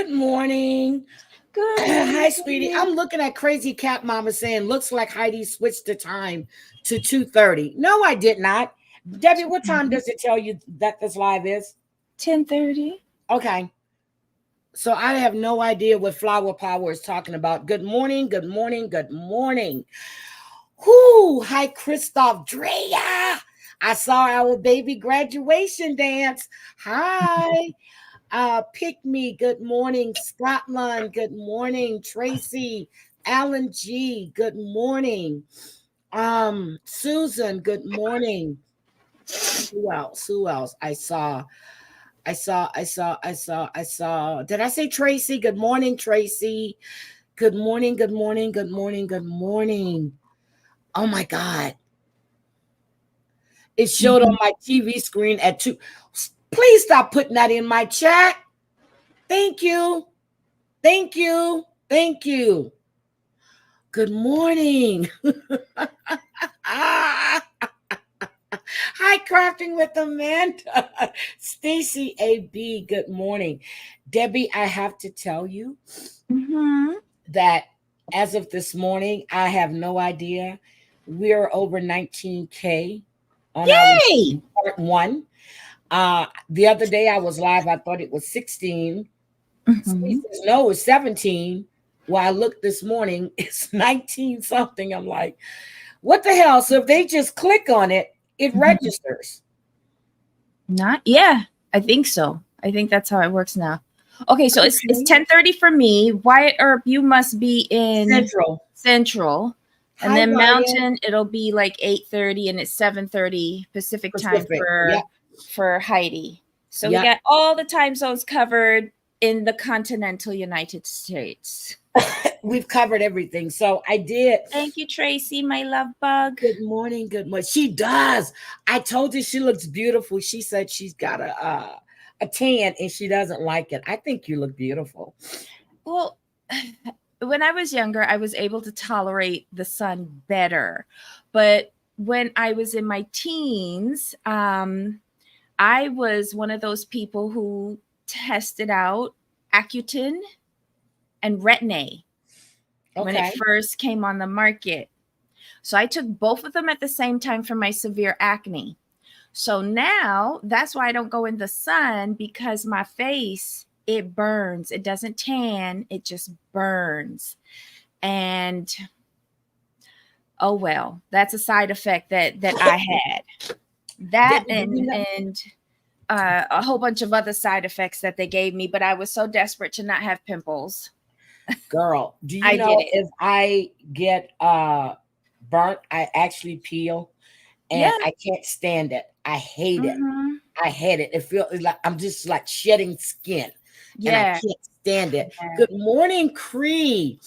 Good morning. Good Hi, sweetie. morning. I'm looking at Crazy Cat Mama saying, looks like Heidi switched the time to 2:30. No, I did not. Debbie, what time does it tell you that this live is? 10:30. Okay. So I have no idea what Flower Power is talking about. Good morning, good morning, good morning. Whoo! Hi, Christoph Drea. I saw our baby graduation dance. Hi. Pick Me, good morning. Scotland, good morning. Tracy, Alan G, good morning. Susan, good morning. Who else? Who else? I saw. Did I say Tracy? Good morning, Tracy. Good morning, good morning, good morning, good morning. Oh my God. It showed on my TV screen at 2. Please stop putting that in my chat. Thank you. Thank you. Thank you. Good morning. Hi, Crafting with Amanda. Stacy AB, good morning. Debbie, I have to tell you that as of this morning, I have no idea. We're over 19K on Yay! our part one. The other day I was live, I thought it was 16. Steve says, no, it's 17. Well, I looked this morning, it's 19 something. I'm like, what the hell? So if they just click on it, it registers. Yeah, I think so. I think that's how it works now. Okay, so it's 10:30 for me. Wyatt Earp, you must be in Central. And Hi, then Wyatt. Mountain, it'll be like 8:30 and it's 7:30 Pacific time for Heidi. So we got all the time zones covered in the continental United States. We've covered everything. So I did. Thank you, Tracy, my love bug. Good morning. Good morning. She does. I told you she looks beautiful. She said she's got a tan and she doesn't like it. I think you look beautiful. Well, when I was younger, I was able to tolerate the sun better. But when I was in my teens, I was one of those people who tested out Accutane and Retin-A when it first came on the market. So I took both of them at the same time for my severe acne. So now that's why I don't go in the sun, because my face, it burns. It doesn't tan. It just burns. And oh, well, that's a side effect that I had. That and a whole bunch of other side effects that they gave me, but I was so desperate to not have pimples. Girl, do you know if I get burnt, I actually peel, and I can't stand it. I hate it. I hate it. It feels like I'm just like shedding skin. And I can't stand it. Good morning, Cree.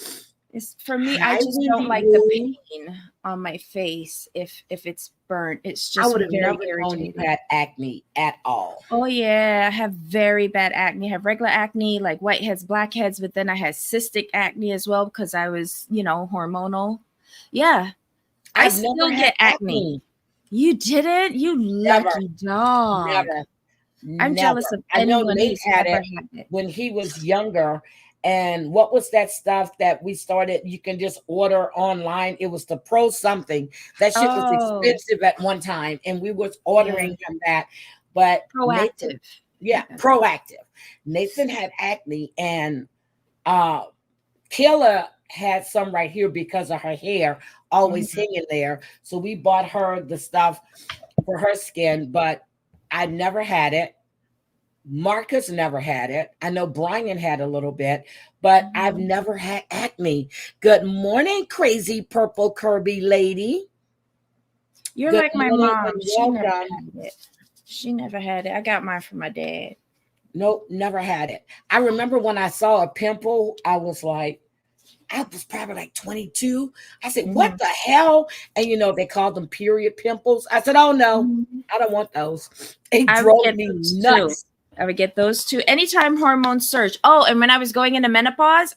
It's for me. I just don't like the pain on my face if it's burnt. It's just I would have very never irritating. known you had acne at all. Oh yeah, I have very bad acne. I have regular acne, like whiteheads, blackheads, but then I had cystic acne as well because I was, hormonal. Yeah, I still get acne. You didn't? You lucky dog. Never. I'm jealous of anyone who's had ever it had it when he was younger. And what was that stuff that we started? You can just order online. It was the Pro something. That shit was expensive at one time, and we was ordering him that. But Proactive. Proactive. Nathan had acne, and Kayla had some right here because of her hair always hanging there. So we bought her the stuff for her skin, but I never had it. Marcus never had it. I know Brian had a little bit, but I've never had acne. Good morning, crazy purple Kirby lady. You're like my mom. She never had it. She never had it. I got mine from my dad. Nope, never had it. I remember when I saw a pimple, I was probably like 22. I said, what the hell? And they called them period pimples. I said, oh no, I don't want those. It drove me nuts. I would get those too. Anytime hormones surge. Oh, and when I was going into menopause,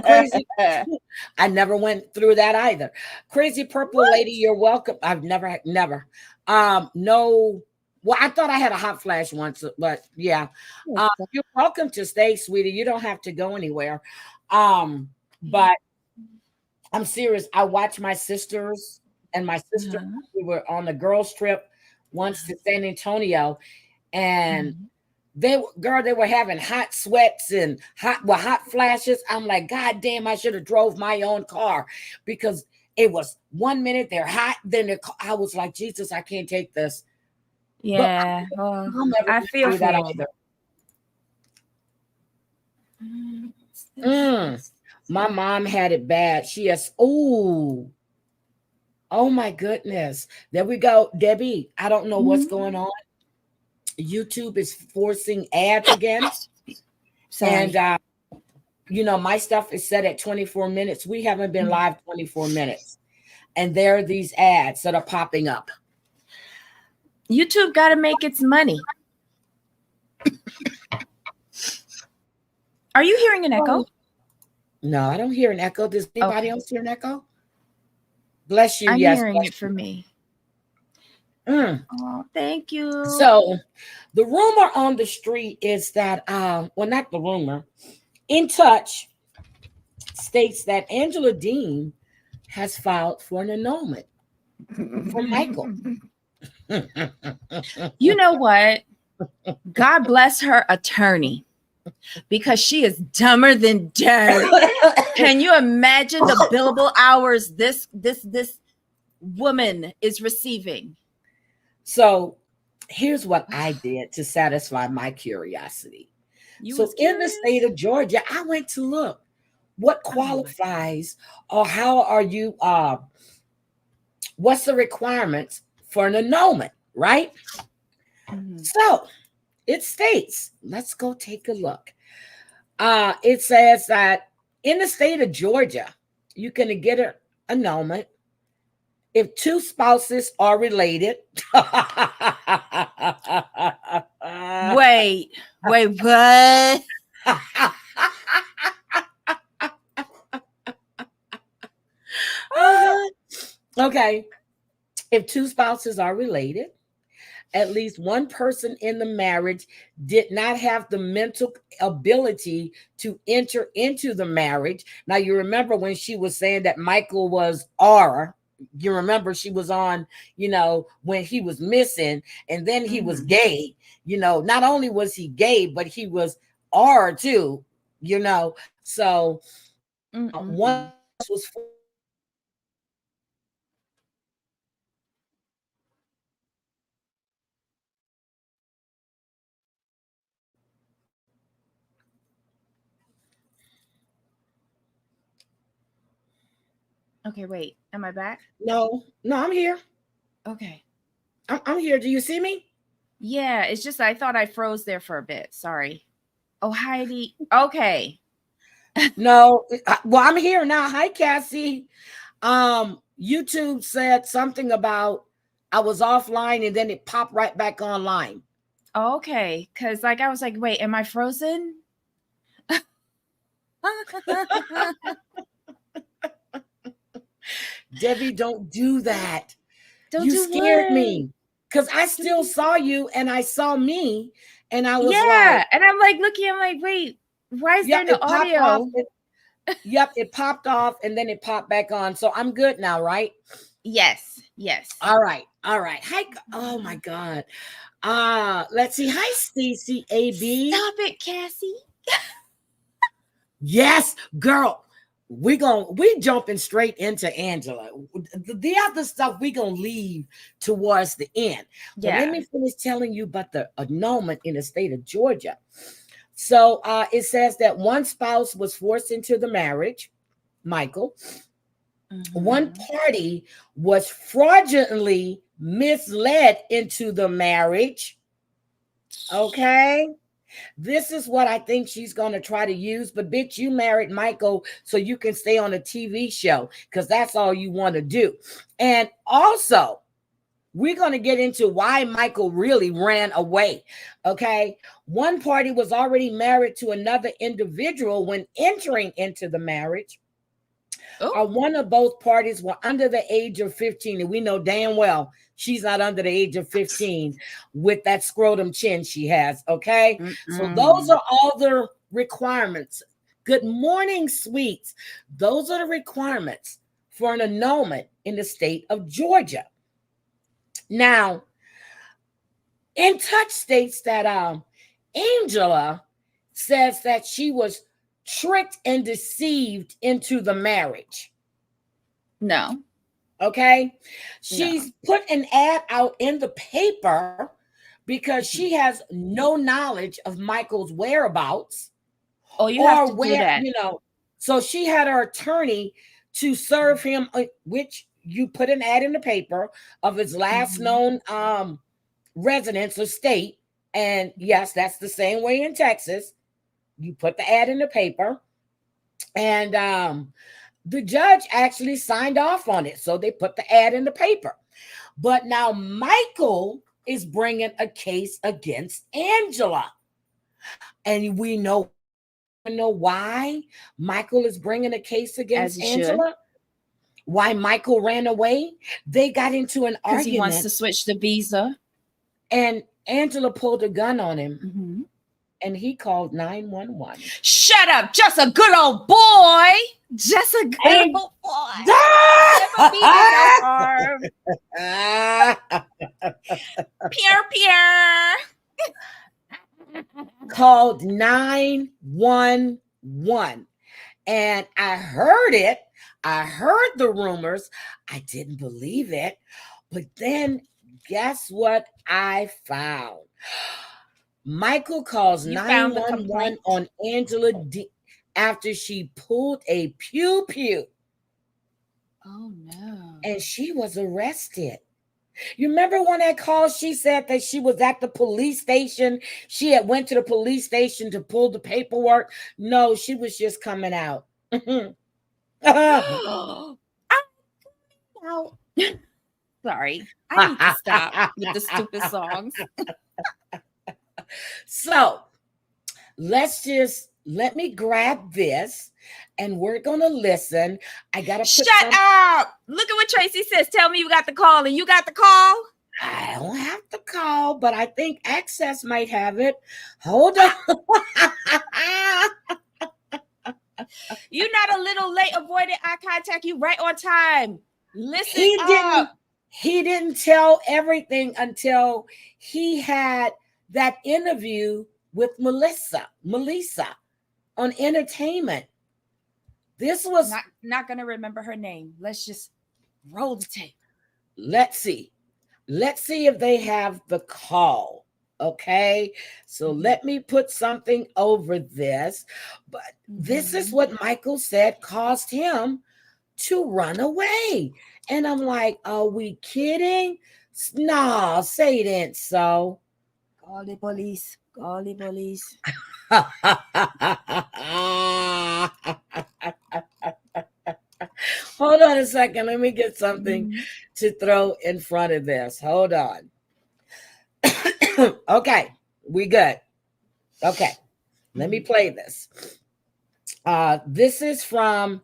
crazy. I never went through that either. Crazy purple lady, you're welcome. I've never. No Well, I thought I had a hot flash once, but yeah. Yes. You're welcome to stay, sweetie. You don't have to go anywhere. Yeah. But I'm serious. I watched my sisters and my sister. Uh-huh. We were on the girls' trip once to San Antonio, and Mhm. they were having hot sweats and hot flashes. I'm like, God damn, I should have drove my own car because it was 1 minute they're hot, then I was like, Jesus, I can't take this. But Yeah. Oh, I'll never I feel do for that you. either. What's this? Mm. My mom had it bad. She has, oh my goodness. There we go. Debbie, I don't know what's going on. YouTube is forcing ads again. Sorry. And my stuff is set at 24 minutes. We haven't been live 24 minutes. And there are these ads that are popping up. YouTube got to make its money. Are you hearing an echo? No, I don't hear an echo. Does anybody else hear an echo? Bless you. I'm Yes. hearing it for me. Oh, thank you. So the rumor on the street is that, well, not the rumor, In Touch states that Angela Dean has filed for an annulment for Michael. You know what? God bless her attorney, because she is dumber than dirt. Can you imagine the billable hours this woman is receiving? So here's what I did to satisfy my curiosity. So in the state of Georgia, I went to look what qualifies or how are you, what's the requirements for an annulment, right? So it states, let's go take a look. It says that in the state of Georgia, you can get an annulment if two spouses are related. Wait, what? Okay. If two spouses are related, at least one person in the marriage did not have the mental ability to enter into the marriage. Now, you remember when she was saying that Michael was R. You remember she was on, when he was missing, and then he was gay. Not only was he gay, but he was R too, So one was Okay, wait. Am I back? No, I'm here. Okay. I'm here. Do you see me? Yeah, it's just I thought I froze there for a bit. Sorry. Oh, Heidi. Okay. No. Well, I'm here now. Hi, Cassie. YouTube said something about I was offline and then it popped right back online. Okay, because I was like, wait, am I frozen? Debbie, don't do that. Don't You do scared what? me because I still saw you and I saw me and I was and I'm like looking, I'm like, wait, why is there no audio? It popped off and then it popped back on. So I'm good now, right? Yes. All right. Hi. Oh my God. Let's see. Hi, Stacy AB. Stop it, Cassie. Yes, girl. We jumping straight into Angela. The other stuff we gonna leave towards the end. But let me finish telling you about the annulment in the state of Georgia. So it says that one spouse was forced into the marriage, Michael. One party was fraudulently misled into the marriage. Okay. This is what I think she's going to try to use. But bitch, you married Michael so you can stay on a TV show because that's all you want to do. And also, we're going to get into why Michael really ran away. Okay. One party was already married to another individual when entering into the marriage. or one of both parties were under the age of 15, and we know damn well she's not under the age of 15 with that scrotum chin she has, okay? So those are all the requirements. Good morning, sweets. Those are the requirements for an annulment in the state of Georgia. Now, In Touch states that Angela says that she was tricked and deceived into the marriage. No. Okay? She's put an ad out in the paper because she has no knowledge of Michael's whereabouts. Oh, you have to do that. So she had her attorney to serve him, which you put an ad in the paper of his last known residence or state. And yes, that's the same way in Texas. You put the ad in the paper, and the judge actually signed off on it. So they put the ad in the paper. But now Michael is bringing a case against Angela. And we know why Michael is bringing a case against Angela. Why Michael ran away. They got into an argument. He wants to switch the visa. And Angela pulled a gun on him. And he called 911. Shut up. Just a good old boy. Just a good old boy. Never mean no harm. Pierre. Called 911. And I heard it. I heard the rumors. I didn't believe it. But then guess what I found? Michael calls 911 on Angela after she pulled a pew-pew. Oh, no. And she was arrested. You remember when that call, she said that she was at the police station. She had went to the police station to pull the paperwork. No, she was just coming out. Sorry. I need to stop with the stupid songs. So let me grab this and we're gonna listen. I gotta shut up. Look at what Tracy says. Tell me you got the call, and you got the call. I don't have the call, but I think Access might have it. Hold on. You're not a little late. Avoided eye contact. You right on time. Listen up. He didn't tell everything until he had that interview with Melissa on Entertainment. This was not going to remember her name. Let's just roll the tape. Let's see if they have the call. Okay, so let me put something over this. But this is what Michael said caused him to run away. And I'm like, are we kidding? No, say it ain't so. Call the police. Call the police. Hold on a second. Let me get something to throw in front of this. Hold on. Okay, we good. Okay, let me play this. This is from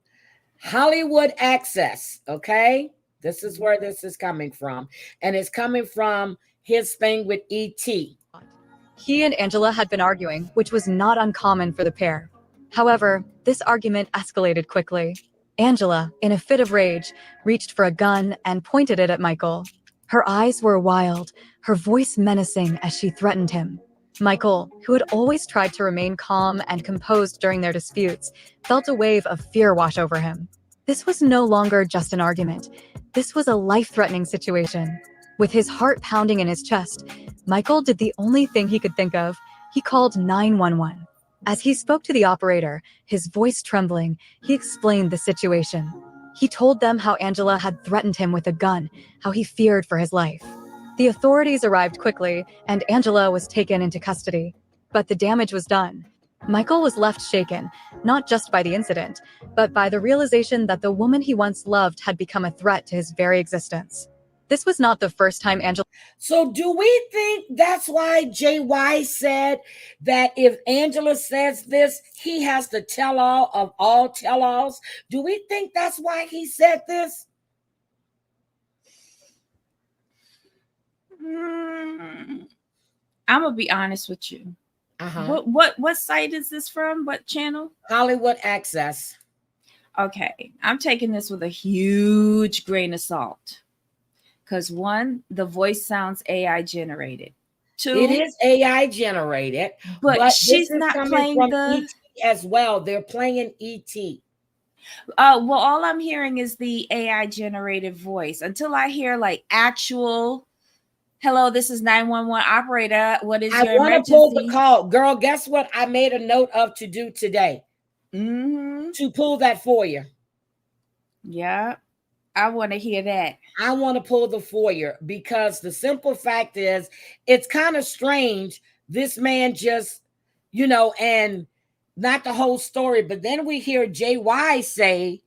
Hollywood Access. Okay, this is where this is coming from, and it's coming from his thing with E.T. He and Angela had been arguing, which was not uncommon for the pair. However, this argument escalated quickly. Angela, in a fit of rage, reached for a gun and pointed it at Michael. Her eyes were wild, her voice menacing as she threatened him. Michael, who had always tried to remain calm and composed during their disputes, felt a wave of fear wash over him. This was no longer just an argument. This was a life-threatening situation. With his heart pounding in his chest, Michael did the only thing he could think of. He called 911. As he spoke to the operator, his voice trembling, he explained the situation. He told them how Angela had threatened him with a gun, how he feared for his life. The authorities arrived quickly, and Angela was taken into custody. But the damage was done. Michael was left shaken, not just by the incident, but by the realization that the woman he once loved had become a threat to his very existence. This was not the first time Angela. So do we think that's why JY said that if Angela says this, he has to tell all of all tell-alls? Do we think that's why he said this? I'm gonna be honest with you. Uh-huh. What site is this from? What channel? Hollywood Access. Okay, I'm taking this with a huge grain of salt. Because one, the voice sounds AI generated. Two, It is AI generated, but she's this is not coming playing from the. ET as well. They're playing ET. Well, all I'm hearing is the AI generated voice. Until I hear like actual, hello, this is 911 operator. What is your want emergency? to pull the call, girl. Guess what? I made a note of to do today. To pull that for you. Yeah, I want to hear that. I want to pull the foyer because the simple fact is it's kind of strange. This man just, and not the whole story, but then we hear JY say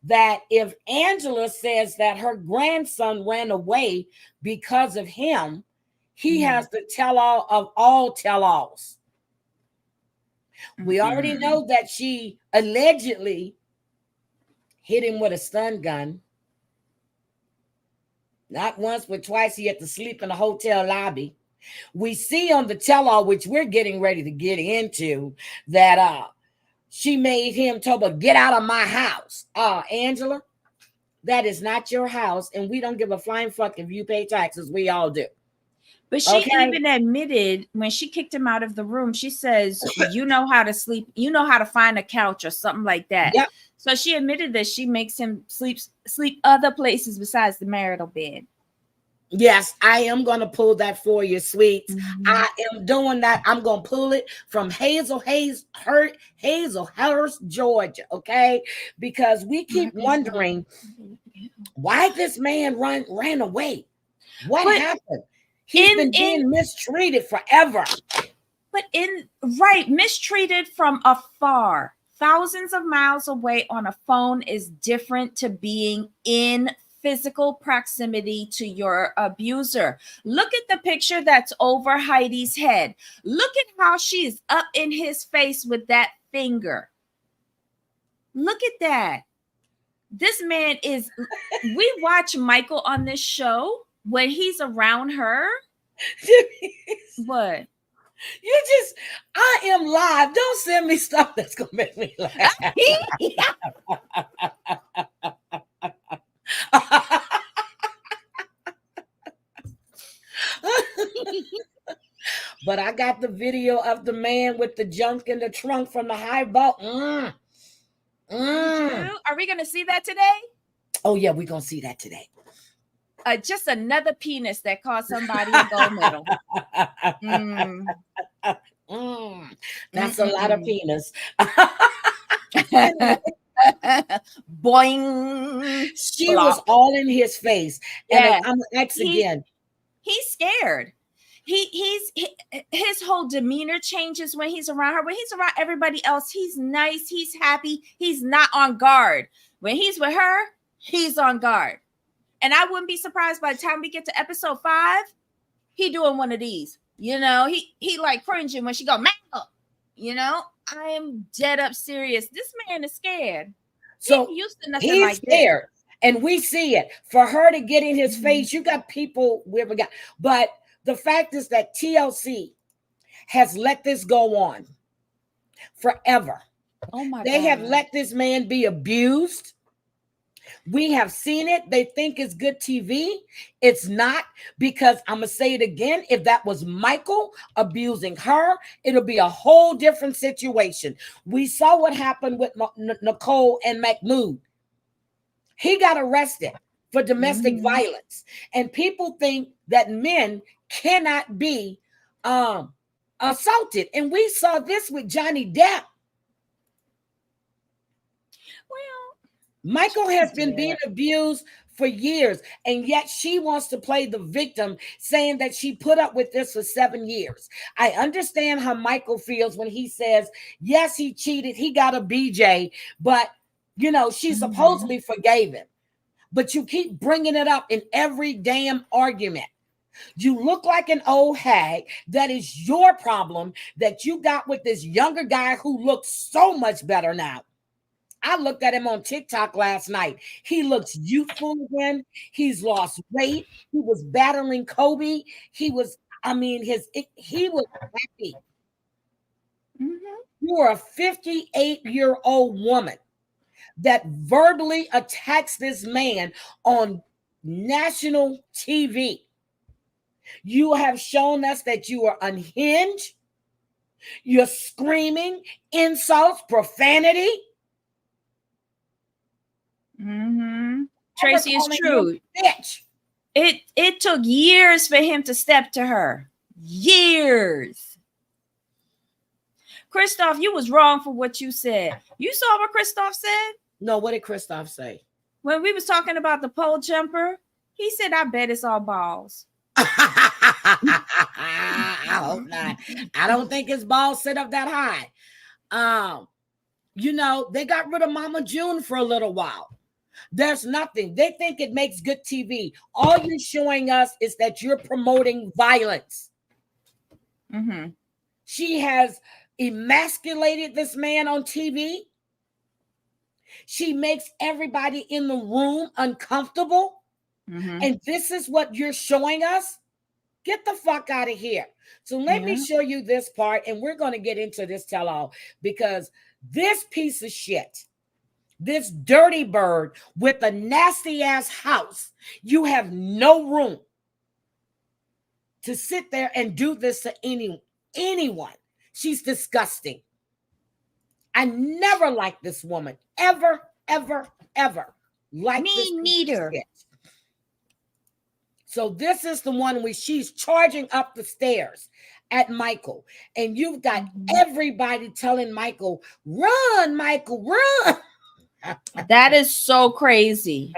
that if Angela says that her grandson ran away because of him, he has to tell all of all tell-alls. We already know that she allegedly hit him with a stun gun. Not once, but twice. He had to sleep in the hotel lobby. We see on the tell-all, which we're getting ready to get into, that she made him tell her, get out of my house. Angela, that is not your house, and we don't give a flying fuck if you pay taxes. We all do. But she even admitted when she kicked him out of the room, she says, you know how to sleep, you know how to find a couch or something like that. Yep. So she admitted that she makes him sleep other places besides the marital bed. Yes, I am going to pull that for you, sweets. I am doing that. I'm going to pull it from Hazelhurst, Georgia, okay? Because we keep wondering why this man ran away. What happened? He's been being mistreated forever. But mistreated from afar. Thousands of miles away on a phone is different to being in physical proximity to your abuser. Look at the picture that's over Heidi's head. Look at how she's up in his face with that finger. Look at that. This man is, we watch Michael on this show when he's around her. What? I am live. Don't send me stuff that's going to make me laugh. But I got the video of the man with the junk in the trunk from the high ball. Are we going to see that today? Oh, yeah, we're going to see that today. Just another penis that caused somebody a gold medal. That's a lot of penis. Boing. She was all in his face. And I'm X again. He's scared. His whole demeanor changes when he's around her. When he's around everybody else, he's nice, he's happy, he's not on guard. When he's with her, he's on guard. And I wouldn't be surprised by the time we get to episode 5, he doing one of these. He like cringing when she go, Mango. I am dead up serious. This man is scared. So he's used to nothing he's like scared. This. And we see it. For her to get in his face, you got people wherever got. But the fact is that TLC has let this go on forever. Oh my God. They have let this man be abused. We have seen it. They think it's good TV. It's not, because I'm going to say it again. If that was Michael abusing her, it'll be a whole different situation. We saw what happened with Nicole and Mahmoud. He got arrested for domestic violence. And people think that men cannot be assaulted. And we saw this with Johnny Depp. Michael has been being abused for years, and yet she wants to play the victim, saying that she put up with this for 7 years. I understand how Michael feels when he says, yes, he cheated, he got a BJ, but, she supposedly forgave him. but you keep bringing it up in every damn argument. You look like an old hag. That is your problem that you got with this younger guy who looks so much better now. I looked at him on TikTok last night. He looks youthful again. He's lost weight. He was battling Kobe. He was happy. You are a 58-year-old woman that verbally attacks this man on national TV. You have shown us that you are unhinged. You're screaming insults, profanity. Tracy, is true. Bitch. It took years for him to step to her. Years. Christoph, you was wrong for what you said. You saw what Christoph said? No, what did Christoph say? When we was talking about the pole jumper, he said, I bet it's all balls. I hope not. I don't think his balls sit up that high. They got rid of Mama June for a little while. There's nothing. They think it makes good TV. All you're showing us is that you're promoting violence. She has emasculated this man on TV. She makes everybody in the room uncomfortable. And this is what you're showing us? Get the fuck out of here. So let me show you this part, and we're going to get into this tell-all, because this piece of shit, this dirty bird with a nasty-ass house, you have no room to sit there and do this to anyone. She's disgusting. I never liked this woman. Ever, ever, ever. Like me neither. So this is the one where she's charging up the stairs at Michael. And you've got everybody telling Michael, run, Michael, run. That is so crazy.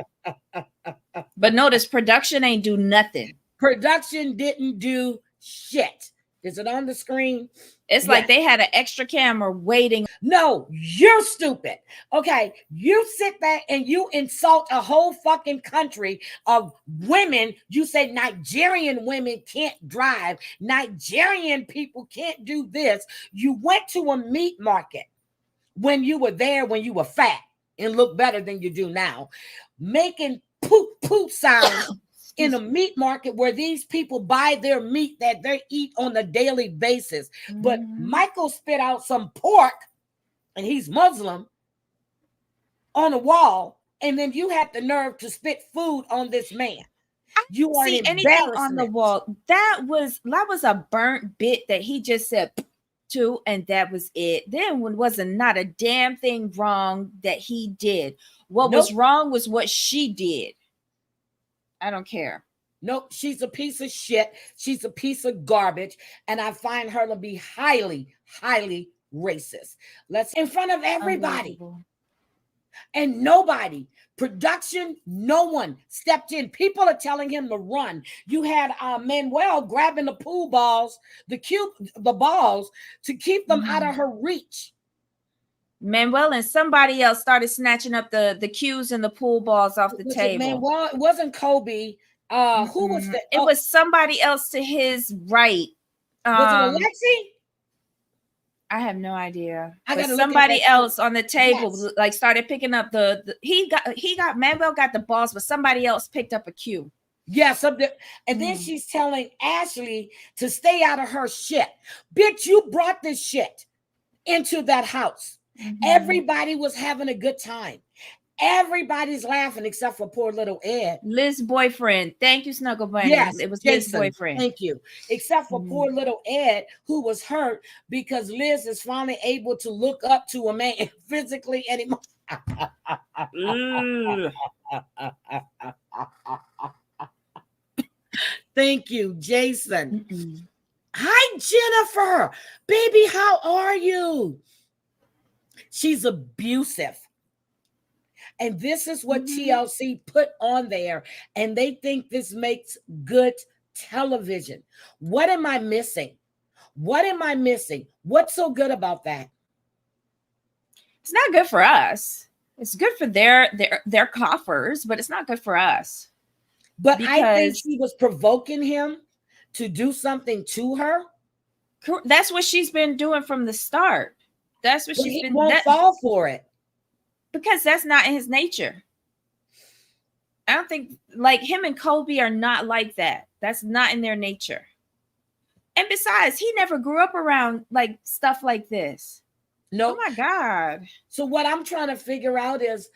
But notice production ain't do nothing. Production didn't do shit. Is it on the screen? It's like they had an extra camera waiting. No, you're stupid. Okay, you sit there and you insult a whole fucking country of women. You say Nigerian women can't drive. Nigerian people can't do this. You went to a meat market when you were there, when you were fat and look better than you do now, making poop poop sounds in a meat market where these people buy their meat that they eat on a daily basis. But Michael spit out some pork, and he's Muslim, on a wall, and then you had the nerve to spit food on this man. You are see anything on the wall. That was a burnt bit that he just said to, and that was it. There wasn't not a damn thing wrong that he did. What was wrong was what she did. I don't care. Nope, she's a piece of shit. She's a piece of garbage. And I find her to be highly, highly racist. Let's in front of everybody. And nobody, production, no one stepped in. People are telling him to run. You had Manuel grabbing the pool balls, the balls to keep them out of her reach. Manuel and somebody else started snatching up the cues and the pool balls off the table. Manuel, it wasn't Kobe. Who was that? It was somebody else to his right. Was it Alexi? I have no idea. But somebody else on the table like started picking up Manuel got the balls, but somebody else picked up a cue. Yes, and then she's telling Ashley to stay out of her shit. Bitch, you brought this shit into that house. Everybody was having a good time. Everybody's laughing except for poor little Ed. Liz's boyfriend. Thank you, Snuggle Bunny. Yes, it was Jason, Liz's boyfriend. Thank you. Except for poor little Ed, who was hurt because Liz is finally able to look up to a man physically anymore. Thank you, Jason. Hi, Jennifer. Baby, how are you? She's abusive. And this is what TLC put on there. And they think this makes good television. What am I missing? What am I missing? What's so good about that? It's not good for us. It's good for their coffers, but it's not good for us. But I think Because she was provoking him to do something to her. that's what she's been doing from the start. That's what But she's he been won't fall for it. because that's not in his nature. I don't think like him and Kobe are not like that. That's not in their nature. And besides, he never grew up around like stuff like this. No. Oh my God. So what I'm trying to figure out is,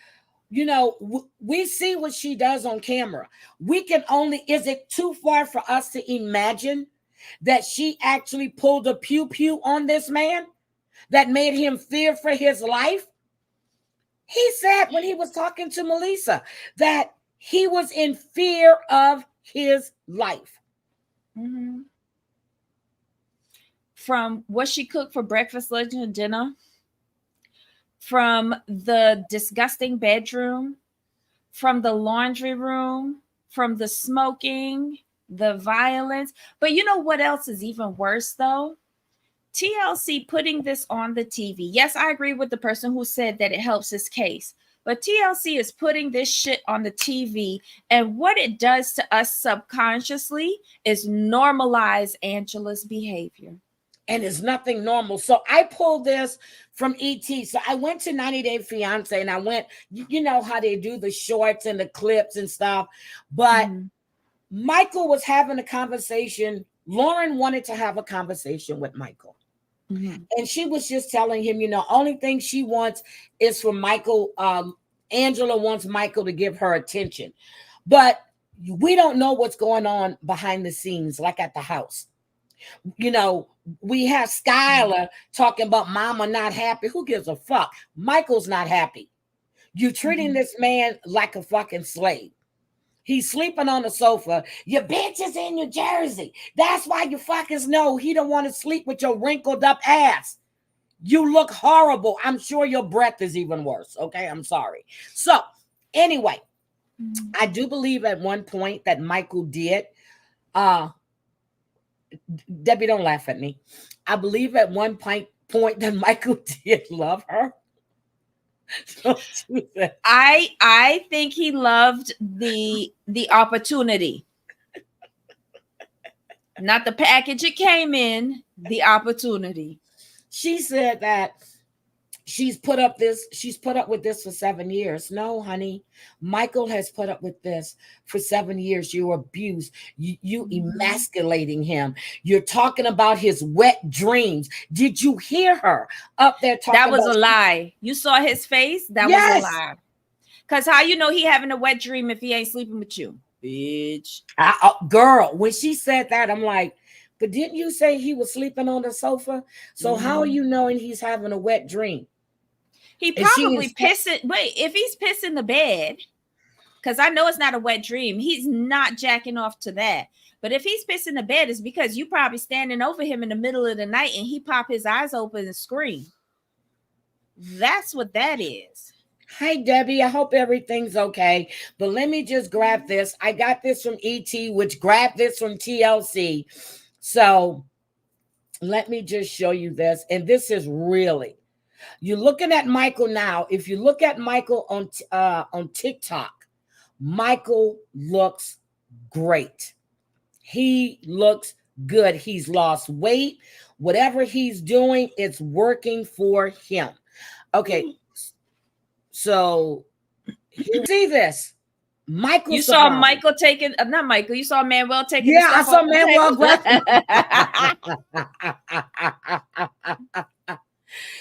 you know, we see what she does on camera. We can only, is it too far for us to imagine that she actually pulled a pew-pew on this man that made him fear for his life? He said when he was talking to Melissa that he was in fear of his life. Mm-hmm. From what she cooked for breakfast, lunch, and dinner, from the disgusting bedroom, from the laundry room, from the smoking, the violence. But you know what else is even worse, though? TLC putting this on the TV. Yes, I agree with the person who said that it helps his case. But TLC is putting this shit on the TV. And what it does to us subconsciously is normalize Angela's behavior. And it's nothing normal. So I pulled this from ET. So I went to 90 Day Fiance and I went, you know how they do the shorts and the clips and stuff. But Michael was having a conversation. Lauren wanted to have a conversation with Michael. And she was just telling him, you know, only thing she wants is for Michael. Angela wants Michael to give her attention. But we don't know what's going on behind the scenes, like at the house. You know, we have Skylar talking about mama not happy. Who gives a fuck? Michael's not happy. You treating this man like a fucking slave. He's sleeping on the sofa. Your bitch is in New Jersey. That's why you fuckers know he don't want to sleep with your wrinkled up ass. You look horrible. I'm sure your breath is even worse. Okay, I'm sorry. So anyway, I do believe at one point that Michael did. Debbie, don't laugh at me. I believe at one point that Michael did love her. I think he loved the opportunity, not the package it came in. The opportunity. She said that she's put up with this for 7 years. No, honey. Michael has put up with this for 7 years. You abuse, you emasculating him. You're talking about his wet dreams. Did you hear her up there talking? That was a lie. You saw his face? That was a lie. Because how you know he having a wet dream if he ain't sleeping with you? Bitch. Girl, when she said that, I'm like, but didn't you say he was sleeping on the sofa? So how are you knowing he's having a wet dream? He probably pissing. Wait, if he's pissing the bed, because I know it's not a wet dream, he's not jacking off to that. But if he's pissing the bed, it's because you probably standing over him in the middle of the night and he pop his eyes open and scream. That's what that is. Hi, Debbie. I hope everything's okay. But let me just grab this. I got this from ET, which grabbed this from TLC. So let me just show you this. And this is really, you're looking at Michael now. If you look at Michael on TikTok, Michael looks great. He looks good. He's lost weight. Whatever he's doing, it's working for him. Okay. So you see this. Michael, you saw Michael taking, not Michael, you saw Manuel taking. Yeah, I saw Manuel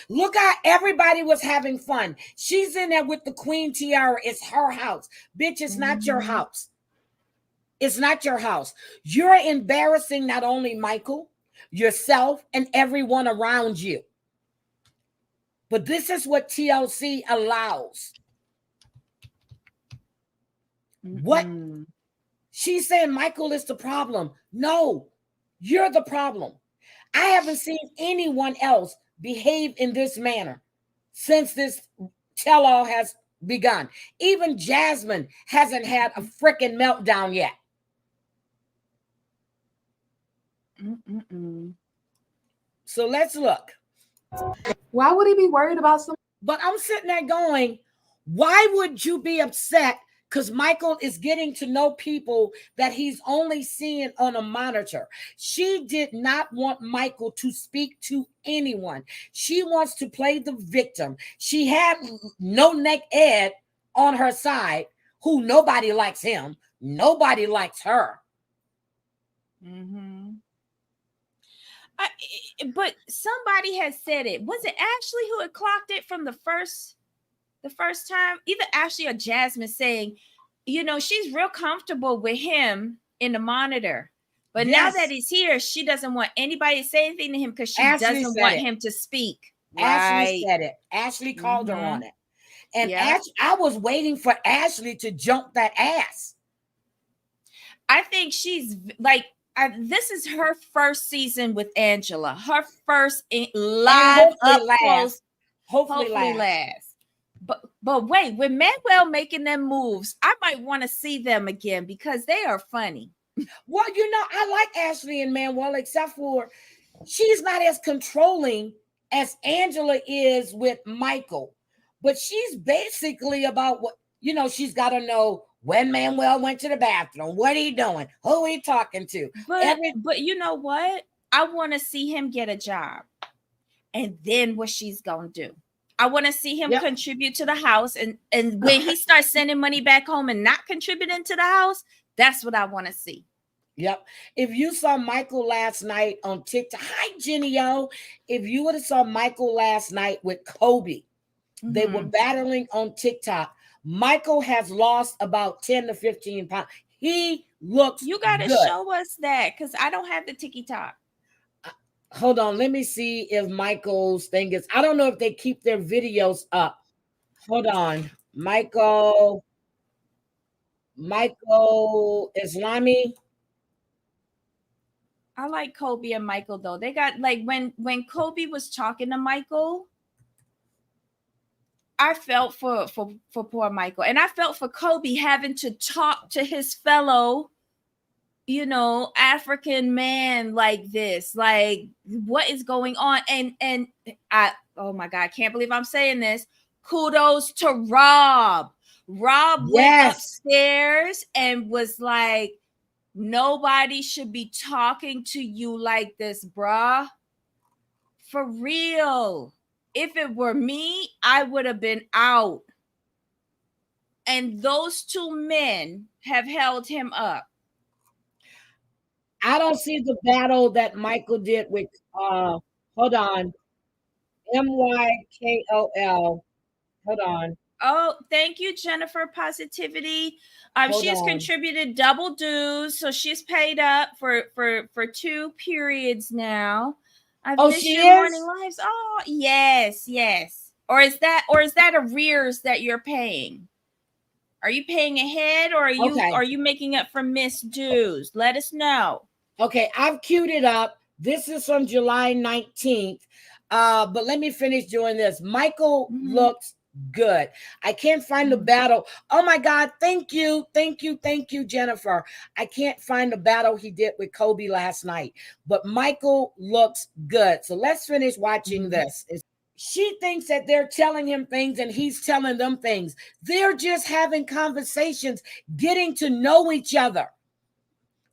Look how everybody was having fun. She's in there with the queen tiara. It's her house. Bitch, it's not your house. It's not your house. You're embarrassing not only Michael, yourself, and everyone around you. But this is what TLC allows. What? She's saying Michael is the problem. No, you're the problem. I haven't seen anyone else behave in this manner since this tell-all has begun. Even Jasmine hasn't had a freaking meltdown yet. So let's look. Why would he be worried about something? But I'm sitting there going, Why would you be upset? Because Michael is getting to know people that he's only seeing on a monitor. She did not want Michael to speak to anyone. She wants to play the victim. She had No Neck Ed on her side, who nobody likes him. Nobody likes her. Mm-hmm. But somebody has said it. Was it Ashley who had clocked it from the first time? Either Ashley or Jasmine saying, you know, she's real comfortable with him in the monitor. But now that he's here, she doesn't want anybody to say anything to him because she doesn't want him to speak. Ashley said it. Ashley called her on it. And I was waiting for Ashley to jump that ass. I think she's like, this is her first season with Angela. Her first live up close. Hopefully last. But wait, with Manuel making them moves, I might want to see them again because they are funny. Well, you know, I like Ashley and Manuel, except for she's not as controlling as Angela is with Michael. But she's basically about what, you know, she's got to know when Manuel went to the bathroom, what he doing, who he talking to. But you know what? I want to see him get a job. And then what she's going to do. I want to see him contribute to the house. And when he starts sending money back home and not contributing to the house, that's what I want to see. Yep. If you saw Michael last night on TikTok, hi, Jenny O. If you would have saw Michael last night with Kobe, they were battling on TikTok. Michael has lost about 10 to 15 pounds. He looks You got to show us that because I don't have the TikTok. Hold on. Let me see if Michael's thing is. I don't know if they keep their videos up. Hold on. Michael Islami. I like Kobe and Michael though. They got like when Kobe was talking to Michael, I felt for poor Michael, and I felt for Kobe having to talk to his fellow, you know, African man like this. Like, what is going on? And I, oh my God, I can't believe I'm saying this. Kudos to Rob. Rob went upstairs and was like, nobody should be talking to you like this, bruh. For real. If it were me, I would have been out. And those two men have held him up. I don't see the battle that Michael did with, hold on, MYKOL. Hold on. Oh, thank you, Jennifer Positivity. She's contributed double dues, so she's paid up for 2 periods now. I've missed your morning lives. Oh, yes. Or is that arrears that you're paying? Are you paying ahead, or are you making up for missed dues? Let us know. Okay, I've queued it up. This is from July 19th. But let me finish doing this. Michael looks good. I can't find the battle. Oh my God, thank you, Jennifer. I can't find the battle he did with Kobe last night, but Michael looks good. So let's finish watching this. She thinks that they're telling him things and he's telling them things. They're just having conversations, getting to know each other.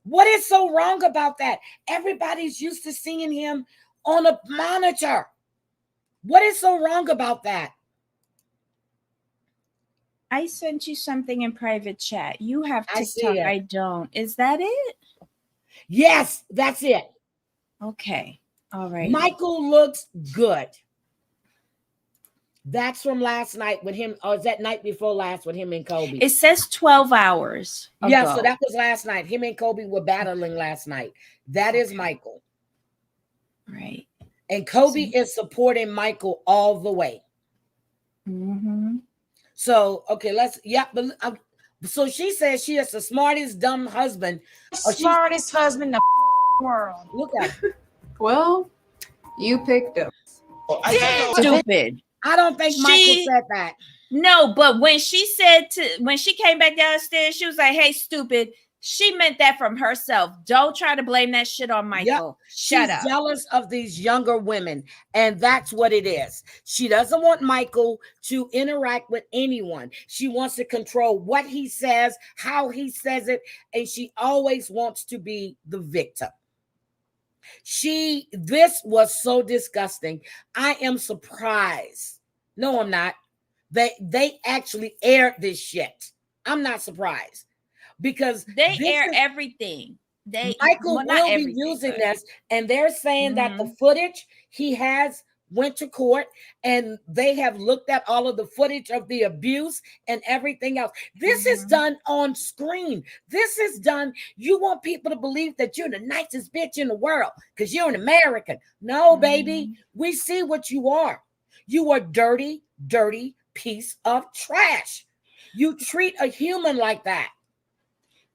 What is so wrong about that? Everybody's used to seeing him on a monitor. What is so wrong about that? I sent you something in private chat. You have TikTok. I don't. Is that it? Yes, that's it. Okay. All right. Michael looks good. That's from last night with him, or is that night before last with him and Kobe? It says 12 hours ago. Yeah, so that was last night. Him and Kobe were battling last night. That is Michael. Right. And Kobe is supporting Michael all the way. So, okay, but so she says she is the smartest dumb husband. Smartest husband in the world. Look at her. Well, you picked him. Stupid. I don't think Michael said that. No, but when she came back downstairs, she was like, "Hey, stupid." She meant that from herself. Don't try to blame that shit on Michael. Shut She's up. jealous of these younger women, and that's what it is. She doesn't want Michael to interact with anyone. She wants to control what he says, how he says it, and she always wants to be the victim. This was so disgusting. I am surprised. No, I'm not. They actually aired this shit. I'm not surprised because they air everything. Michael will be using this, and they're saying that the footage he has went to court, and they have looked at all of the footage of the abuse and everything else. This is done on screen. This is done. You want people to believe that you're the nicest bitch in the world because you're an American. No, baby, we see what you are. You are dirty, dirty piece of trash. You treat a human like that.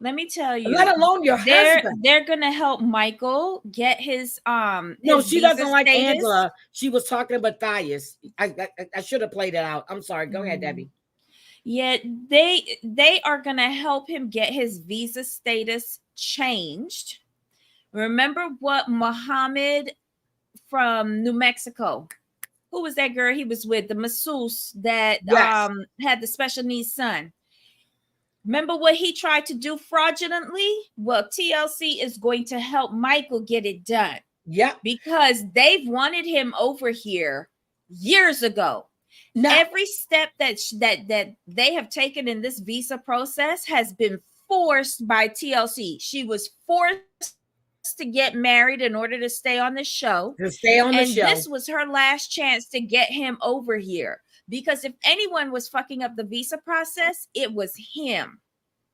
Let me tell you, let alone your husband. They're gonna help Michael get his No, she doesn't like Angela. She was talking about Thias. I should have played it out. I'm sorry. Go ahead, Debbie. Yeah, they are gonna help him get his visa status changed. Remember what Muhammad from New Mexico? Who was that girl he was with? The masseuse that had the special needs son. Remember what he tried to do fraudulently? Well, TLC is going to help Michael get it done. Yeah. Because they've wanted him over here years ago. Now, every step that they have taken in this visa process has been forced by TLC. She was forced to get married in order to stay on the show. To stay on the show. And this was her last chance to get him over here. Because if anyone was fucking up the visa process, it was him.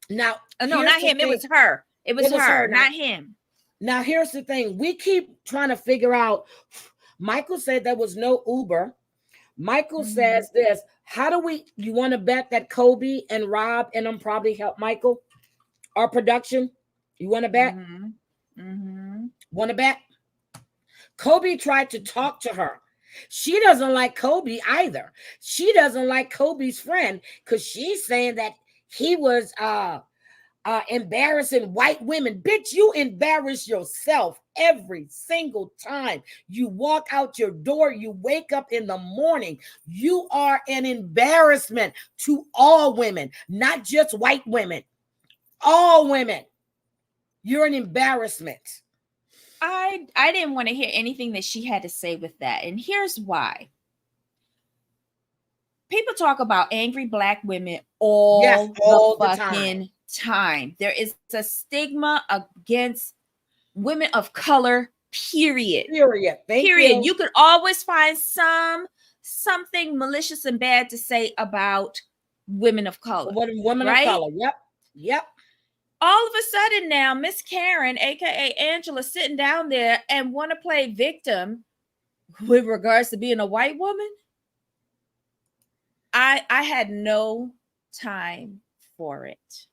Now, no, not him. It was her. It was her, not him. Now, here's the thing. We keep trying to figure out. Michael said there was no Uber. Michael says this. How do you want to bet that Kobe and Rob and them probably help Michael? Our production? You want to bet? Want to bet? Kobe tried to talk to her. She doesn't like Kobe either. She doesn't like Kobe's friend because she's saying that he was embarrassing white women. Bitch, you embarrass yourself every single time you walk out your door. You wake up in the morning. You are an embarrassment to all women, not just white women. All women. You're an embarrassment. I didn't want to hear anything that she had to say with that. And here's why. People talk about angry black women all the fucking time. There is a stigma against women of color, period. Period. You could always find something malicious and bad to say about women of color. Women of color. Yep. All of a sudden now, Miss Karen, aka Angela, sitting down there and want to play victim with regards to being a white woman. I had no time for it.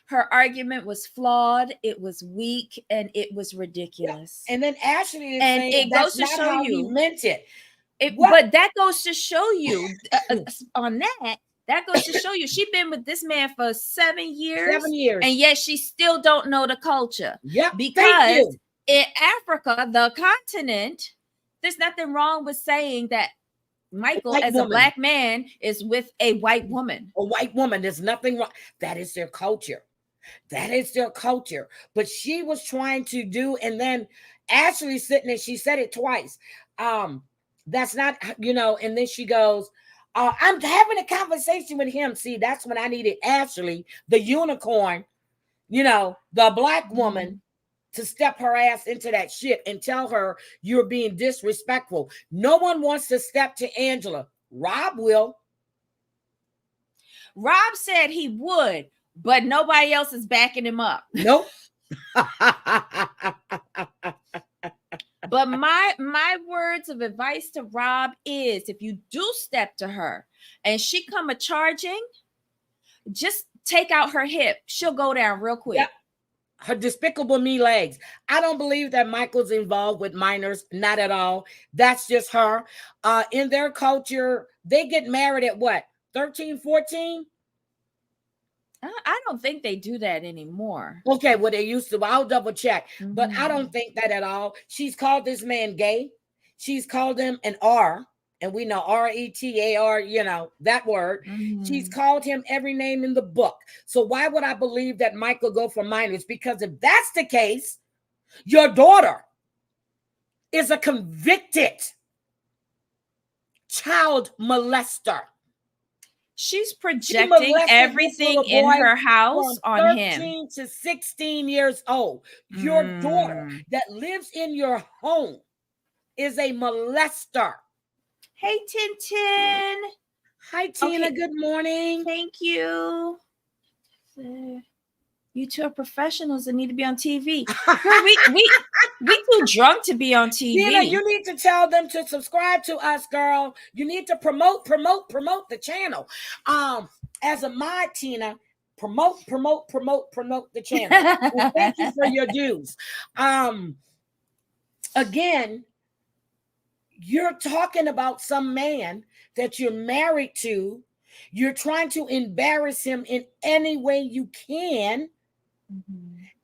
Her argument was flawed, it was weak, and it was ridiculous. Yeah. And then Ashley is and saying it goes to show you he meant it. But that goes to show you on that. That goes to show you she's been with this man for 7 years. 7 years. And yet she still don't know the culture. Yeah. Because in Africa, the continent, there's nothing wrong with saying that Michael, as a black man, is with a white woman. A white woman. There's nothing wrong. That is their culture. That is their culture. But she was trying to do, and then Ashley sitting there, she said it twice. That's not, and then she goes, I'm having a conversation with him. See, that's when I needed Ashley, the unicorn, the black woman, to step her ass into that shit and tell her you're being disrespectful. No one wants to step to Angela. Rob will. Rob said he would, but nobody else is backing him up. Nope. But my words of advice to Rob is, if you do step to her and she come a charging, just take out her hip. She'll go down real quick. Yep. Her despicable me legs. I don't believe that Michael's involved with minors. Not at all. That's just her. In their culture, they get married at what? 13, 14? I don't think they do that anymore. Okay, well, they used to. I'll double check. But I Mhm. don't think that at all. She's called this man gay. She's called him an R. And we know R-E-T-A-R, that word. She's Mhm. called him every name in the book. So why would I believe that Mike will go for minors? Because if that's the case, your daughter is a convicted child molester. She's She projecting molested this everything little in boy her house from on him. 13 to 16 years old. Your daughter that lives in your home is a molester. Hey, Tintin. Hi, Tina. Okay. Good morning. Thank you. You two are professionals that need to be on TV. Girl, we too drunk to be on TV. Tina, you need to tell them to subscribe to us, girl. You need to promote the channel. As a mod, Tina, promote the channel. And thank you for your dues. Again, you're talking about some man that you're married to. You're trying to embarrass him in any way you can.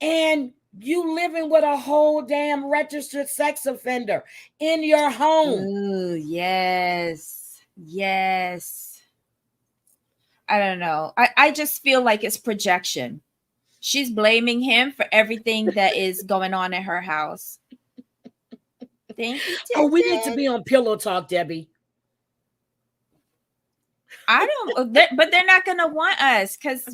And you living with a whole damn registered sex offender in your home. Ooh, yes. I don't know. I just feel like it's projection. She's blaming him for everything that is going on in her house. Thank you, Tintin. Oh, we need to be on Pillow Talk, Debbie. I don't, but they're not going to want us because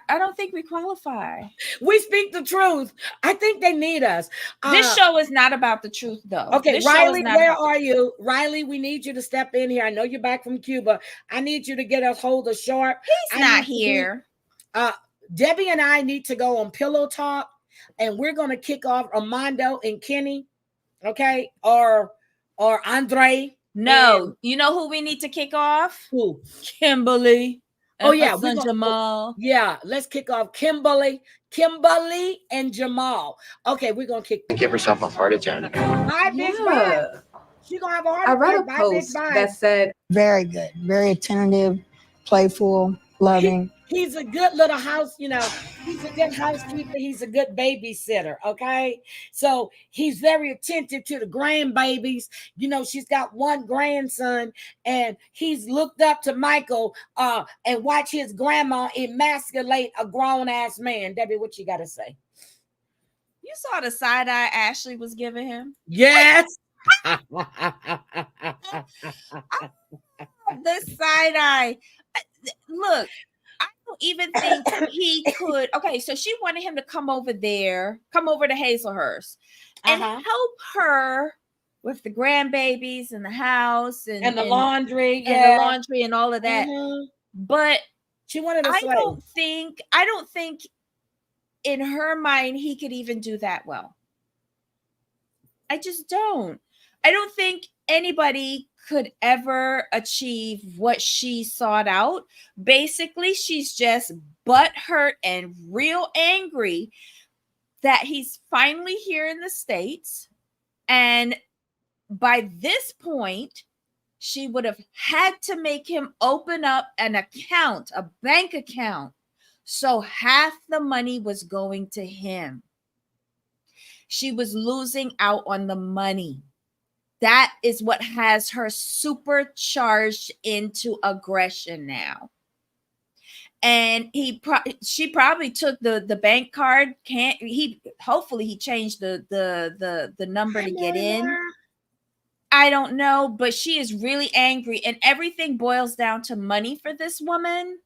I don't think we qualify. We speak the truth. I think they need us. This show is not about the truth, though. Okay, this Riley, where are you? Riley, we need you to step in here. I know you're back from Cuba. I need you to get us hold of Sharp. He's not here. Debbie and I need to go on Pillow Talk, and we're going to kick off Armando and Kenny, okay? Or Andre. No, you know who we need to kick off? Who? Kimberly. Oh, yeah. Jamal. Yeah, let's kick off Kimberly and Jamal. Okay, we're going to kick. Give herself a heart attack. Bye, Big Bye. She's going to have a heart attack. I read a post that said, very good, very attentive, playful, loving. He's a good little house, he's a good housekeeper. He's a good babysitter. Okay. So he's very attentive to the grandbabies. She's got one grandson and he's looked up to Michael and watch his grandma emasculate a grown ass man. Debbie, what you got to say? You saw the side eye Ashley was giving him? Yes. This side eye. Look, I don't even think he could. Okay, so she wanted him to come over to Hazelhurst and help her with the grandbabies and the house and the laundry, and the laundry and all of that. But she wanted to I don't think in her mind he could even do that well. I just don't. I don't think anybody could ever achieve what she sought out. Basically, she's just butthurt and real angry that he's finally here in the States. And by this point, she would have had to make him open up an account, a bank account. So half the money was going to him. She was losing out on the money. That is what has her supercharged into aggression now. And she probably took the bank card. Hopefully he changed the number to get in. I don't know, but she is really angry, and everything boils down to money for this woman.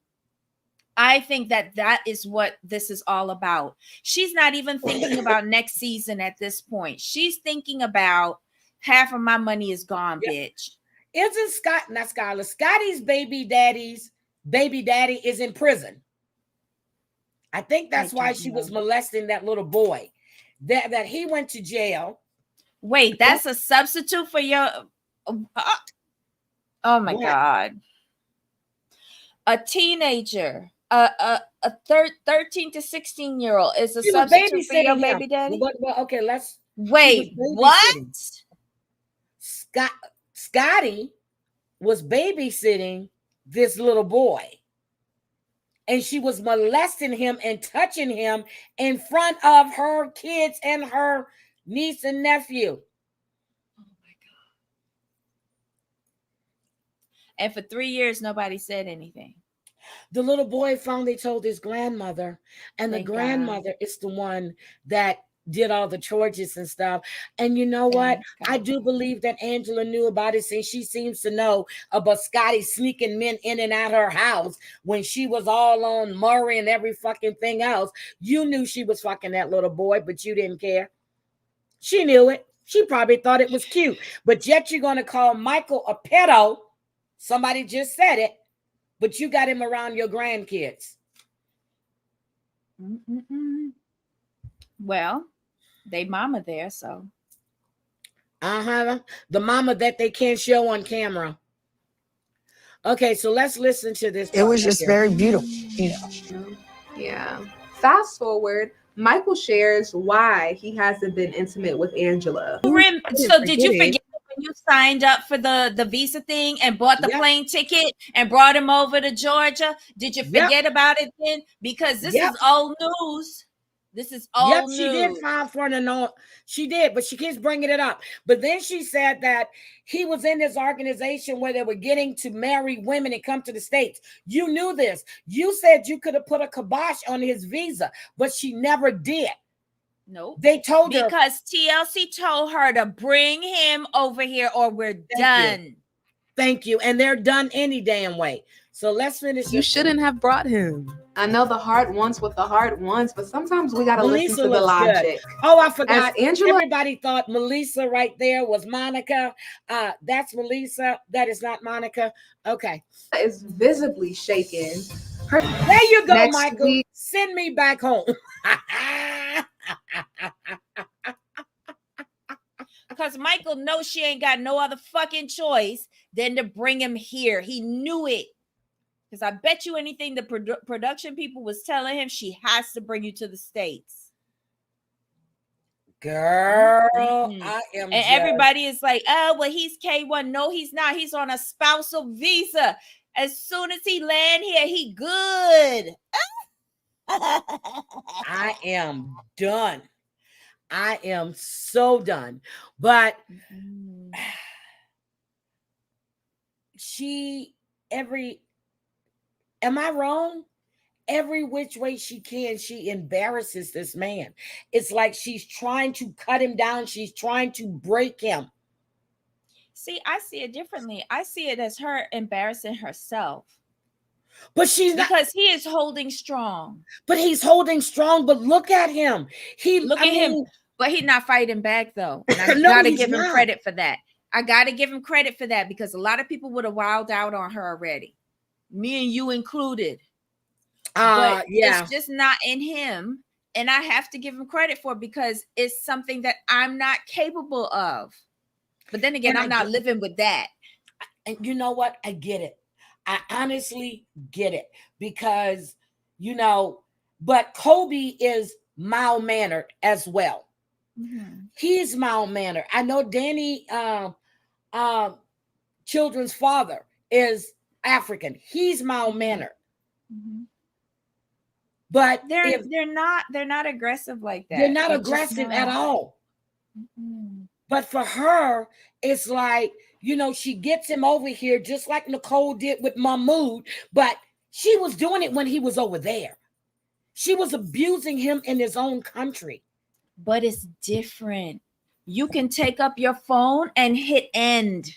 I think that is what this is all about. She's not even thinking about next season at this point. She's thinking about half of my money is gone, bitch. Isn't Scotty's baby daddy is in prison. I think that's why she was molesting that little boy. That he went to jail. Wait, that's a substitute for your oh my God. A teenager, a 13 to 16-year-old is a substitute for your baby daddy? Well, okay, let's wait. What? Scotty was babysitting this little boy. and she was molesting him and touching him in front of her kids and her niece and nephew. Oh my God. And for 3 years, nobody said anything. The little boy finally told his grandmother, and Thank the grandmother is the one that did all the charges and stuff. And you know what? I do believe that Angela knew about it, since she seems to know about Scotty sneaking men in and out her house when she was all on Murray and every fucking thing else. You knew she was fucking that little boy, but you didn't care. She knew it. She probably thought it was cute. But yet you're going to call Michael a pedo. Somebody just said it. But you got him around your grandkids. Well, they mama there, so. The mama that they can't show on camera. Okay, so let's listen to this. It was just very beautiful, you know. Yeah. Fast forward, Michael shares why he hasn't been intimate with Angela. So did you forget when you signed up for the visa thing and bought the plane ticket and brought him over to Georgia? Did you forget about it then? Because this is old news. This is old news. She did file for an annul. She did, but she keeps bringing it up. But then she said that he was in this organization where they were getting to marry women and come to the States. You knew this. You said you could have put a kibosh on his visa, but she never did. Nope. They told her. Because TLC told her to bring him over here or we're done. Thank you. And they're done any damn way. So let's finish. You shouldn't have brought him. I know the heart wants what the heart wants, but sometimes we got to listen to the logic. Good. Oh, I forgot. Angela, everybody thought Melissa right there was Monica. That's Melissa. That is not Monica. Okay. Is visibly shaken. There you go, Michael. Send me back home. Because Michael knows she ain't got no other fucking choice than to bring him here. He knew it. Because I bet you anything the production people was telling him, she has to bring you to the States. Girl, I am. And everybody is like, oh, well, he's K1. No, he's not. He's on a spousal visa. As soon as he land here, he good. I am done. I am so done. But am I wrong? Every which way she can, she embarrasses this man. It's like she's trying to cut him down. She's trying to break him. See, I see it differently. I see it as her embarrassing herself. But she's not, because he is holding strong. But he's holding strong. But look at him. Look at him. But he's not fighting back though. And I gotta give him credit for that. I gotta give him credit for that because a lot of people would have wilded out on her already. Me and you included. But it's just not in him. And I have to give him credit for it because it's something that I'm not capable of. But then again, I'm not living with that. And you know what? I get it. I honestly get it because, but Kobe is mild-mannered as well. Mm-hmm. He's mild-mannered. I know Danny Children's father is African. He's mild-mannered. Mm-hmm. But they're not aggressive like that. They're not aggressive at all. Mm-hmm. But for her, it's like, she gets him over here just like Nicole did with Mahmoud, but she was doing it when he was over there. She was abusing him in his own country. But it's different. You can take up your phone and hit end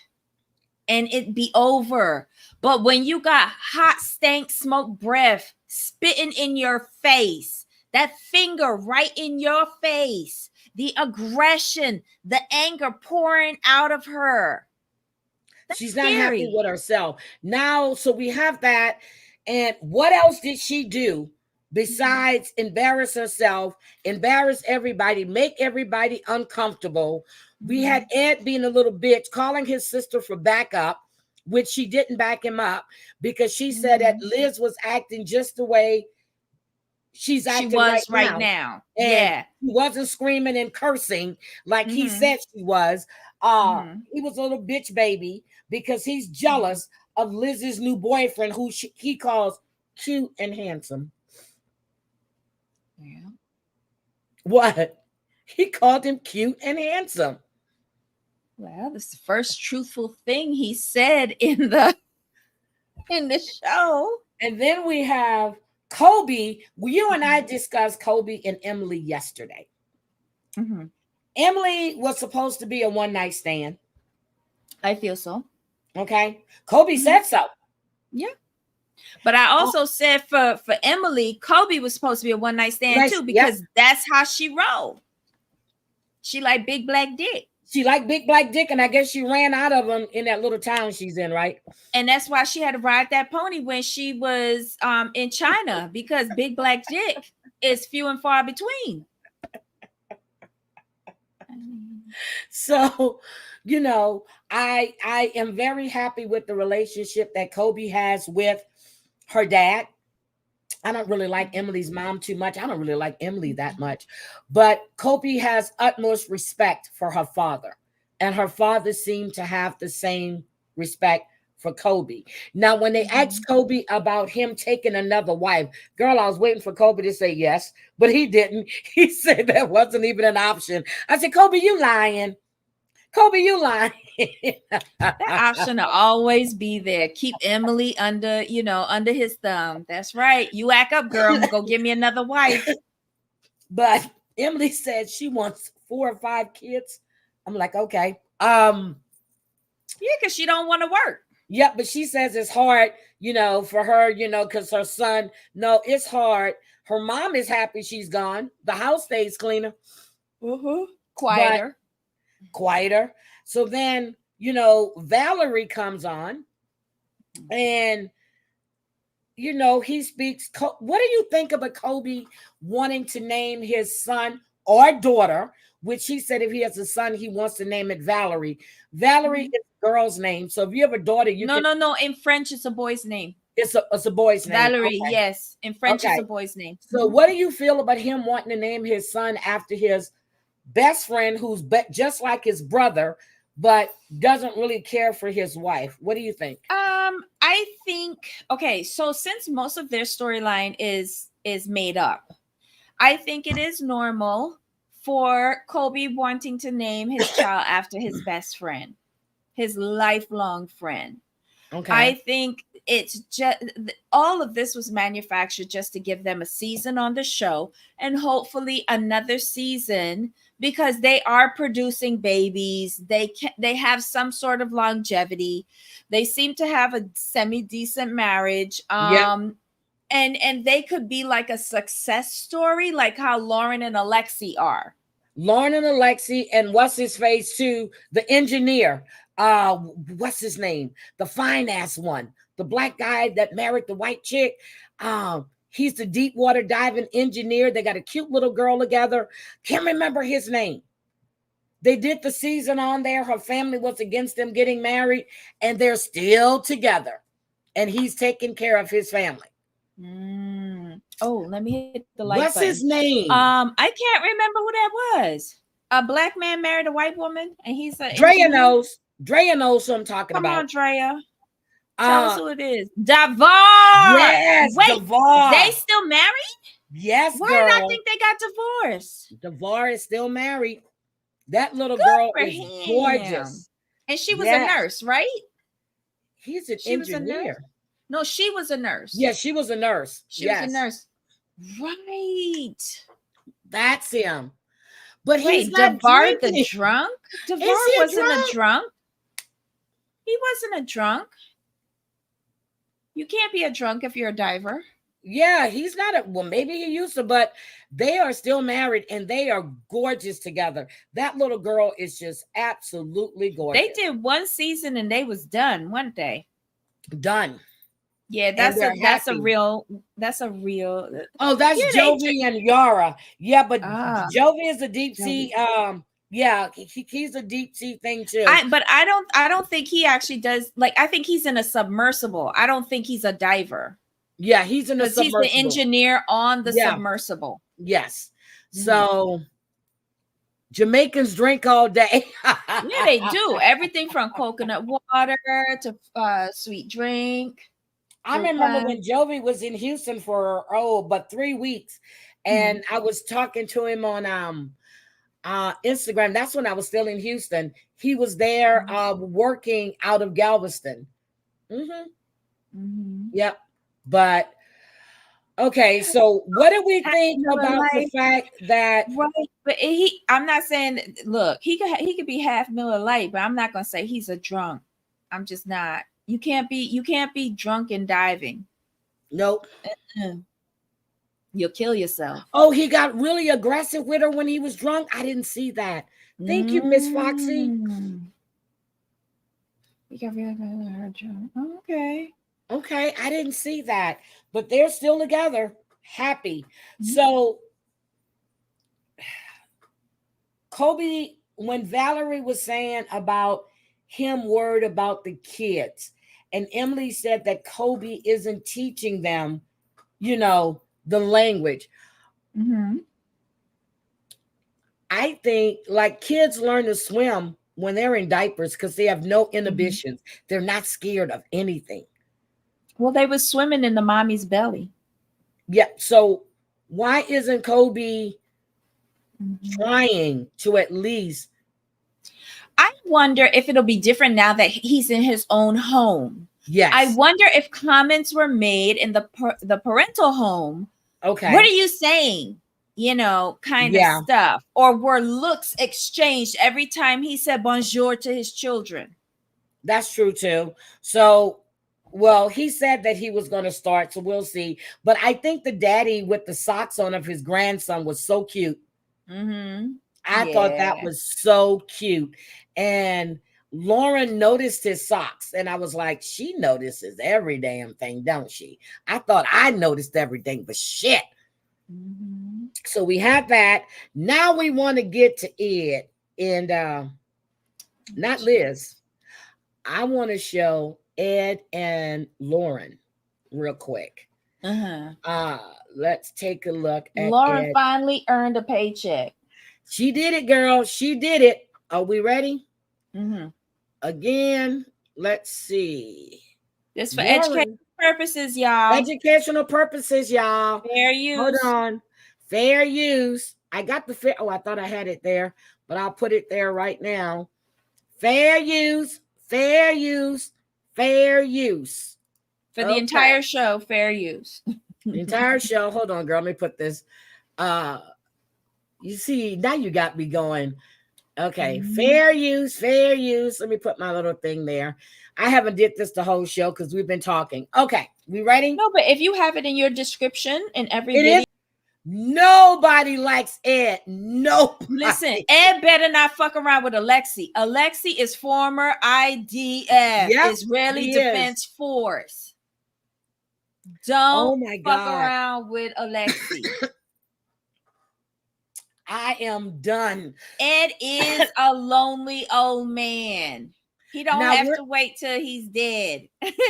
and it be over. But when you got hot stank smoke breath spitting in your face, that finger right in your face, the aggression, the anger pouring out of her. She's scary. Not happy with herself. Now, so we have that. And what else did she do besides embarrass herself, embarrass everybody, make everybody uncomfortable? We had Ed being a little bitch, calling his sister for backup, which she didn't back him up because she said that Liz was acting just the way she's acting right now. And she wasn't screaming and cursing like he said she was. He was a little bitch baby because he's jealous of Liz's new boyfriend, who he calls cute and handsome. Yeah. What? He called him cute and handsome. Well, this is the first truthful thing he said in the show. And then we have Kobe. You and I discussed Kobe and Emily yesterday. Mm-hmm. Emily was supposed to be a one-night stand. I feel so. Okay. Kobe said so. Yeah. But I also said for Emily, Kobe was supposed to be a one-night stand too, because that's how she rolled. She like big black dick. She liked big black dick, and I guess she ran out of them in that little town she's in, right? And that's why she had to ride that pony when she was in China, because big black dick is few and far between. So, you know, I am very happy with the relationship that Kobe has with her dad. I don't really like Emily's mom too much. I don't really like Emily that much. But Kobe has utmost respect for her father. And her father seemed to have the same respect for Kobe. Now, when they asked Kobe about him taking another wife, girl, I was waiting for Kobe to say yes, but he didn't. He said that wasn't even an option. I said, Kobe, you lying. Kobe, you lying. That option will always be there. Keep Emily under his thumb. That's right. You act up, girl. Go give me another wife. But Emily said she wants 4 or 5 kids. I'm like, okay. Yeah, because she don't want to work. Yeah, but she says it's hard, for her, because her son, no, it's hard. Her mom is happy she's gone. The house stays cleaner. Quieter. So then, Valerie comes on and, he speaks. What do you think about Kobe wanting to name his son or daughter, which he said if he has a son, he wants to name it Valerie. Valerie is a girl's name. So if you have a daughter, No. In French, it's a boy's name. It's a boy's name. Valerie, okay. Yes. In French, it's a boy's name. So what do you feel about him wanting to name his son after his best friend, who's just like his brother, but doesn't really care for his wife? What do you think? I think, okay, so since most of their storyline is made up, I think it is normal for Kobe wanting to name his child after his best friend, his lifelong friend. Okay. I think it's just all of this was manufactured just to give them a season on the show and hopefully another season, because they are producing babies. They have some sort of longevity. They seem to have a semi-decent marriage. And they could be like a success story, like how Lauren and Alexi are. Lauren and Alexi, and what's his face too, the engineer. What's his name? The fine ass one, the black guy that married the white chick. He's the deep water diving engineer. They got a cute little girl together. Can't remember his name. They did the season on there. Her family was against them getting married, and they're still together. And he's taking care of his family. Oh, let me hit the like What's button. his name? I can't remember who that was. A black man married a white woman, and he's a Drea knows. Drea knows who I'm talking about. Come on, Drea. Tell us who it is. DeVar. Yes, wait, DeVar. They still married? Yes, Why girl. did I think they got divorced? DeVar is still married. That little girl is gorgeous. And she was a nurse, right? He's an engineer. No, she was a nurse. Yes, she was a nurse. She was a nurse. Right. That's him. But wait, he's not DeVar drinking. the drunk? DeVar wasn't a drunk. He wasn't a drunk. You can't be a drunk if you're a diver. Yeah, he's not well, maybe he used to, but they are still married and they are gorgeous together. That little girl is just absolutely gorgeous. They did one season and they was done, weren't they? Done. Yeah, that's a real. Oh, that's Jovi and Yara. Yeah, but Jovi is a deep sea. Yeah, he's a deep sea thing too. But I don't think he actually does. Like, I think he's in a submersible. I don't think he's a diver. Yeah, he's in a submersible. He's the engineer on the submersible. Yes. So Jamaicans drink all day. Yeah, they do. Everything from coconut water to sweet drink. I remember when Jovi was in Houston for but 3 weeks, and I was talking to him on Instagram. That's when I was still in Houston. He was there working out of Galveston. Yep. But okay, so what do we think about the fact that But I'm not saying, look, he could be half Miller Lite, but I'm not gonna say he's a drunk. I'm just not. You can't be drunk and diving. Nope. You'll kill yourself. Oh, he got really aggressive with her when he was drunk. I didn't see that. Thank you, Miss Foxy. He got really drunk. Okay. Okay, I didn't see that, but they're still together, happy. So, Kobe, when Valerie was saying about him worried about the kids, and Emily said that Kobe isn't teaching them, the language. I think like kids learn to swim when they're in diapers because they have no inhibitions. They're not scared of anything. Well, they were swimming in the mommy's belly. Yeah. So why isn't Kobe trying to at least? I wonder if it'll be different now that he's in his own home. Yes. I wonder if comments were made in the parental home. Okay. What are you saying? Kind of stuff. Or were looks exchanged every time he said bonjour to his children? That's true too. So, well, he said that he was going to start, so we'll see. But I think the daddy with the socks on of his grandson was so cute. I thought that was so cute. And Lauren noticed his socks, and I was like, she notices every damn thing, don't she? I thought I noticed everything, but shit. So we have that. Now we want to get to Ed and not Liz. I want to show Ed and Lauren real quick. Let's take a look at Lauren Ed. finally earned a paycheck. She did it, girl. She did it. Are we ready? Again, let's see. This for educational purposes, y'all. Educational purposes, y'all. Fair use. Hold on. Fair use. I got the fair. Oh, I thought I had it there, but I'll put it there right now. Fair use. Fair use. Fair use. For the entire show, fair use. The entire show. Hold on, girl. Let me put this. You see, now you got me going. Okay, fair use, fair use. Let me put my little thing there. I haven't did this the whole show because we've been talking. Okay, we ready? No, but if you have it in your description in every video. Nobody likes Ed. Nobody. Listen, Ed better not fuck around with Alexi. Alexi is former IDF, Israeli Defense Force. Don't fuck around with Alexi. I am done. Ed is a lonely old man. He don't have to wait till he's dead,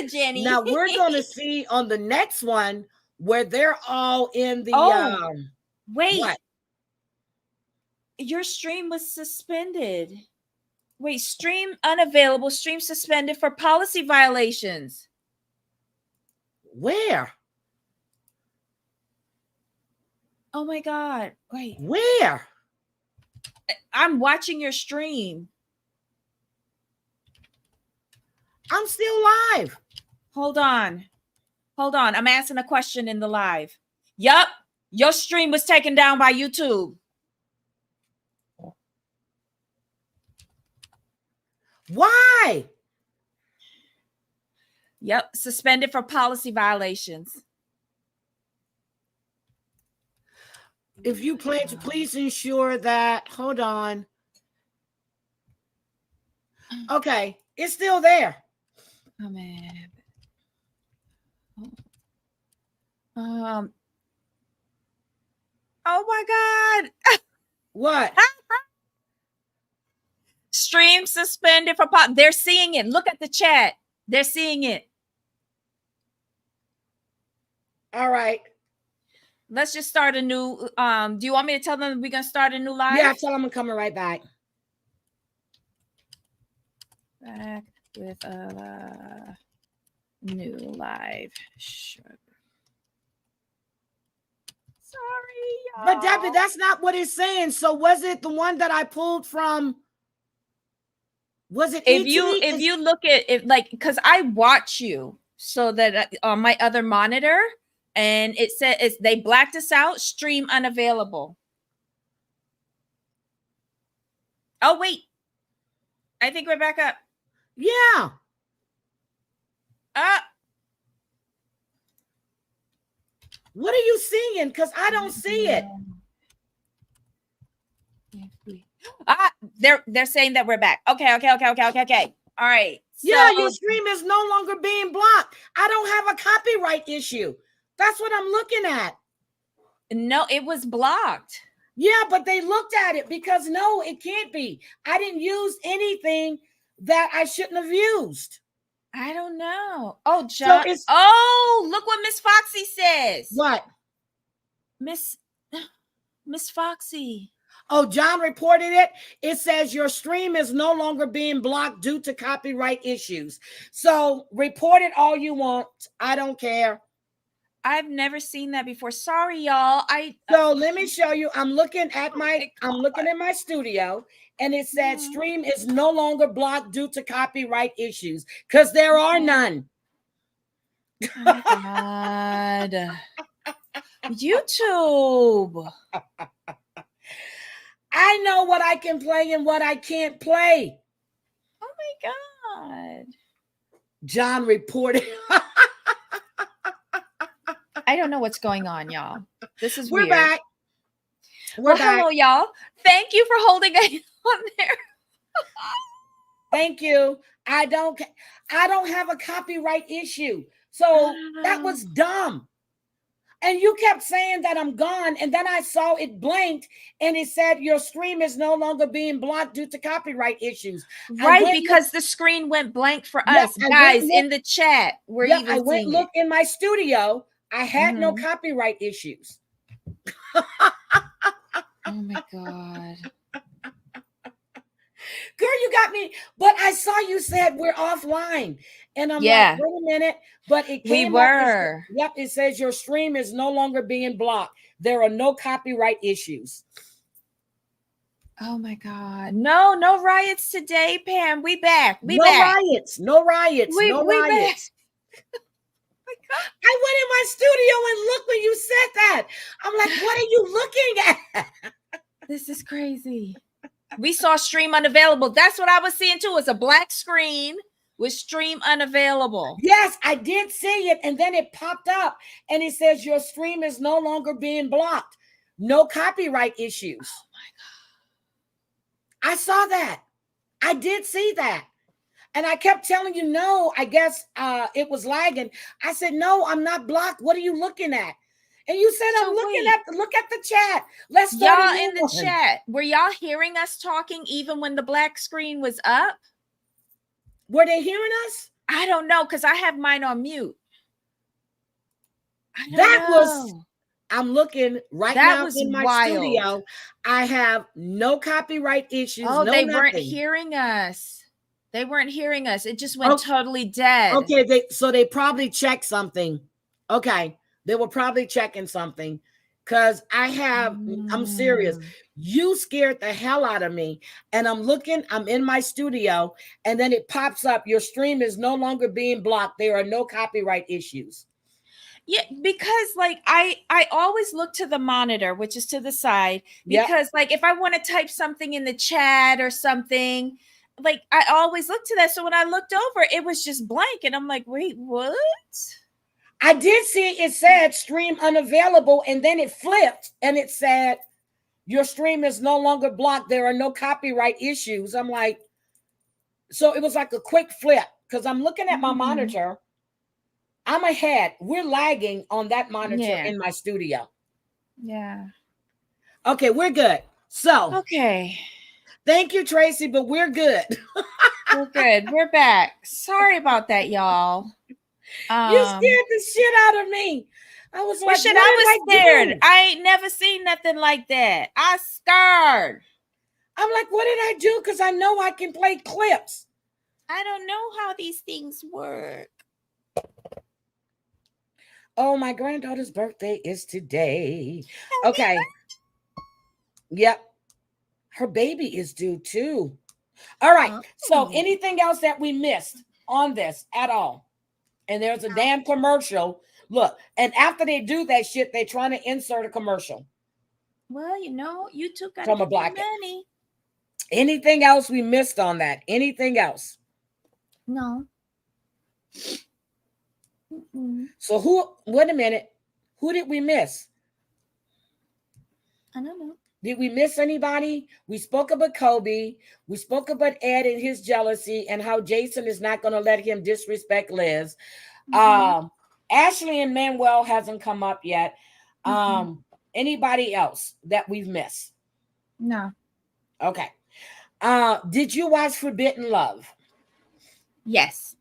Jenny. Now we're going to see on the next one where they're all in the wait. What? Your stream was suspended. Wait, stream unavailable, stream suspended for policy violations. Where? Oh my God. Wait. Where? I'm watching your stream. I'm still live. Hold on. I'm asking a question in the live. Yup. Your stream was taken down by YouTube. Why? Yep. Suspended for policy violations. If you plan to please ensure that, hold on. Okay, it's still there. Oh man. Oh my God. What? Stream suspended for pop. They're seeing it. Look at the chat. They're seeing it. All right. Let's just start a new. Do you want me to tell them we're gonna start a new live? Yeah, tell them I'm coming right back. Back with New live show. Sorry, y'all. But Debbie, that's not what it's saying. So was it the one that I pulled from? Was it if you look at it, like, because I watch you so that on my other monitor, and it says they blacked us out, stream unavailable. Oh wait, I think we're back up. Yeah. What are you seeing? Because I don't see it. They're saying that we're back. Okay. All right. Yeah, your stream is no longer being blocked. I don't have a copyright issue. That's what I'm looking at. No, it was blocked. Yeah, but they looked at it because no, it can't be. I didn't use anything that I shouldn't have used. I don't know. Oh, John. So look what Miss Foxy says. What? Miss Foxy. Oh, John reported it. It says your stream is no longer being blocked due to copyright issues. So report it all you want. I don't care. I've never seen that before. Sorry, y'all. So let me show you. I'm looking at my studio, and it said stream is no longer blocked due to copyright issues because there are none. Oh my God. YouTube. I know what I can play and what I can't play. Oh my God. John reported. I don't know what's going on, y'all. This is We're weird. back. We're back. Hello, y'all. Thank you for holding it on there. Thank you. I don't have a copyright issue. So that was dumb. And you kept saying that I'm gone. And then I saw it blinked and it said your stream is no longer being blocked due to copyright issues. Right, because the screen went blank for us. Guys, in the chat, I went look in my studio. I had no copyright issues. Oh my God. Girl, you got me. But I saw you said we're offline. And I'm like, wait a minute. But it came up. Yep, it says your stream is no longer being blocked. There are no copyright issues. Oh my God. No riots today, Pam. We back. No riots. No riots. I went in my studio and looked when you said that. I'm like, what are you looking at? This is crazy. We saw stream unavailable. That's what I was seeing too. It's a black screen with stream unavailable. Yes, I did see it. And then it popped up and it says your stream is no longer being blocked. No copyright issues. Oh my God. I saw that. I did see that. And I kept telling you, no, I guess it was lagging. I said, no, I'm not blocked. What are you looking at? And you said, I'm looking at, look at the chat. Let's start. Y'all in the chat. Were y'all hearing us talking even when the black screen was up? Were they hearing us? I don't know, because I have mine on mute. I'm looking right now in my studio. I have no copyright issues. Oh, they weren't hearing us. They weren't hearing us. It just went totally dead. Okay, so they probably checked something. Okay, they were probably checking something because I'm serious. You scared the hell out of me. And I'm in my studio, and then it pops up. Your stream is no longer being blocked. There are no copyright issues. Yeah, because like I always look to the monitor, which is to the side, because like if I want to type something in the chat or something, like I always look to that. So when I looked over, it was just blank, and I'm like, wait, what? I did see it said stream unavailable, and then it flipped and it said your stream is no longer blocked. There are no copyright issues. I'm like, so it was like a quick flip because I'm looking at my monitor. I'm ahead. We're lagging on that monitor in my studio. Yeah. Okay, we're good. So okay. Thank you, Tracy, but we're good. We're good. We're back. Sorry about that, y'all. You scared the shit out of me. I was like, shit, I was scared. I ain't never seen nothing like that. I scared. I'm like, what did I do? Because I know I can play clips. I don't know how these things work. Oh, my granddaughter's birthday is today. Okay. Yep. Her baby is due too. All right. So Oh. anything else that we missed on this at all? And there's a damn commercial. Look, and after they do that shit, they're trying to insert a commercial Well, you two got from a to black. money. Anything else we missed on that? Anything else? No. So wait a minute. Who did we miss? I don't know. Did we miss anybody? We spoke about Kobe. We spoke about Ed and his jealousy and how Jason is not going to let him disrespect Liz. Ashley and Manuel hasn't come up yet. Anybody else that we've missed? No. Okay. Did you watch Forbidden Love? Yes.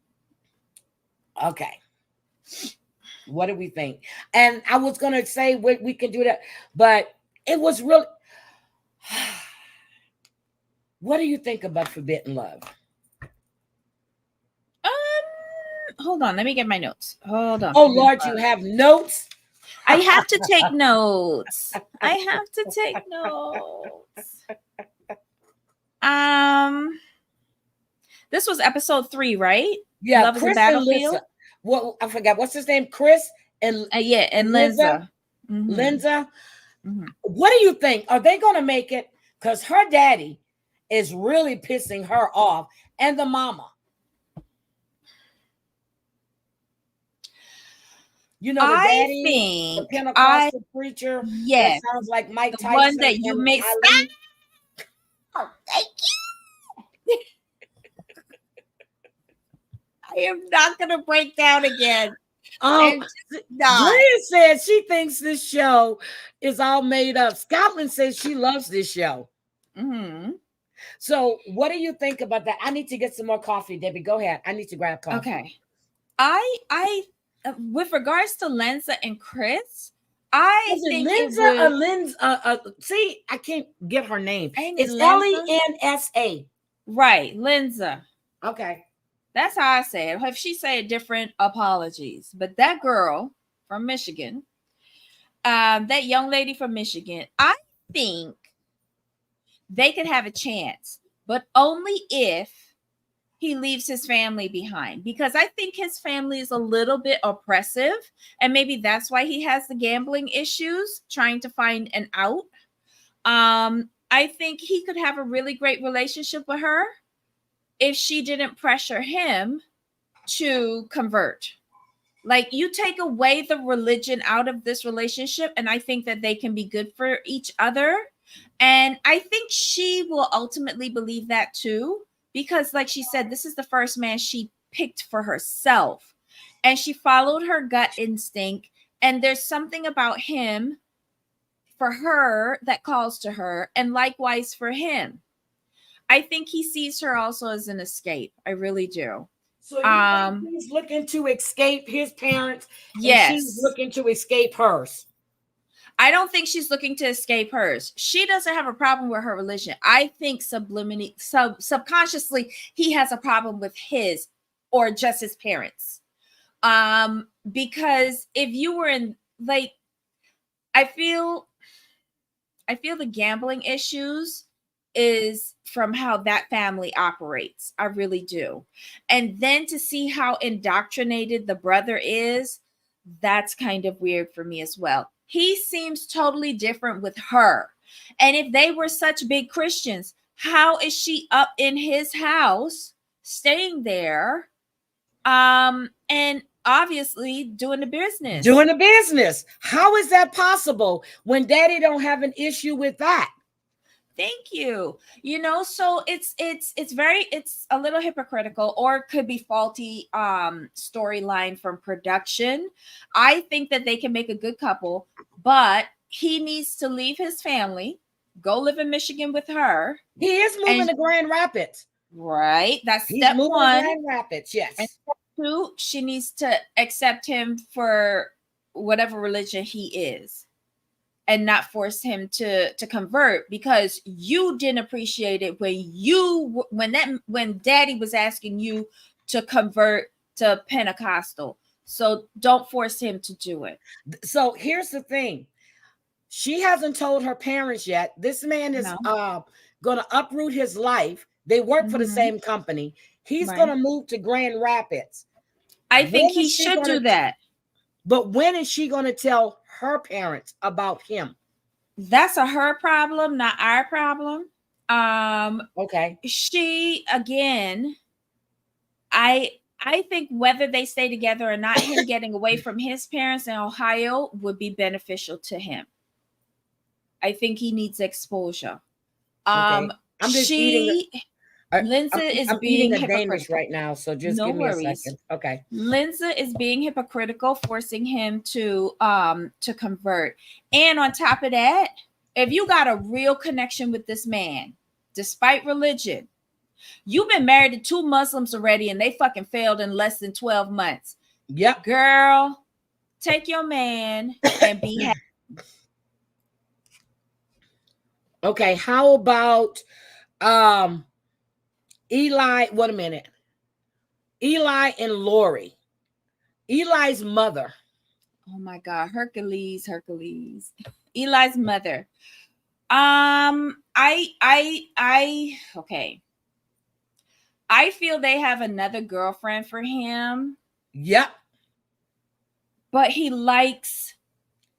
Okay. What do we think? And I was going to say we can do that, but it was really... What do you think about Forbidden Love? Hold on. Let me get my notes. Hold on. Oh, Lord, you have notes? I have to take notes. This was episode 3, right? Yeah, Love is a Battlefield. Well, I forgot what's his name. Chris and and Lindsay. Lindsay. What do you think? Are they going to make it? Because her daddy is really pissing her off, and the mama. You know, the daddy, the Pentecostal preacher. Yes, that sounds like Mike Tyson. The one that you make. Oh, thank you. I am not going to break down again. Drea says she thinks this show is all made up. Scotland says she loves this show. So what do you think about that? I need to get some more coffee, Debbie. Go ahead. I need to grab coffee. Okay. I with regards to Lindsay and Chris, I think Lindsay or Lindsay. See, I can't get her name. It's Lensa. Right, Lindsay. Okay. That's how I say it. If she say it different, apologies. But that girl from Michigan, that young lady from Michigan, I think they could have a chance, but only if he leaves his family behind, because I think his family is a little bit oppressive, and maybe that's why he has the gambling issues, trying to find an out. I think he could have a really great relationship with her if she didn't pressure him to convert. Like, you take away the religion out of this relationship, and I think that they can be good for each other. And I think she will ultimately believe that too, because like she said, this is the first man she picked for herself, and she followed her gut instinct. And there's something about him for her that calls to her, and likewise for him. I think he sees her also as an escape. I really do. So you think he's looking to escape his parents? Yes. And she's looking to escape hers. I don't think she's looking to escape hers. She doesn't have a problem with her religion. I think subconsciously, he has a problem with his or just his parents. Because if you were in, like, I feel the gambling issues is from how that family operates. I really do. And then to see how indoctrinated the brother is, that's kind of weird for me as well. He seems totally different with her. And if they were such big Christians, how is she up in his house, staying there, and obviously doing the business? Doing the business. How is that possible when daddy don't have an issue with that? Thank you. So it's a little hypocritical, or it could be faulty storyline from production. I think that they can make a good couple, but he needs to leave his family, go live in Michigan with her. He is moving to Grand Rapids. Right. That's step one. To Grand Rapids, yes. And step 2, she needs to accept him for whatever religion he is, and not force him to convert, because you didn't appreciate it when daddy was asking you to convert to Pentecostal. So don't force him to do it. So here's the thing. She hasn't told her parents yet. This man is going to uproot his life. They work for the same company. He's going to move to Grand Rapids. I think he should do that. But when is she going to tell her parents about him? That's her problem, not our problem. Okay. She, again, I think whether they stay together or not, him getting away from his parents in Ohio would be beneficial to him. I think he needs exposure. Okay. I'm just Lindsay is being eating a Danish hypocritical right now, so just give me a second. Okay. Lindsay is being hypocritical, forcing him to convert. And on top of that, if you got a real connection with this man, despite religion, you've been married to 2 Muslims already, and they fucking failed in less than 12 months. Yep. Girl, take your man and be happy. Okay, how about Eli? Wait a minute. Eli and Lori. Eli's mother. Oh my God, Hercules. Eli's mother. Okay. I feel they have another girlfriend for him. Yep. But he loves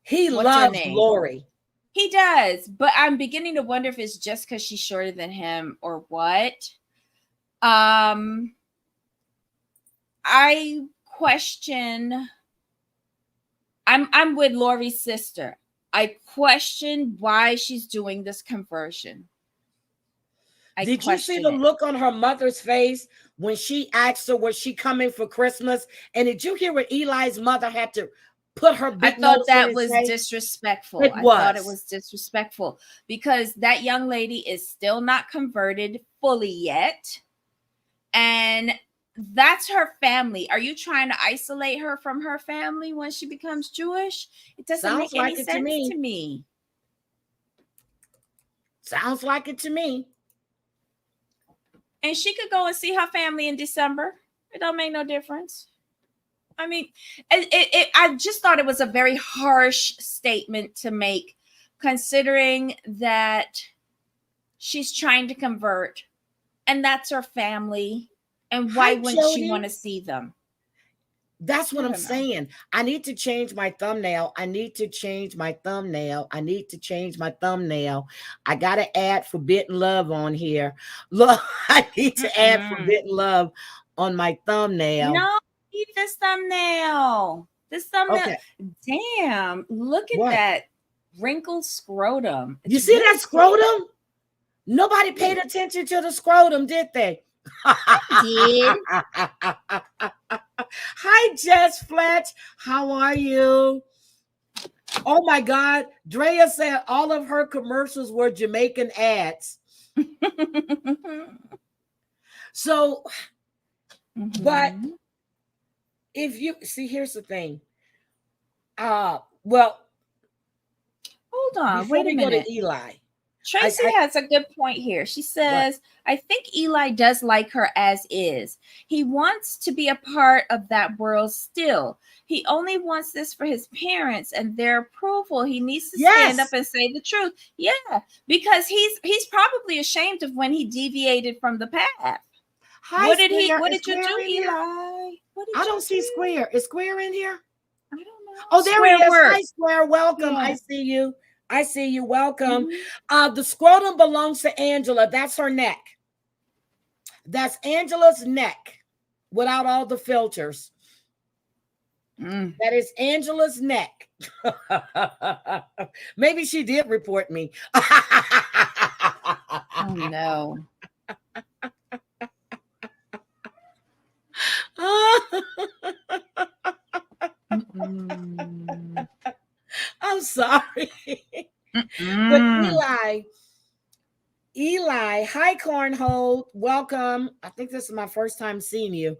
Lori. He does, but I'm beginning to wonder if it's just because she's shorter than him or what. I question. I'm with Lori's sister. I question why she's doing this conversion. Did you see the look on her mother's face when she asked her, was she coming for Christmas? And did you hear what Eli's mother had to put her big I thought nose that in was face? disrespectful. I thought it was disrespectful because that young lady is still not converted fully yet. And that's her family. Are you trying to isolate her from her family when she becomes Jewish? It doesn't make any sense to me. Sounds like it to me. And she could go and see her family in December. It don't make no difference. I mean, I just thought it was a very harsh statement to make, considering that she's trying to convert, and that's her family. And why wouldn't she want to see them? That's what I'm saying. I need to change my thumbnail. I got to add forbidden love on here. Look, I need to add forbidden love on my thumbnail. No. This thumbnail. Okay. Damn, look at that wrinkled scrotum. You see that scrotum? Nobody paid attention to the scrotum, did they? I did. Hi, Jess Fletch. How are you? Oh my God. Drea said all of her commercials were Jamaican ads. So, but if you see, here's the thing. Well, hold on. Wait a minute. Go to Eli. Tracy has a good point here. She says, I think Eli does like her as is. He wants to be a part of that world still. He only wants this for his parents and their approval. He needs to stand up and say the truth. Yeah, because he's probably ashamed of when he deviated from the path. What did you do, Eli? I don't see Square. Is Square in here? I don't know. Oh, there he is. Hi, Square. Welcome. Yeah. I see you. Welcome. The scrotum belongs to Angela. That's her neck. That's Angela's neck without all the filters. That is Angela's neck. Maybe she did report me. Oh, no. I'm sorry. But Eli, hi Cornhole, welcome. I think this is my first time seeing you.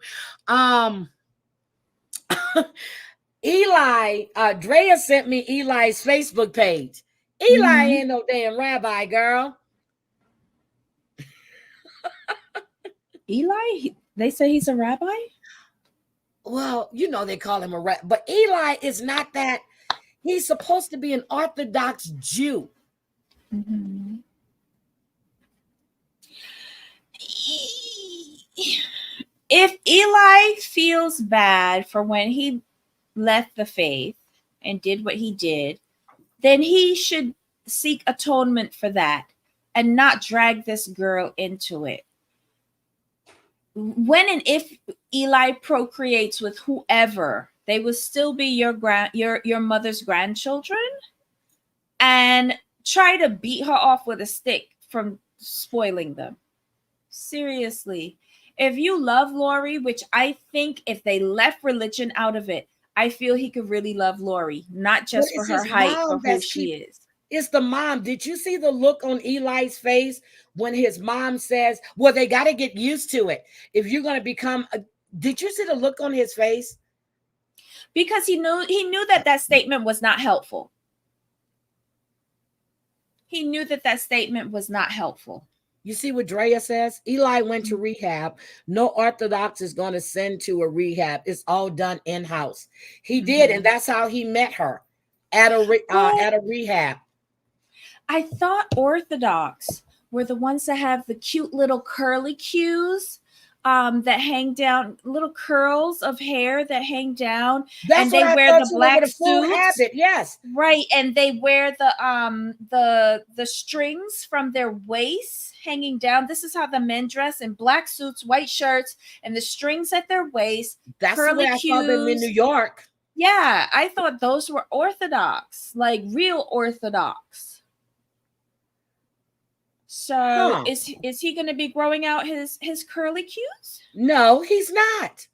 Eli, Drea sent me Eli's Facebook page. Eli ain't no damn rabbi, girl. Eli, they say he's a rabbi? Well, you know they call him a rat, but Eli is not that. He's supposed to be an Orthodox Jew. Mhm. If Eli feels bad for when he left the faith and did what he did, then he should seek atonement for that and not drag this girl into it. When and if Eli procreates with whoever, they will still be your mother's grandchildren, and try to beat her off with a stick from spoiling them. Seriously. If you love Lori, which I think if they left religion out of it, I feel he could really love Lori, not just for her height, for who she is. It's the mom. Did you see the look on Eli's face when his mom says, well, they got to get used to it. If you're going to become did you see the look on his face? Because he knew that statement was not helpful. He knew that statement was not helpful. You see what Drea says? Eli went to rehab. No Orthodox is going to send to a rehab. It's all done in-house. He did, and that's how he met her at a rehab. I thought Orthodox were the ones that have the cute little curly cues that hang down, little curls of hair that hang down. That's and they wear the black suits. Habit, yes. Right. And they wear the strings from their waist hanging down. This is how the men dress, in black suits, white shirts, and the strings at their waist. That's the way I saw them in New York. Yeah, I thought those were Orthodox, like real Orthodox. So is he going to be growing out his curly cues? No, he's not.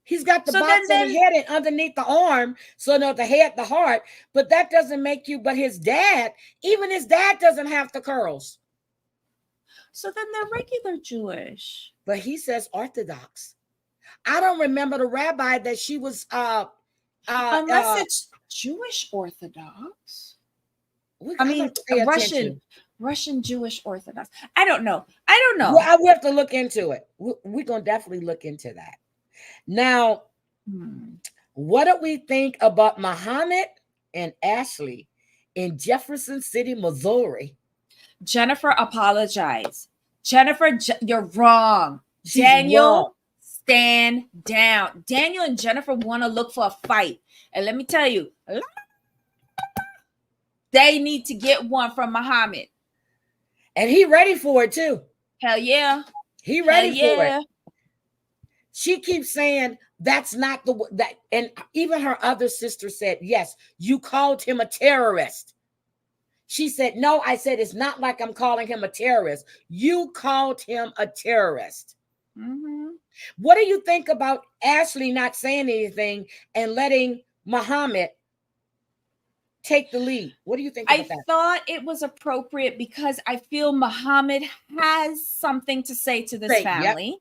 He's got the box on the head and underneath the arm, so no, the head, the heart. But that doesn't make you. But his dad, even his dad, doesn't have the curls. So then they're regular Jewish. But he says Orthodox. I don't remember the rabbi that she was. Unless it's Jewish Orthodox. I mean, Russian Jewish Orthodox. I don't know. Well, I will have to look into it. We're going to definitely look into that. Now, what do we think about Muhammad and Ashley in Jefferson City, Missouri? Jennifer, apologize. Jennifer, you're wrong. She's Daniel, wrong. Stand down. Daniel and Jennifer want to look for a fight. And let me tell you, they need to get one from Muhammad. And he ready for it too. Hell yeah. He ready for it. She keeps saying that's not that. And even her other sister said, yes, you called him a terrorist. She said, no, I said, it's not like I'm calling him a terrorist. You called him a terrorist. Mm-hmm. What do you think about Ashley not saying anything and letting Muhammad take the lead? What do you think about that? I thought it was appropriate because I feel Muhammad has something to say to this family. Yep.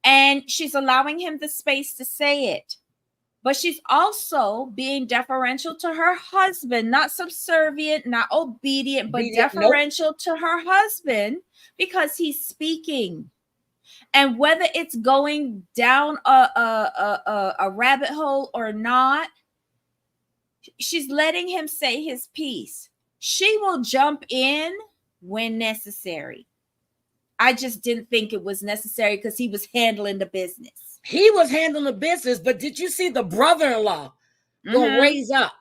And she's allowing him the space to say it. But she's also being deferential to her husband, not subservient, not obedient, but deferential to her husband because he's speaking. And whether it's going down a rabbit hole or not, she's letting him say his piece. She will jump in when necessary. I just didn't think it was necessary because he was handling the business. He was handling the business, but did you see the brother-in-law go raise up?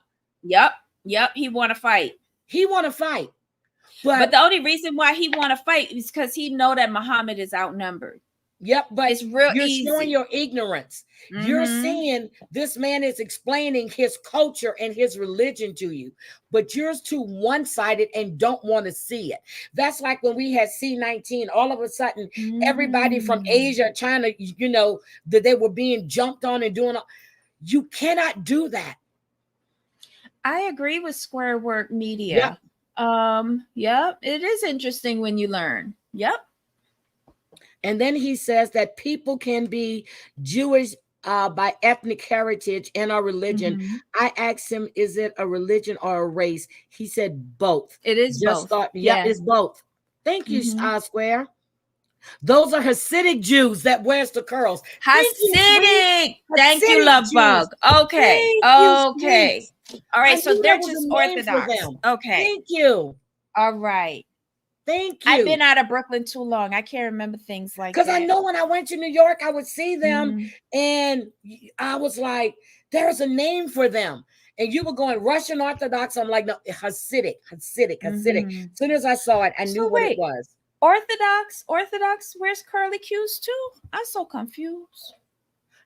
Yep. He want to fight. But the only reason why he want to fight is because he know that Muhammad is outnumbered. Yep, but it's real you're easy. Showing your ignorance. You're seeing this man is explaining his culture and his religion to you, but you're too one-sided and don't want to see it. That's like when we had C-19. All of a sudden, everybody from Asia, China, you know, that they were being jumped on and doing. You cannot do that. I agree with Square Work Media. Yep. It is interesting when you learn. Yep. And then he says that people can be Jewish by ethnic heritage and our religion. I asked him, is it a religion or a race? He said both. It is both. It's both. Thank you, Square. Those are Hasidic Jews that wears the curls. Thank you, Hasidic. sweet. Thank you, Hasidic love Jews. bug. Okay. Thank you, Okay. sweet. All I right. So knew they're that was just a name for Orthodox. them. Okay. Thank you. All right. Thank you. I've been out of Brooklyn too long. I can't remember things like that. Because I know when I went to New York, I would see them Mhm. and I was like, there's a name for them. And you were going Russian Orthodox. I'm like, no, Hasidic. Mhm. As soon as I saw it, I knew So what it wait. was. Orthodox wears curly cues too? I'm so confused.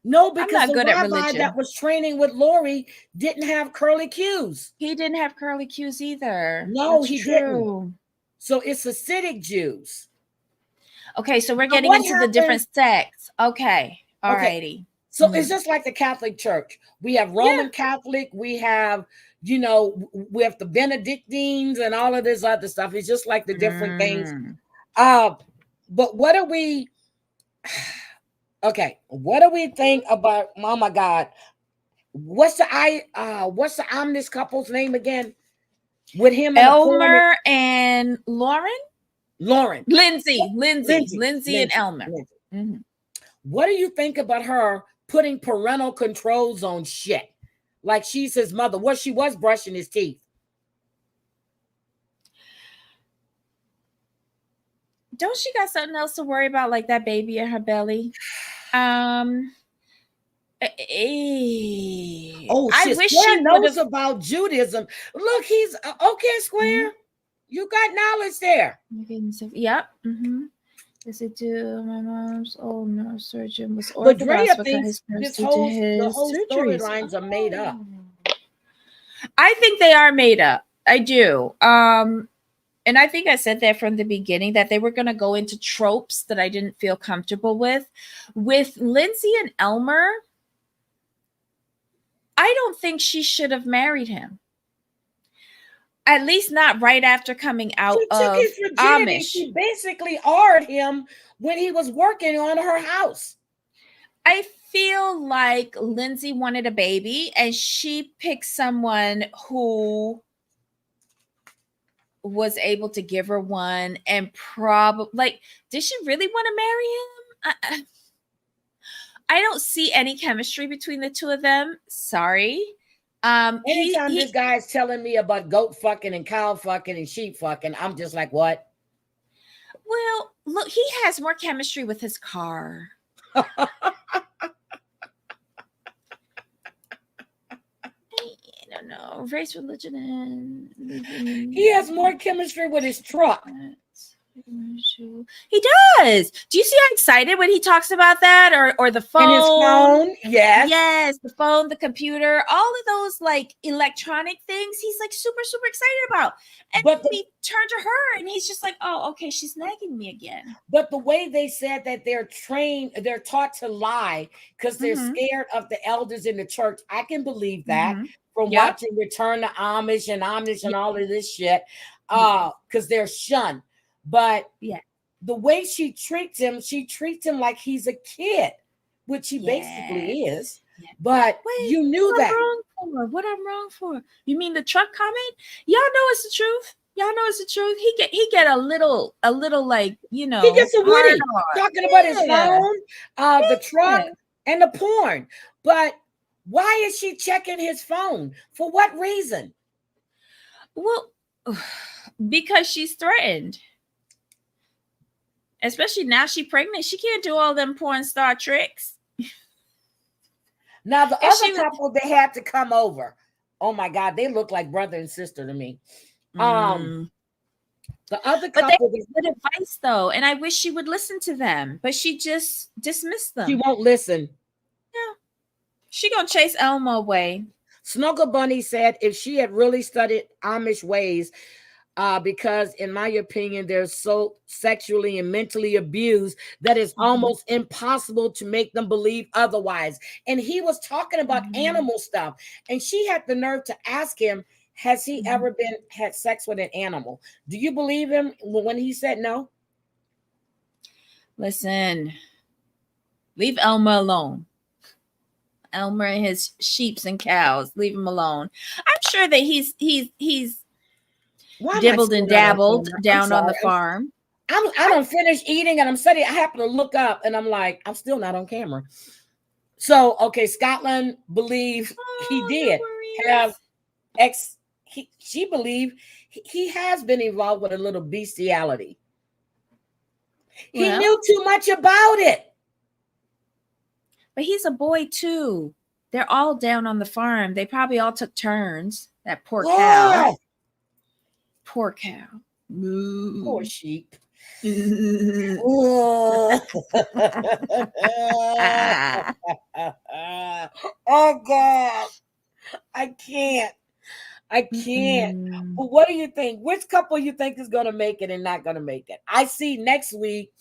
No, because not the good at rabbi religion. that was training with Lori didn't have curly cues. He didn't have curly cues either. No, That's he true. didn't. So it's Hasidic Jews. Okay, so we're Now, getting what into the happened- different sects. Okay. All Okay. righty. So it's just like the Catholic Church. We have Roman Catholic, we have, we have the Benedictines and all of this other stuff. It's just like the different things. But what do we think about, oh my God, what's the Omnis couple's name again? With him and Elmer and Lauren? Lindsay and Elmer. Mm-hmm. What do you think about her putting parental controls on shit? Like she's his mother. Well, she was brushing his teeth. Don't she got something else to worry about, like that baby in her belly? I wish she knows about Judaism. Look, he's okay, Square. You got knowledge there. Yep. Yes, I do. My mom's old neurosurgeon was Orthodox because the whole storylines are made up. I think they are made up. I do. And I think I said that from the beginning, that they were going to go into tropes that I didn't feel comfortable with. With Lindsay and Elmer, I don't think she should have married him. At least not right after coming out of Amish. She basically R-ed him when he was working on her house. I feel like Lindsay wanted a baby and she picked someone who was able to give her one, and probably did she really want to marry him? I don't see any chemistry between the two of them. Sorry. Anytime this guy's telling me about goat fucking and cow fucking and sheep fucking, I'm just like, what? Well, look, he has more chemistry with his car. I don't know. Race, religion, and he has more chemistry with his truck. He does. Do you see how excited when he talks about that, or the phone? And his phone, yes, the phone, the computer, all of those like electronic things. He's like super excited about. And we turn to her, and he's just like, "Oh, okay, she's nagging me again." But the way they said that they're taught to lie because they're scared of the elders in the church. I can believe that from watching Return to Amish and all of this shit, because they're shunned. But the way she treats him like he's a kid, which he basically is. But you knew that. What I'm wrong for? You mean the truck comment? Y'all know it's the truth. He get a little like, he gets a Woody talking about his phone, the truck, and the porn. But why is she checking his phone? For what reason? Well, because she's threatened. Especially now she's pregnant. She can't do all them porn star tricks. Now, the other couple, they had to come over. Oh, my God. They look like brother and sister to me. The other couple. But they good advice, though. And I wish she would listen to them. But she just dismissed them. She won't listen. Yeah. She going to chase Elmo away. Snuggle Bunny said if she had really studied Amish ways, because in my opinion, they're so sexually and mentally abused that it's almost impossible to make them believe otherwise. And he was talking about animal stuff, and she had the nerve to ask him, has he ever had sex with an animal? Do you believe him when he said no? Listen, leave Elmer alone. Elmer and his sheeps and cows, leave him alone. I'm sure that he's dibbled and dabbled down on the farm. I don't finish eating and I'm sitting. I happen to look up and I'm like, I'm still not on camera. So okay, Scotland believed he did have she believed he has been involved with a little bestiality. He knew too much about it. But he's a boy too. They're all down on the farm. They probably all took turns. That poor cow. Poor cow. Poor sheep. Oh God. I can't. Well, what do you think? Which couple you think is going to make it and not going to make it? I see next week,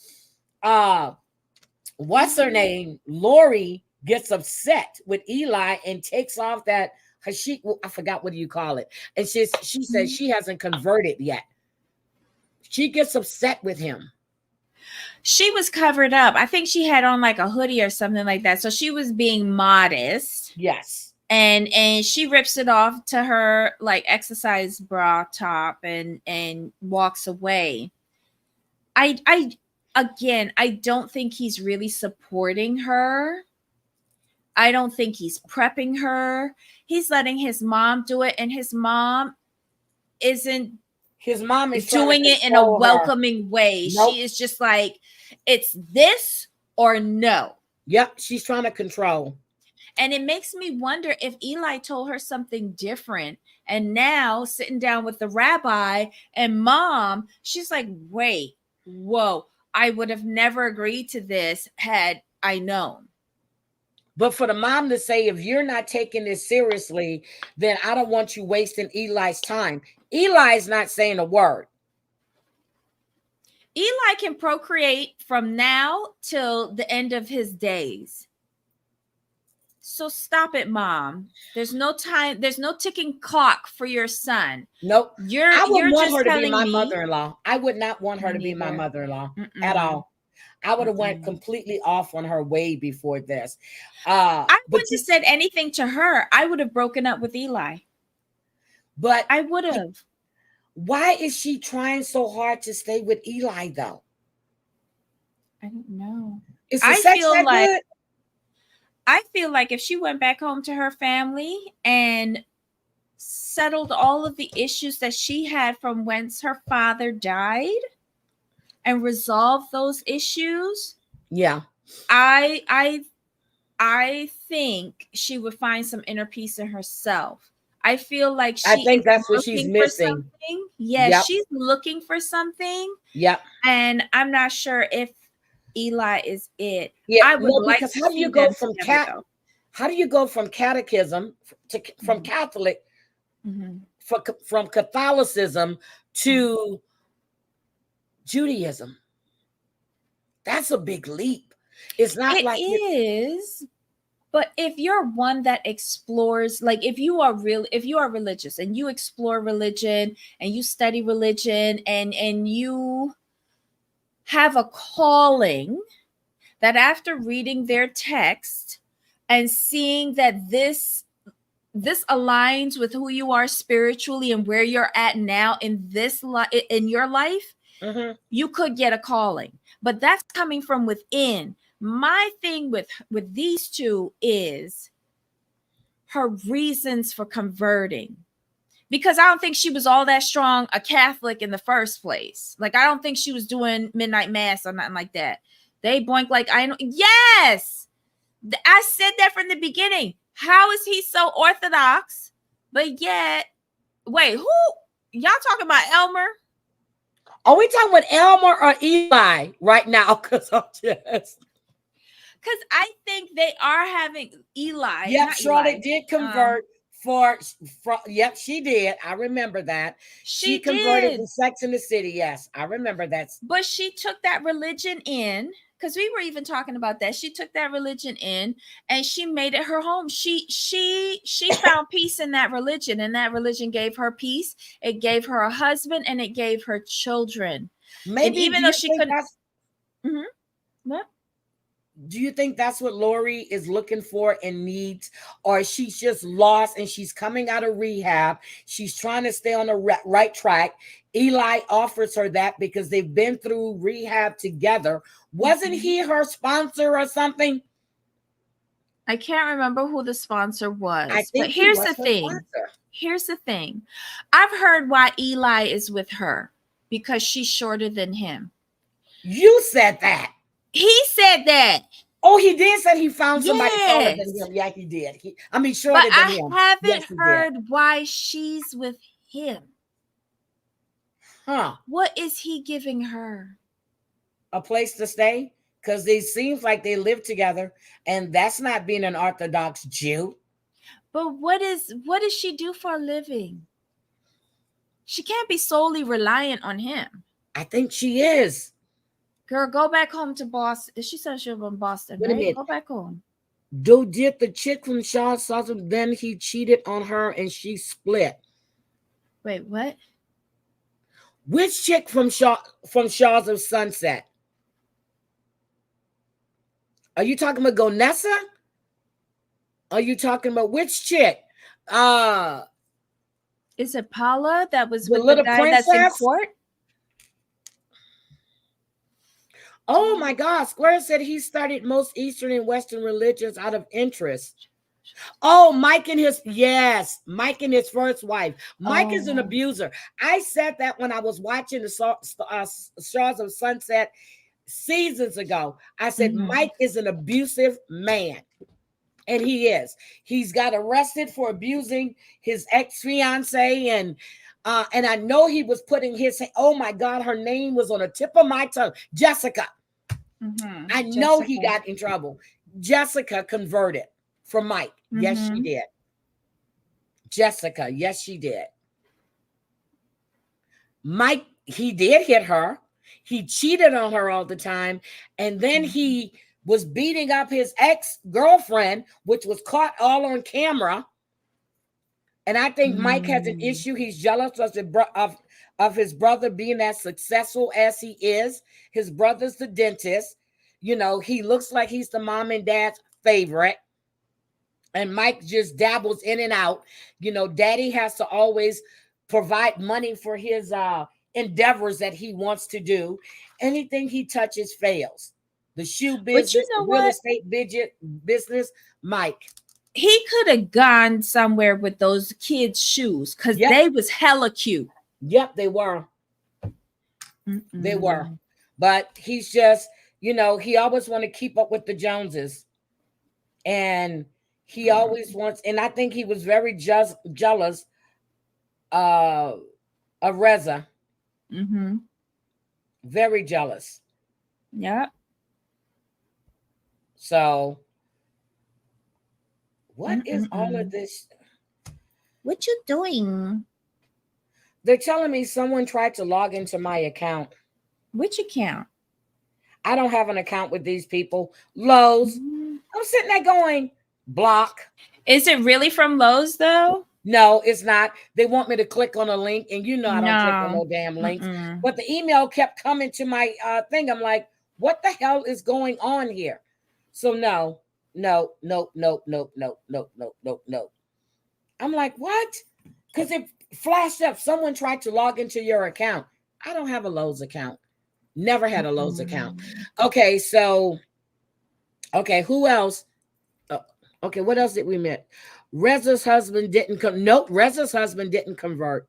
what's her name? Lori gets upset with Eli and takes off that I forgot what do you call it. And she says she hasn't converted yet. She gets upset with him. She was covered up. I think she had on like a hoodie or something like that. So she was being modest. Yes. And she rips it off to her like exercise bra top and walks away. I don't think he's really supporting her. I don't think he's prepping her. He's letting his mom do it, and his mom is doing it in a welcoming way. Nope. She is just like, it's this or no. Yep, she's trying to control. And it makes me wonder if Eli told her something different. And now sitting down with the rabbi and mom, she's like, wait, whoa, I would have never agreed to this had I known. But for the mom to say, if you're not taking this seriously, then I don't want you wasting Eli's time. Eli's not saying a word. Eli can procreate from now till the end of his days. So stop it, mom. There's no time. There's no ticking clock for your son. Nope. I would want her to be my mother-in-law. I would not want her to be my mother-in-law at all. I would have went completely off on her way before this. I wouldn't have said anything to her. I would have broken up with Eli. But I would have. Why is she trying so hard to stay with Eli, though? I don't know. Is the sex that good? I feel like if she went back home to her family and settled all of the issues that she had from whence her father died and resolved those issues, yeah, I think she would find some inner peace in herself. I feel like I think that's what she's missing. Yes, yep. She's looking for something. Yep. And I'm not sure if Eli is it. Yeah, I would like because to how do you go from catechism from Catholic from Catholicism to Judaism? That's a big leap. It's not like it is. But if you're one that explores, like if you are religious and you explore religion and you study religion and you have a calling that after reading their text and seeing that this aligns with who you are spiritually and where you're at now in in your life, you could get a calling. But that's coming from within. My thing with these two is her reasons for converting. Because I don't think she was all that strong a Catholic in the first place. Like, I don't think she was doing midnight mass or nothing like that. They boink like, I know. Yes! I said that from the beginning. How is he so orthodox? But yet, wait, who? Y'all talking about Elmer? Are we talking about Elmer or Eli right now? Because I think they are having Eli. Yep, Charlotte did convert. Yep, she did. I remember that. She converted to Sex in the City. Yes, I remember that. But she took that religion in, because we were even talking about that. She took that religion in and she made it her home. She found peace in that religion, and that religion gave her peace. It gave her a husband and it gave her children. Maybe and even though she couldn't. What? Do you think that's what Lori is looking for and needs? Or she's just lost and she's coming out of rehab? She's trying to stay on the right track. Eli offers her that because they've been through rehab together. Wasn't he her sponsor or something? I can't remember who the sponsor was. I think but here's the her thing. sponsor. Here's the thing. I've heard why Eli is with her, because she's shorter than him. You said that. He said that. Oh, he did say he found somebody taller Yes. than him. Yeah, he did. Shorter But than I him. haven't Yes, he did. heard why she's with him. Huh. What is he giving her? A place to stay? Because it seems like they live together, and that's not being an Orthodox Jew. But what does she do for a living? She can't be solely reliant on him. I think she is. Girl, go back home to Boston. She said she was in Boston, Wait a right? minute. Go back home. Did the chick from Shaw's Southern, then he cheated on her and she split. Wait, what? Which chick from Shaw's of Sunset? Are you talking about Gonessa? Are you talking about which chick? Is it Paula that was The with the little guy that's in princess? court? Oh my God. Square said he studied most Eastern and Western religions out of interest. Oh, Mike and his first wife. Mike is an abuser. I said that when I was watching the Shores of Sunset seasons ago. I said, Mike is an abusive man. And he is. He's got arrested for abusing his ex-fiancé, and I know he was putting his, oh my God, her name was on the tip of my tongue. Jessica. I know he got in trouble. Jessica converted from Mike. Yes, she did. Jessica, yes, she did. Mike, he did hit her. He cheated on her all the time. And then he was beating up his ex-girlfriend, which was caught all on camera. And I think Mike has an issue. He's jealous of his brother being as successful as he is. His brother's the dentist. You know, he looks like he's the mom and dad's favorite. And Mike just dabbles in and out. You know, daddy has to always provide money for his endeavors that he wants to do. Anything he touches fails. The shoe business, the real estate business, Mike. He could have gone somewhere with those kids' shoes because they was hella cute. Yep, they were. They were. But he's just, you know, he always want to keep up with the Joneses. And he always wants, and I think he was very jealous of Reza. Very jealous. Yeah. So, what is all of this? What you doing? They're telling me someone tried to log into my account. Which account? I don't have an account with these people. Lowe's. I'm sitting there going, block. Is it really from Lowe's though? No, it's not. They want me to click on a link, and you know I don't click on no damn links. But the email kept coming to my thing. I'm like, what the hell is going on here? So no. I'm like, what? Because it flashed up. Someone tried to log into your account. I don't have a Lowe's account. Never had a Lowe's account. Okay, so, okay, who else? Okay, what else did we meet? Reza's husband didn't come. Nope, Reza's husband didn't convert.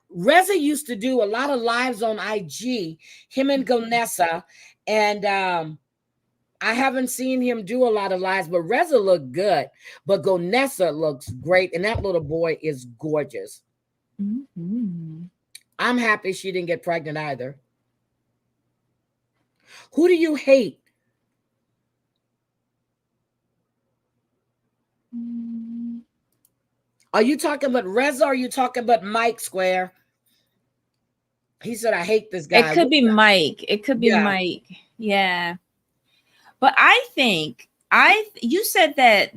Reza used to do a lot of lives on IG, him and Gonessa, and I haven't seen him do a lot of lives, but Reza looked good. But Gonessa looks great, and that little boy is gorgeous. I'm happy she didn't get pregnant either. Who do you hate? Are you talking about Reza or are you talking about Mike Square? He said, I hate this guy. It could be Mike. It could be Mike. Yeah. But I think you said that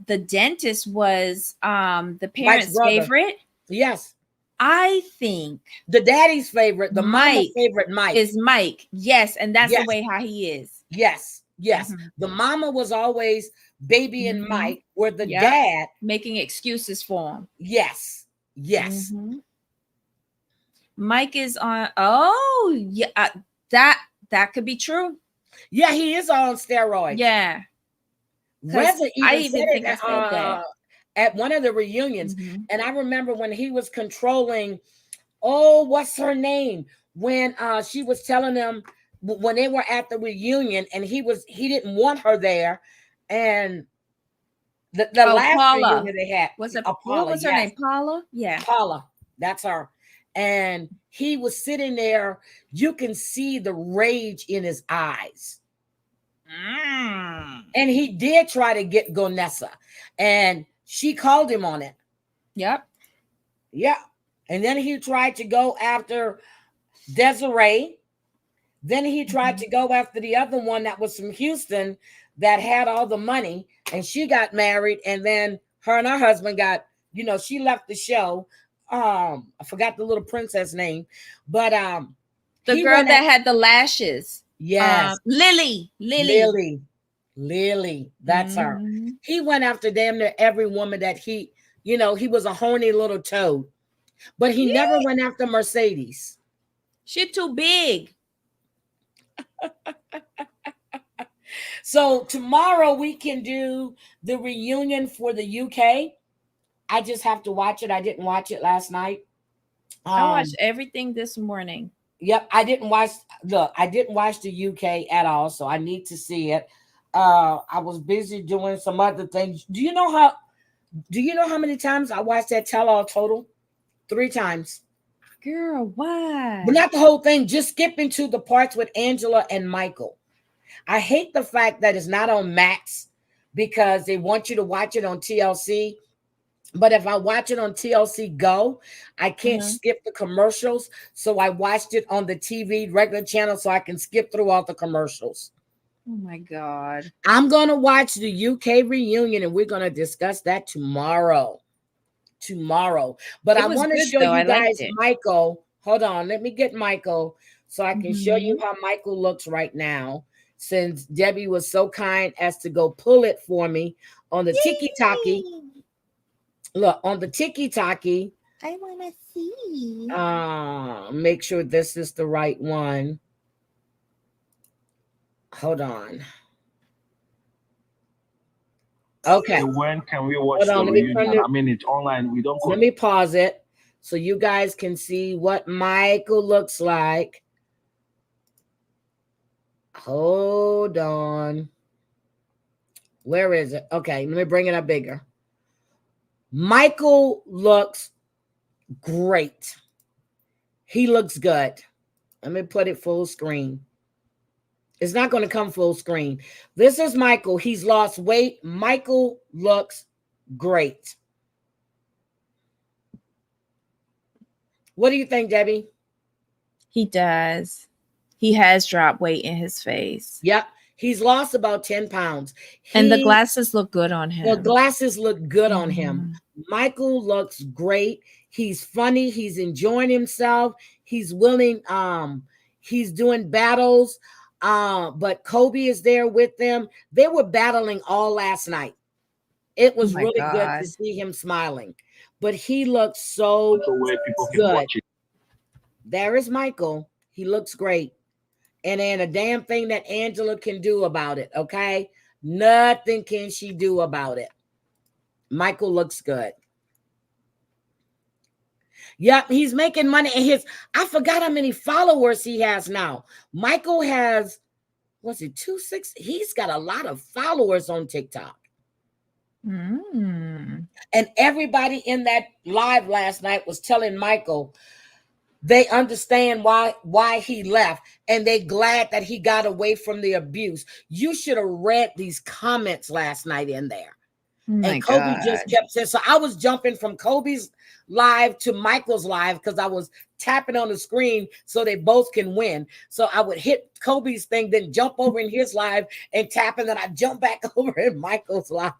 the dentist was the parents' favorite. Yes. I think the daddy's favorite, the mama's favorite, Mike is Mike. Yes, and that's the way how he is. Yes. Yes, the mama was always Baby and Mike, where the dad making excuses for him. Yes. Mike is on. Oh, yeah, that could be true. Yeah, he is on steroids. Yeah, Reza even said think it I said that at one of the reunions, and I remember when he was controlling. Oh, what's her name? When she was telling them when they were at the reunion, and he didn't want her there, and the last Paula. reunion they had was it Paula, what was her name? Paula. Yeah, Paula. That's her. And he was sitting there. You can see the rage in his eyes. And he did try to get Gonessa, and she called him on it. Yep. And then he tried to go after Desiree. Then he tried to go after the other one that was from Houston that had all the money, and she got married. And then her and her husband got, she left the show. I forgot the little princess name, but the girl that had the lashes. Yes. Lily. That's her. He went after damn near every woman that he was a horny little toad, but he never went after Mercedes. She too big. So tomorrow we can do the reunion for the UK. I just have to watch it. I didn't watch it last night. I watched everything this morning. Yep, I didn't watch the UK at all, so I need to see it. I was busy doing some other things. Do you know how many times I watched that tell-all total? 3 times. Girl, why? But not the whole thing, just skipping to the parts with Angela and Michael. I hate the fact that it's not on Max because they want you to watch it on TLC. But if I watch it on TLC Go, I can't skip the commercials. So I watched it on the TV regular channel so I can skip through all the commercials. Oh my God. I'm going to watch the UK reunion, and we're going to discuss that tomorrow. But I want to show you guys Michael. Hold on. Let me get Michael so I can show you how Michael looks right now, since Debbie was so kind as to go pull it for me on the tiki-taki. Look, on the tiki-taki. I want to see. Make sure this is the right one. Hold on. Okay. When can we watch the reunion? I mean, it's online. We don't. Let me pause it so you guys can see what Michael looks like. Hold on. Where is it? Okay, let me bring it up bigger. Michael looks great. He looks good. Let me put it full screen. It's not going to come full screen. This is Michael. He's lost weight. Michael looks great. What do you think, Debbie? He does. He has dropped weight in his face. Yep. He's lost about 10 pounds. And the glasses look good on him. The glasses look good on him. Michael looks great. He's funny. He's enjoying himself. He's willing. He's doing battles. But Kobe is there with them. They were battling all last night. It was really good to see him smiling. But he looks so good. There is Michael. He looks great. And then a damn thing that Angela can do about it, okay? Nothing can she do about it. Michael looks good. Yep, he's making money. And I forgot how many followers he has now. Michael has, was it 2.6? He's got a lot of followers on TikTok. And everybody in that live last night was telling Michael they understand why he left, and they glad that he got away from the abuse. You should have read these comments last night in there. And Kobe just kept saying, so I was jumping from Kobe's live to Michael's live because I was tapping on the screen so they both can win. So I would hit Kobe's thing, then jump over in his live and tap, and then I jump back over in Michael's live.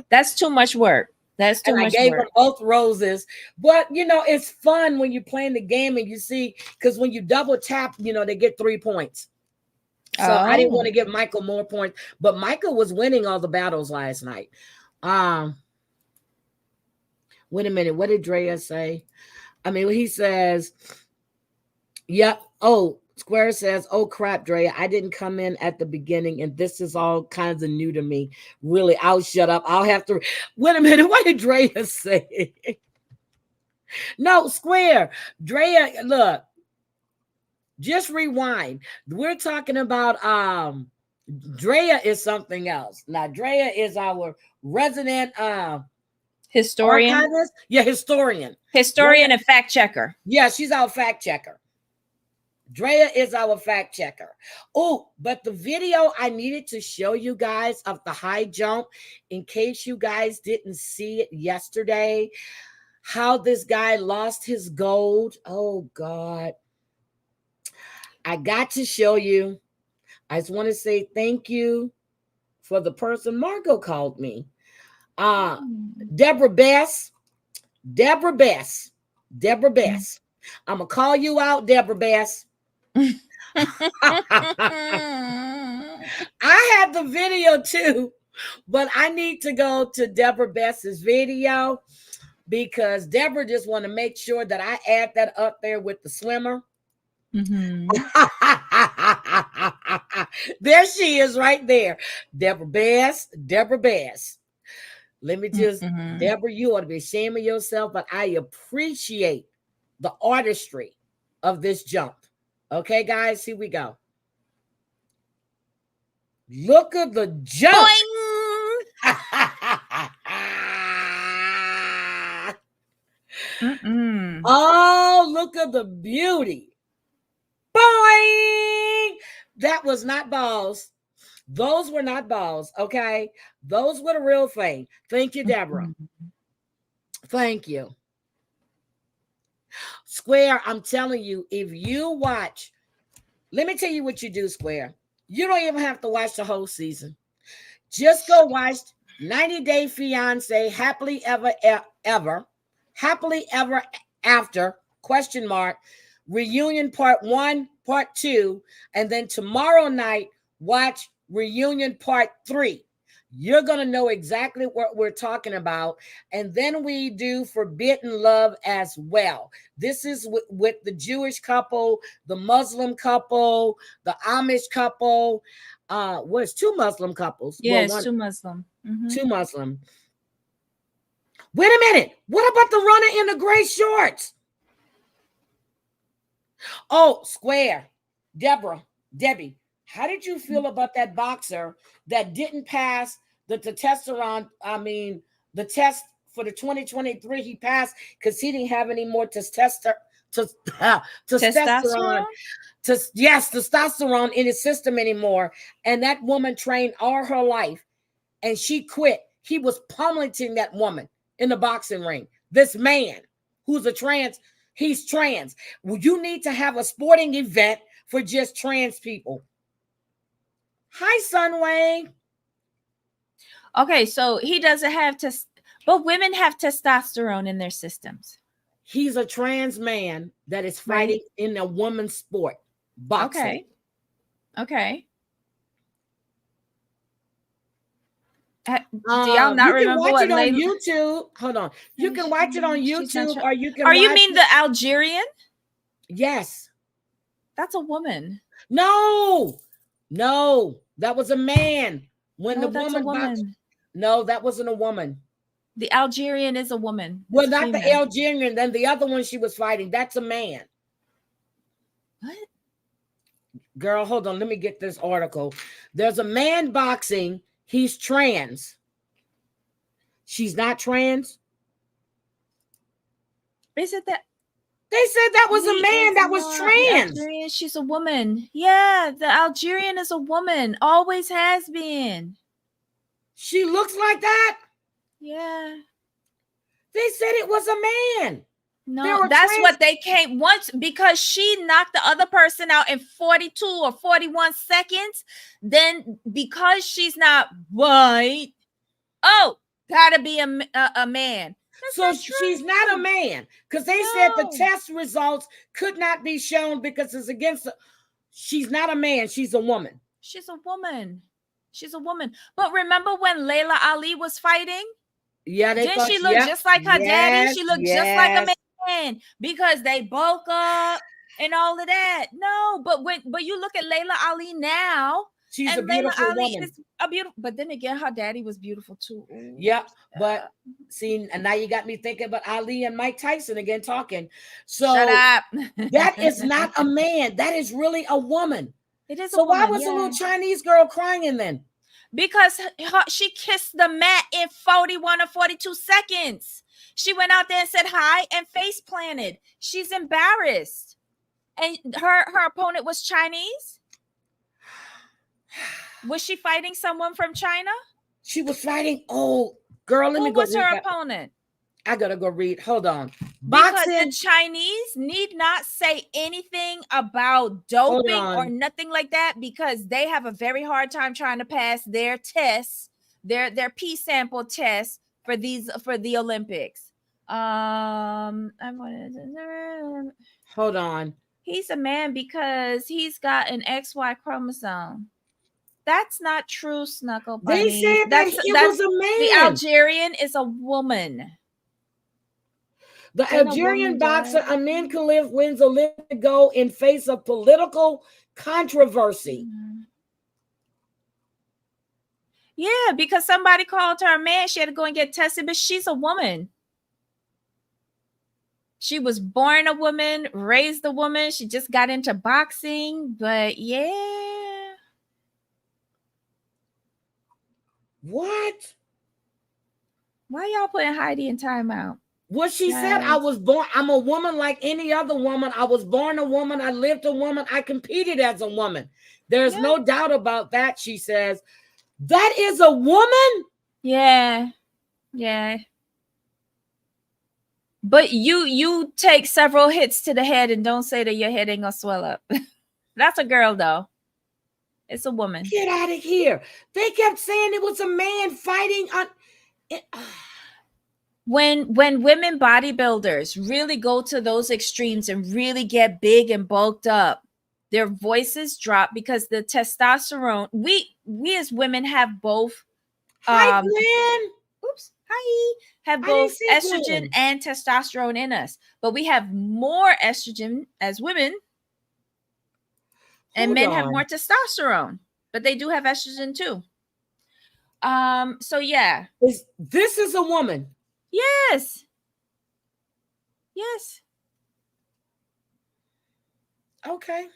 That's too much work. That's too much work. I gave them both roses. But, it's fun when you're playing the game and you see, because when you double tap, they get 3 points. So I didn't want Oh. to give Michael more points, but Michael was winning all the battles last night. Wait a minute. What did Drea say? I mean, he says, yep. Oh, Square says, oh crap, Drea, I didn't come in at the beginning and this is all kinds of new to me. Really, I'll shut up. I'll have to wait a minute. What did Drea say? No, Square. Drea, look, just rewind. We're talking about Drea is something else. Now, Drea is our resident Historian. archivist. Yeah, historian. Historian Drea, and fact checker. yeah, she's our fact checker. Drea is our fact checker. Oh, but the video I needed to show you guys of the high jump, in case you guys didn't see it yesterday, how this guy lost his gold. Oh, God. I got to show you. I just want to say thank you for the person Margot called me. Deborah Bess. I'm going to call you out, Deborah Bess. I had the video too, but I need to go to Deborah Bess's video because Deborah just want to make sure that I add that up there with the swimmer. Mm-hmm. There she is right there. Deborah Bess. Let me just, Deborah, you ought to be ashamed of yourself, but I appreciate the artistry of this jump. Okay, guys, here we go. Look at the jump. Oh, look at the beauty. Boing! That was not balls. Those were not balls, okay? Those were the real thing. Thank you, Deborah. Thank you. Square, I'm telling you, if you watch, let me tell you what you do, Square. You don't even have to watch the whole season. Just go watch 90 Day Fiancé, Happily Ever After, question mark, Reunion Part 1, Part 2, and then tomorrow night, watch Reunion Part 3. You're going to know exactly what we're talking about. And then we do Forbidden Love as well. This is with the Jewish couple, the Muslim couple, the Amish couple. It's two Muslim couples. Yes, well, two Muslim. Mm-hmm. Two Muslim. Wait a minute. What about the runner in the gray shorts? Oh, Square. Debbie, how did you feel about that boxer that didn't pass the testosterone? I mean, the test for the 2023, he passed because he didn't have any more testosterone. Testosterone in his system anymore. And that woman trained all her life and she quit. He was pummeling that woman in the boxing ring. This man who's he's trans. Well, you need to have a sporting event for just trans people. Hi, Sunway. Okay, so he doesn't have but women have testosterone in their systems. He's a trans man that is fighting in a woman's sport, boxing. Okay. Do y'all not remember watch what it on YouTube? Hold on. You can watch it on YouTube, or you can. You mean the Algerian? Yes. That's a woman. No, that was a man. When the woman boxed. No, that wasn't a woman. The Algerian is a woman. Well, not the Algerian. Then the other one she was fighting. That's a man. What? Girl, hold on. Let me get this article. There's a man boxing. He's trans. She's not trans. Is it that? They said that was a man that was trans. Algerian, she's a woman. Yeah, the Algerian is a woman. Always has been. She looks like that? Yeah. They said it was a man. No, that's what they came once because she knocked the other person out in 42 or 41 seconds. Then because she's not white, gotta be a man. That's so she's not a man because they said the test results could not be shown because it's against she's not a man, she's a woman. She's a woman. She's a woman. But remember when Layla Ali was fighting? Yeah, Didn't she look just like her daddy? She looked just like a man because they bulk up and all of that. No, but you look at Layla Ali now. She's a beautiful woman. Is a beautiful, but then again, her daddy was beautiful too. Ooh, yep, but see, and now you got me thinking about Ali and Mike Tyson again talking. So shut up. That is not a man. That is really a woman. It is. So a woman, why was a little Chinese girl crying then? Because she kissed the mat in 41 or 42 seconds. She went out there and said hi and face planted. She's embarrassed. And her opponent was Chinese. Was she fighting someone from China? She was fighting. Oh, girl, let me go. Who was her opponent? I gotta go read. Hold on. Because the Chinese need not say anything about doping or nothing like that, because they have a very hard time trying to pass their tests, their P sample tests for the Olympics. Hold on. He's a man because he's got an XY chromosome. That's not true, Snuckle Bunny. They said that he was a man. The Algerian is a woman. The Algerian boxer Amin Khalif wins Olympic gold in face of political controversy. Yeah, because somebody called her a man. She had to go and get tested, but she's a woman. She was born a woman, raised a woman. She just got into boxing, but yeah. What? Why y'all putting Heidi in timeout? What she said, I was born, I'm a woman like any other woman. I was born a woman. I lived a woman. I competed as a woman. There's no doubt about that, she says. That is a woman? Yeah. Yeah. But you take several hits to the head and don't say that your head ain't gonna swell up. That's a girl, though. It's a woman. Get out of here. They kept saying it was a man fighting on... When women bodybuilders really go to those extremes and really get big and bulked up, their voices drop because the testosterone, we as women have both Hi, Glenn. have both estrogen and testosterone in us, but we have more estrogen as women, and men have more testosterone, but they do have estrogen too. So yeah, this is a woman. Yes. Okay.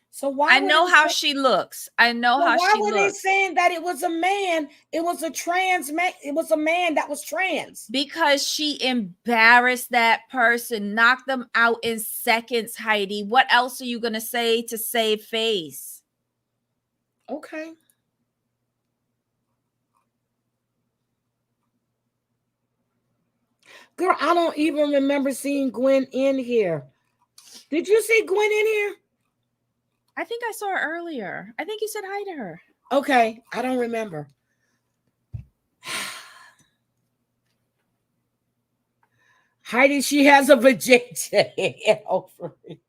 So why? I know how she looks. I know how she looks. Why were they saying that it was a man? It was a trans man. It was a man that was trans. Because she embarrassed that person, knocked them out in seconds, Heidi. What else are you going to say to save face? Okay. Girl, I don't even remember seeing Gwen in here. Did you see Gwen in here? I think I saw her earlier. I think you said hi to her. Okay, I don't remember. Heidi, she has a vajayjay ovaries.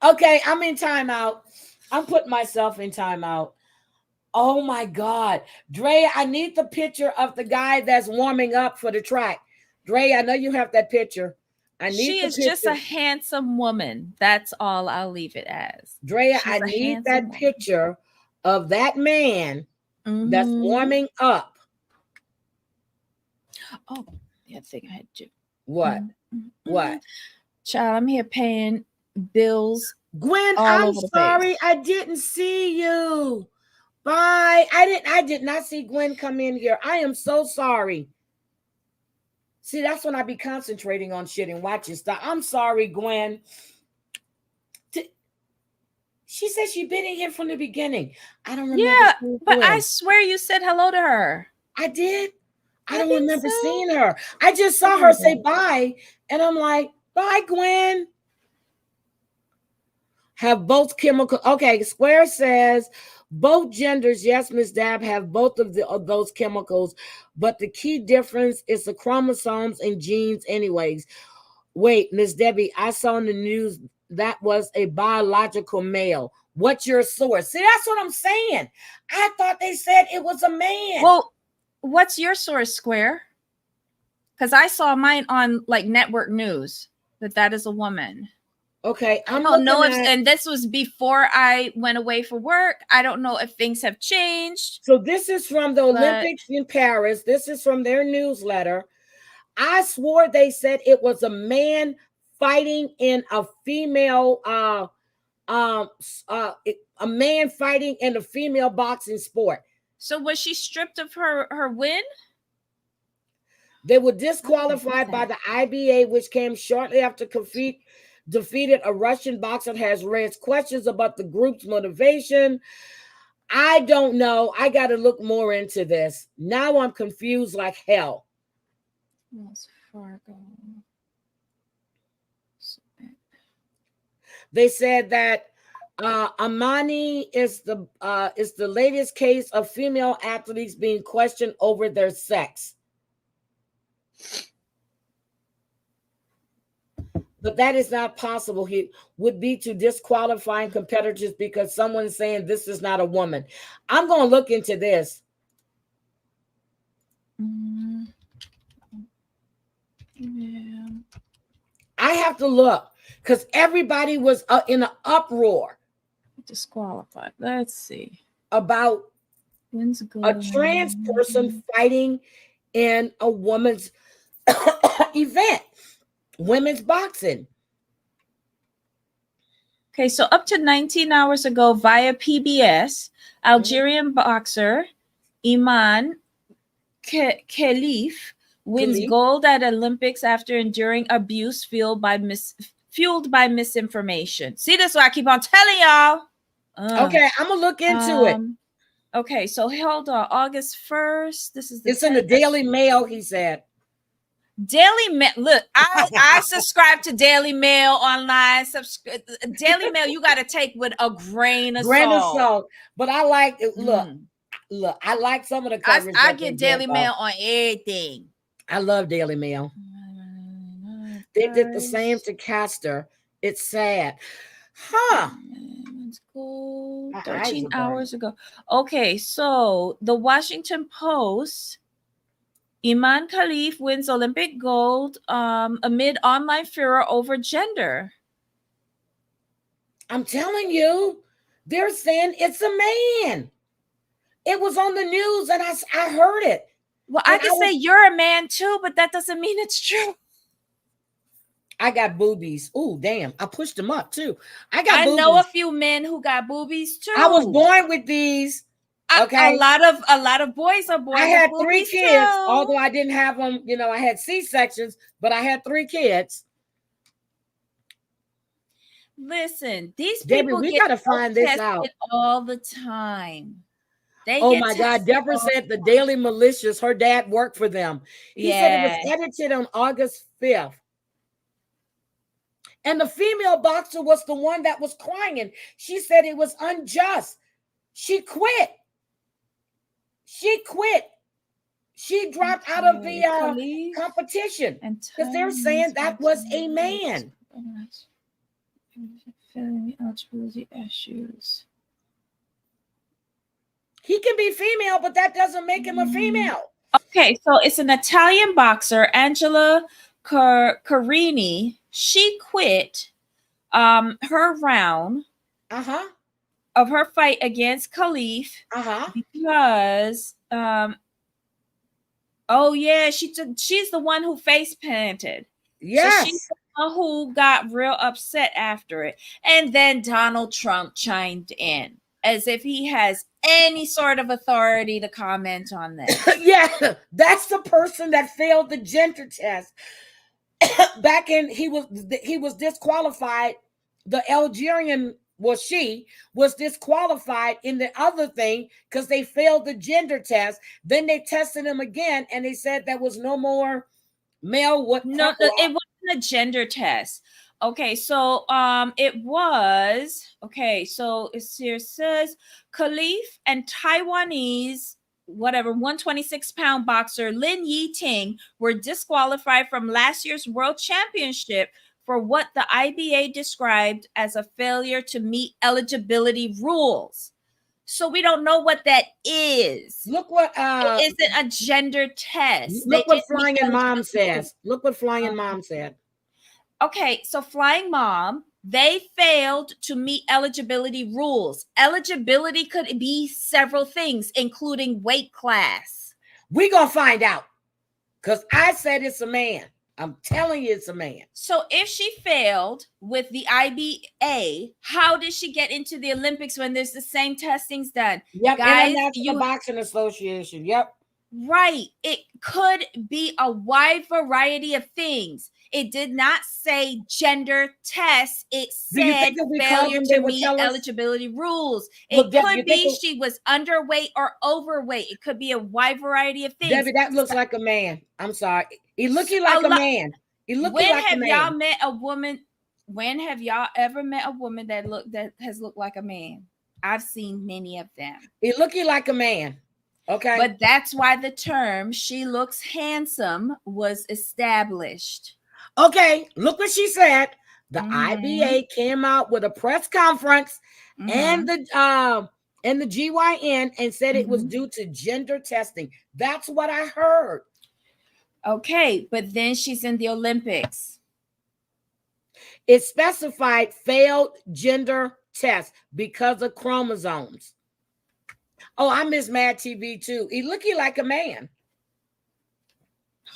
Okay, I'm in timeout. I'm putting myself in timeout. Oh my God. Dre, I need the picture of the guy that's warming up for the track. Dre, I know you have that picture. She is just a handsome woman. That's all I'll leave it as. Dre, I need that picture of that man that's warming up. Oh, yeah, I think I had to. What? What? Child, I'm here paying bills. Gwen, I'm sorry. I didn't see you. Bye. I did not see Gwen come in here. I am so sorry. See, that's when I be concentrating on shit and watching stuff. I'm sorry, Gwen. She said she'd been in here from the beginning. I don't remember. Yeah, but I swear you said hello to her. I did. I don't remember seeing her. I just saw her say bye, and I'm like, bye, Gwen. Have both chemical. Okay, Square says both genders, yes, Miss Dab, have both of those chemicals, but the key difference is the chromosomes and genes anyways. Wait, Miss Debbie, I saw in the news that was a biological male. What's your source? See, that's what I'm saying. I thought they said it was a man. Well, what's your source, Square? Because I saw mine on like network news that is a woman. Okay, I don't know if, and this was before I went away for work. I don't know if things have changed. So this is from the Olympics in Paris. This is from their newsletter. I swore they said it was a man fighting in a female, a man fighting in a female boxing sport. So was she stripped of her win? They were disqualified by the IBA, which came shortly after defeated a Russian boxer, has raised questions about the group's motivation. I don't know. I got to look more into this. Now I'm confused like hell. They said that Amani is the latest case of female athletes being questioned over their sex. But that is not possible. He would be to disqualifying competitors because someone's saying this is not a woman. I'm going to look into this. Yeah. I have to look because everybody was in an uproar. Disqualified. Let's see. About a trans person fighting in a woman's event. Women's boxing. Okay, so up to 19 hours ago via PBS, Algerian boxer Iman Khalif wins gold at Olympics after enduring abuse fueled by misinformation. See, that's why I keep on telling y'all. Okay, I'm gonna look into it. Okay, so hold on. August 1st. This is it's in the Daily Mail, he said. Daily Mail. Look, I subscribe to Daily Mail online. Daily Mail, you got to take with a grain of salt. But I like it. Look, I like some of the coverage. I get Daily Mail on everything. I love Daily Mail. They did the same to Castor. It's sad. Huh. Let's go 13 hours ago. Okay, so the Washington Post. Iman Khalif wins Olympic gold amid online furor over gender. I'm telling you, they're saying it's a man. It was on the news and I heard it. Well, I can say you're a man too, but that doesn't mean it's true. I got boobies. Oh, damn. I pushed them up too. I know a few men who got boobies too. I was born with these. Okay. A lot of boys are born. I had 3 kids, although I didn't have them. You know, I had C-sections, but I had 3 kids. Listen, these people we gotta find this out all the time. Oh my God! Deborah said the Daily Malicious. Her dad worked for them. He said it was edited on August 5th. And the female boxer was the one that was crying. She said it was unjust. She quit. She dropped out of the competition because they're saying that was a man. Eligibility issues. He can be female, but that doesn't make him a female. Okay, so it's an Italian boxer, Angela Carini. She quit her round of her fight against Khalif because she's the one who face planted. Yes. So she's the one who got real upset after it. And then Donald Trump chimed in as if he has any sort of authority to comment on that. Yeah, that's the person that failed the gender test. Back in he was disqualified. The Algerian she was disqualified in the other thing because they failed the gender test. Then they tested him again and they said there was no more male. It wasn't a gender test. Okay, so it was so it says Khalif and Taiwanese 126-pound boxer Lin Yi Ting were disqualified from last year's world championship for what the IBA described as a failure to meet eligibility rules. So we don't know what that is. Look what it isn't a gender test. Look what Flying Mom says. Look what Flying Mom said. Okay, so Flying Mom, they failed to meet eligibility rules. Eligibility could be several things, including weight class. We're going to find out, because I said it's a man. I'm telling you it's a man. So if she failed with the IBA, how did she get into the Olympics when there's the same testings done? Yep, guys, International Boxing Association. Yep. Right. It could be a wide variety of things. It did not say gender test. It said failure to meet eligibility rules. It could be she was underweight or overweight. It could be a wide variety of things. Debbie, that looks like a man. I'm sorry. He looking like a man. He looking like a man. When have y'all met a woman? When have y'all ever met a woman that has looked like a man? I've seen many of them. He looking like a man. Okay. But that's why the term "she looks handsome" was established. Okay, look what she said. The IBA came out with a press conference and the GYN and said it was due to gender testing. That's what I heard. Okay, but then she's in the Olympics. It specified failed gender test because of chromosomes. Oh, I miss Mad TV too. He looking like a man.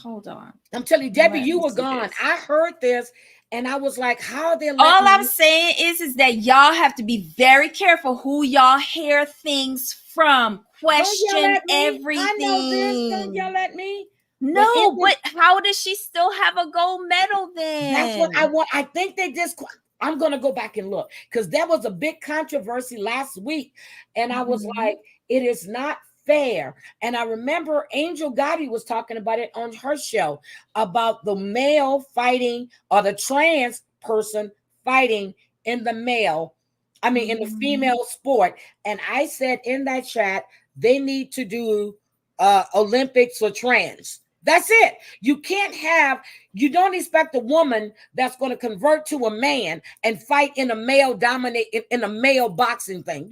Hold on. I'm telling you, Debbie, you were gone. I heard this and I was like, how are they letting All I'm saying is that y'all have to be very careful who y'all hear things from. Question everything. I know this. Don't yell at me. No, but how does she still have a gold medal then? That's what I want. I think they just, I'm going to go back and look because there was a big controversy last week. And I was like, it is not fair. And I remember Angel Gotti was talking about it on her show about the male fighting or the trans person fighting in the male, in the female sport. And I said in that chat, they need to do Olympics for trans. That's it. You don't expect a woman that's going to convert to a man and fight in a male in a male boxing thing.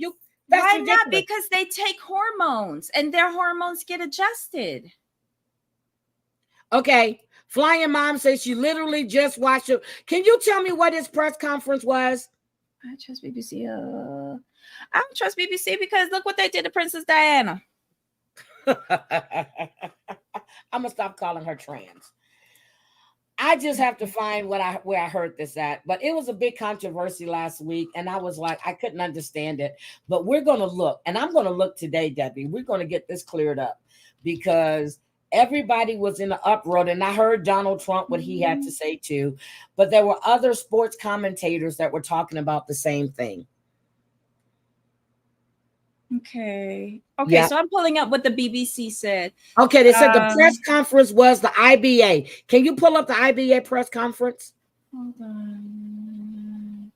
Why not? Because they take hormones and their hormones get adjusted. Okay. Flying Mom says she literally just watched it. Can you tell me what his press conference was? I trust BBC. I don't trust BBC because look what they did to Princess Diana. I'm gonna stop calling her trans. I just have to find where I heard this at, but it was a big controversy last week, and I was like, I couldn't understand it. But we're gonna look, and I'm gonna look today, Debbie. We're gonna get this cleared up because everybody was in the uproar, and I heard Donald Trump what he had to say too, but there were other sports commentators that were talking about the same thing. Okay. Yeah. So I'm pulling up what the BBC said. Okay, they said the press conference was the IBA. Can you pull up the IBA press conference? Hold on.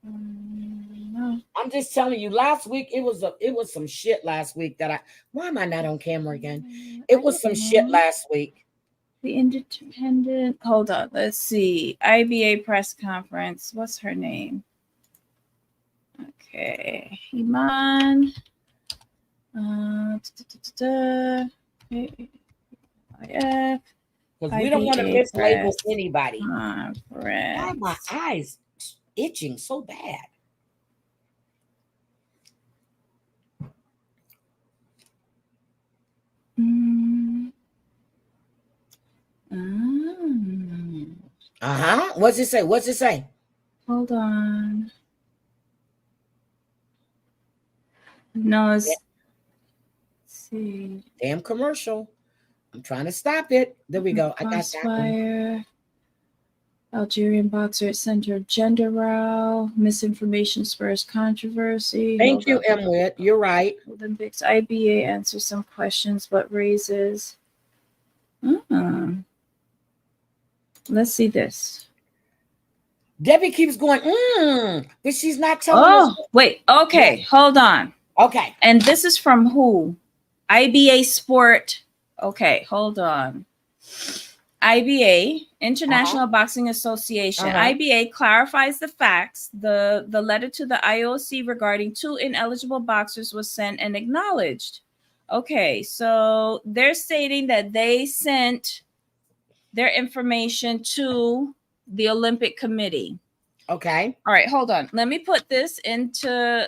I'm just telling you, last week it was some shit last week that why am I not on camera again? It was some shit last week. The Independent. Hold on. Let's see. IBA press conference. What's her name? Okay. Iman. Because we don't want to mislabel anybody. Why are my eyes itching so bad? What's it say? What's it say? Hold on. No, it's see. Damn commercial. I'm trying to stop it. There we go. I got that one. Algerian boxer at center of gender row. Misinformation spurs controversy. Thank you, Emwit. You're right. Olympics. IBA answers some questions, but raises. Let's see this. Debbie keeps going, but she's not telling us. Wait. Okay. Yeah. Hold on. Okay. And this is from who? IBA Sport. Okay. Hold on. IBA International Boxing Association. IBA clarifies the facts. The letter to the IOC regarding 2 ineligible boxers was sent and acknowledged. Okay, so they're stating that they sent their information to the Olympic Committee. Okay. All right, hold on. Let me put this into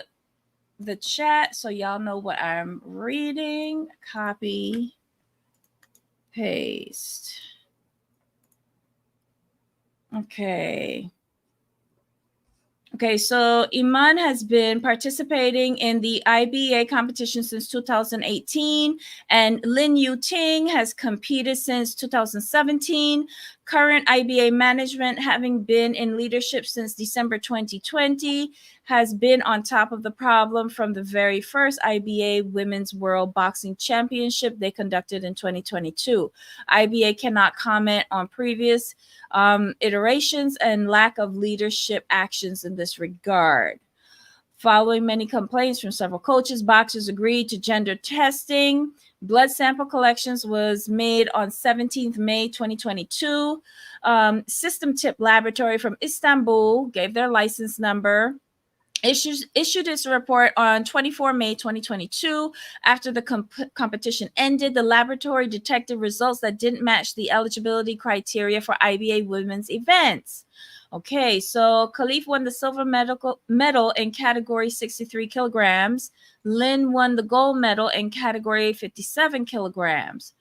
the chat so y'all know what I'm reading. Copy, paste. Okay. Okay, so Iman has been participating in the IBA competition since 2018, and Lin Yu Ting has competed since 2017. Current IBA management, having been in leadership since December 2020, has been on top of the problem from the very first IBA Women's World Boxing Championship they conducted in 2022. IBA cannot comment on previous iterations and lack of leadership actions in this regard. Following many complaints from several coaches, boxers agreed to gender testing. Blood sample collections was made on 17th May 2022. System Tip Laboratory from Istanbul gave their license number. Issued its report on 24 May 2022. After the competition ended, the laboratory detected results that didn't match the eligibility criteria for IBA women's events. Okay, so Khalif won the silver medal in category 63 kilograms. Lin won the gold medal in category 57 kilograms.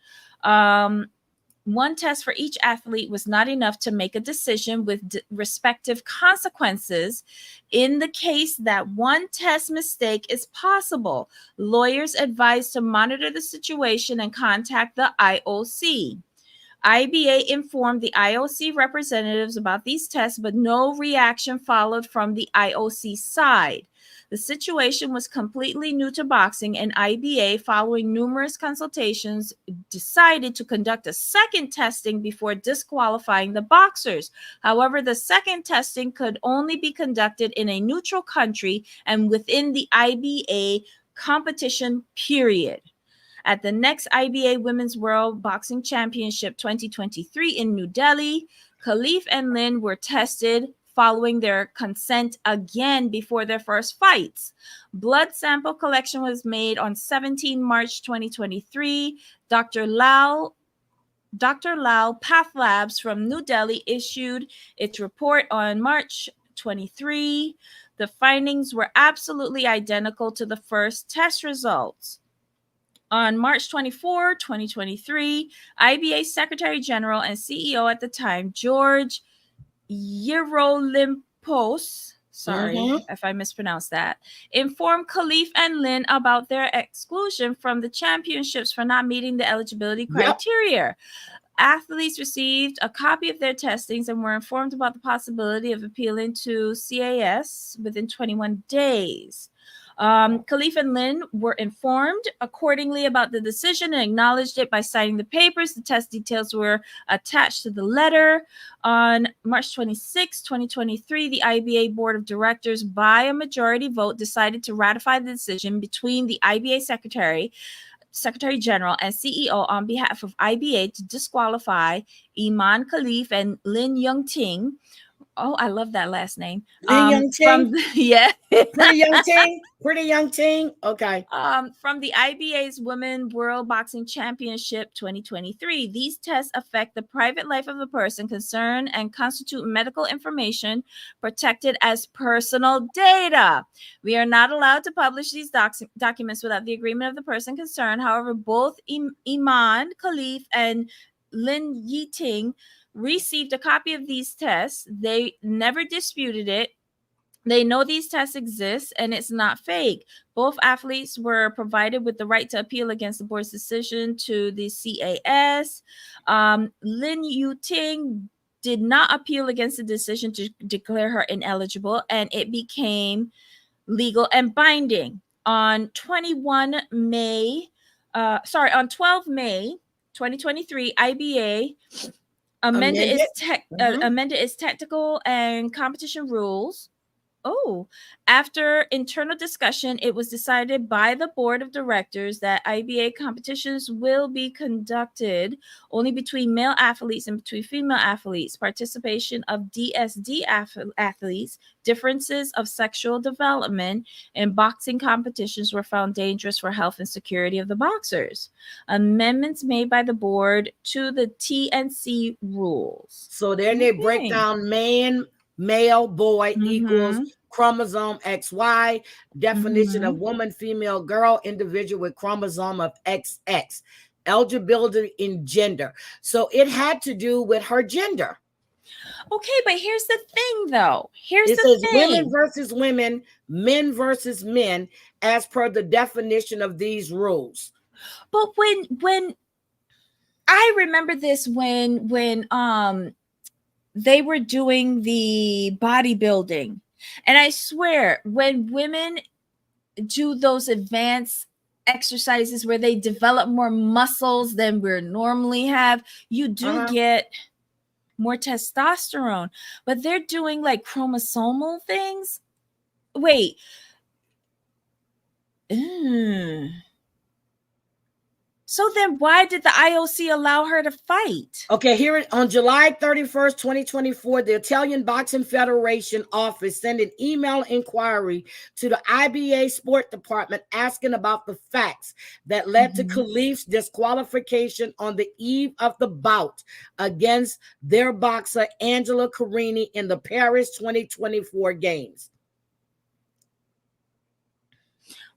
One test for each athlete was not enough to make a decision with respective consequences. In the case that one test mistake is possible, lawyers advised to monitor the situation and contact the IOC. IBA informed the IOC representatives about these tests, but no reaction followed from the IOC side. The situation was completely new to boxing, and IBA, following numerous consultations, decided to conduct a second testing before disqualifying the boxers. However, the second testing could only be conducted in a neutral country and within the IBA competition period. At the next IBA Women's World Boxing Championship 2023 in New Delhi, Khalif and Lin were tested following their consent again before their first fights. Blood sample collection was made on 17 March 2023. Dr. Lal Path Labs from New Delhi issued its report on March 23. The findings were absolutely identical to the first test results. On March 24, 2023, IBA Secretary General and CEO at the time, George Yerolimpos, sorry if I mispronounced that, informed Khalif and Lin about their exclusion from the championships for not meeting the eligibility criteria. Athletes received a copy of their testings and were informed about the possibility of appealing to CAS within 21 days. Khalif and Lin were informed accordingly about the decision and acknowledged it by signing the papers. The test details were attached to the letter. On March 26, 2023, the IBA Board of Directors, by a majority vote, decided to ratify the decision between the IBA Secretary General and CEO on behalf of IBA to disqualify Iman Khalif and Lin Young Ting. Oh, I love that last name. Young Ting? Pretty Young Ting. Okay. From the IBA's Women World Boxing Championship 2023. These tests affect the private life of the person concerned and constitute medical information protected as personal data. We are not allowed to publish these documents without the agreement of the person concerned. However, both Iman Khalif and Lin Yiting received a copy of these tests. They never disputed it. They know these tests exist and it's not fake. Both athletes were provided with the right to appeal against the board's decision to the CAS. Lin Yiting did not appeal against the decision to declare her ineligible, and it became legal and binding. On 12 May 2023, IBA amended its technical and competition rules After internal discussion, it was decided by the board of directors that IBA competitions will be conducted only between male athletes and between female athletes. Participation of DSD athletes, differences of sexual development, and boxing competitions were found dangerous for health and security of the boxers. Amendments made by the board to the TNC rules. So then they break down male, boy equals chromosome XY, definition of woman, female, girl, individual with chromosome of XX, eligibility in gender. So it had to do with her gender. Okay, but here's the thing, though. It says women versus women, men versus men, as per the definition of these rules. But when I remember this when they were doing the bodybuilding, and I swear when women do those advanced exercises where they develop more muscles than we normally have, you do get more testosterone. But they're doing like chromosomal things. Wait. So then why did the IOC allow her to fight? Okay, here on July 31st, 2024, the Italian Boxing Federation office sent an email inquiry to the IBA Sport Department asking about the facts that led to Khalif's disqualification on the eve of the bout against their boxer Angela Carini in the Paris 2024 games.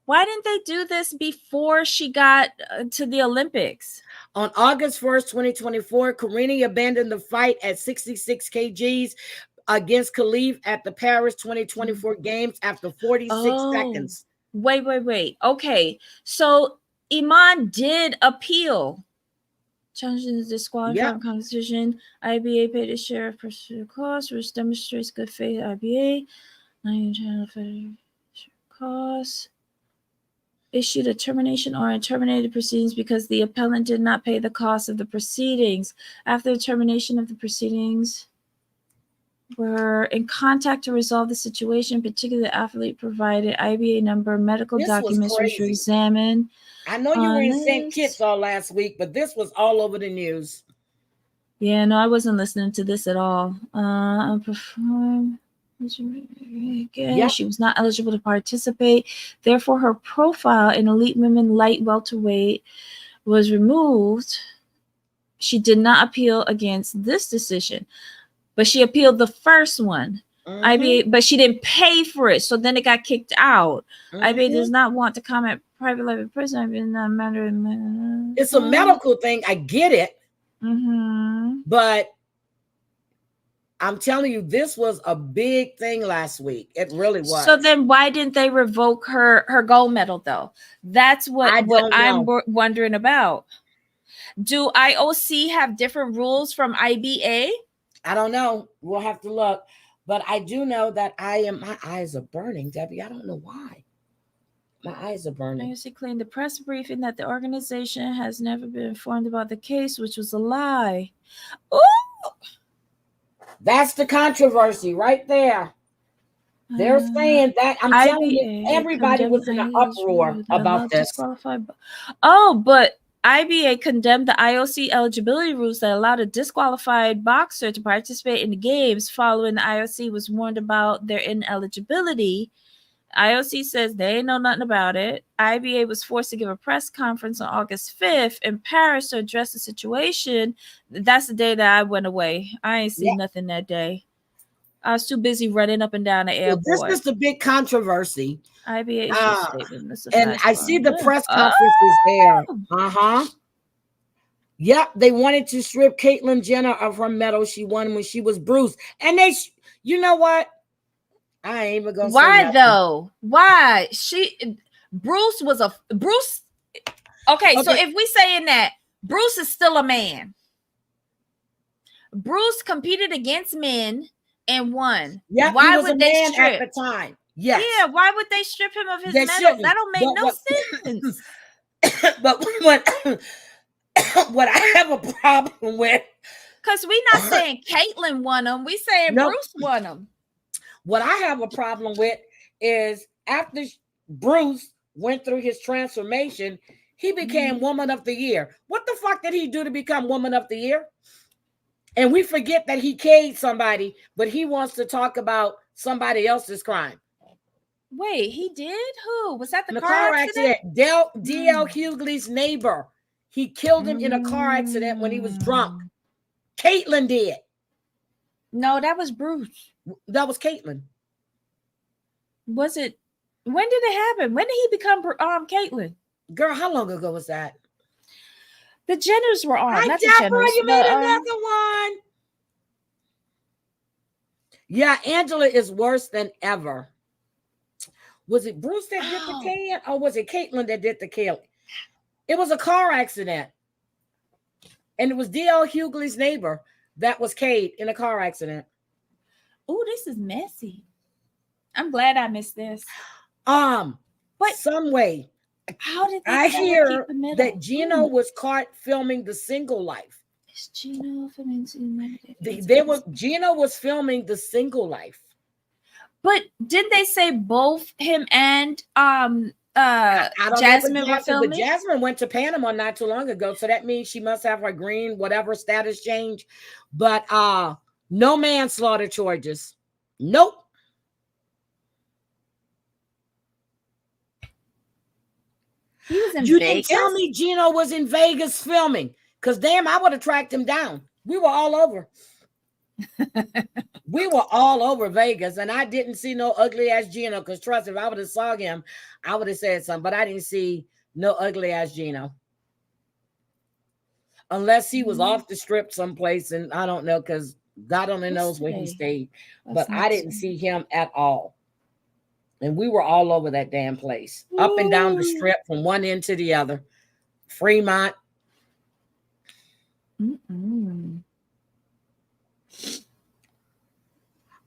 Why didn't they do this before she got to the Olympics? On August 1st, 2024, Carini abandoned the fight at 66 kgs against Khalif at the Paris 2024 games after 46 seconds. Wait. Okay, so Iman did appeal. Challenging the disqualifying competition. IBA paid a share of pursuit costs, which demonstrates good faith. IBA, costs. Issued a termination or terminated proceedings because the appellant did not pay the cost of the proceedings. After the termination of the proceedings, were in contact to resolve the situation. Particularly, the athlete provided IBA number, medical documents which were examined. I know you were in St. Kitts all last week, but this was all over the news. Yeah, no, I wasn't listening to this at all. She was not eligible to participate. Therefore, her profile in Elite Women Light Welterweight was removed. She did not appeal against this decision, but she appealed the first one. IBA, but she didn't pay for it, so then it got kicked out. IBA does not want to comment private life in prison in that matter. It's a medical thing. I get it, but I'm telling you, this was a big thing last week. It really was. So then why didn't they revoke her gold medal, though? That's what I'm wondering about. Do IOC have different rules from IBA? I don't know. We'll have to look. But I do know that my eyes are burning, Debbie. I don't know why. My eyes are burning. IOC claimed the press briefing that the organization has never been informed about the case, which was a lie. Ooh! That's the controversy right there. They're saying that. I'm telling you, everybody was in an uproar about this. But IBA condemned the IOC eligibility rules that allowed a disqualified boxer to participate in the games following the IOC was warned about their ineligibility. IOC says they know nothing about it. IBA was forced to give a press conference on August 5th in Paris to address the situation. That's the day that I went away. I ain't seen nothing that day. I was too busy running up and down the airport. This is the big controversy. IBA and I see the press conference is there. Yep, they wanted to strip Caitlyn Jenner of her medal she won when she was bruised. And you know what? I ain't even gonna say why nothing. Though? Why? Bruce was a Bruce. Okay, so if we saying that Bruce is still a man. Bruce competed against men and won. Yeah, why would they strip at the time? Yes. Yeah, why would they strip him of his medal? That don't make no sense. But what I have a problem with, because we're not saying Caitlyn won them, we saying Bruce won them. What I have a problem with is after Bruce went through his transformation, he became Woman of the Year. What the fuck did he do to become Woman of the Year? And we forget that he killed somebody, but he wants to talk about somebody else's crime. Wait, he did? Who? Was that the car accident? D.L. Hughley's neighbor. He killed him in a car accident when he was drunk. Caitlyn did. No, that was Bruce. That was Caitlyn. Was it? When did it happen? When did he become Caitlyn? Girl, how long ago was that? The Jenners were on. Not the Deborah, Jenners. you made another one. Yeah, Angela is worse than ever. Was it Bruce that did the killing, or was it Caitlyn that did the killing? It was a car accident. And it was D.L. Hughley's neighbor that was killed in a car accident. Oh, this is messy. I'm glad I missed this. But some way. How did I hear that Gino was caught filming The Single Life. Is Gino filming? Gino was filming The Single Life. But didn't they say both him and Jasmine were filming? But Jasmine went to Panama not too long ago, so that means she must have her green whatever status change. But no manslaughter charges. Nope. He was in you Vegas? Didn't tell me Gino was in Vegas filming, because damn, I would have tracked him down. We were all over. We were all over Vegas, and I didn't see no ugly ass Gino, because trust me, if I would have saw him, I would have said something, but I didn't see no ugly ass Gino. Unless he was off the strip someplace, and I don't know, because God only knows where he stayed. But I didn't see him at all. And we were all over that damn place. Up and down the strip from one end to the other. Fremont.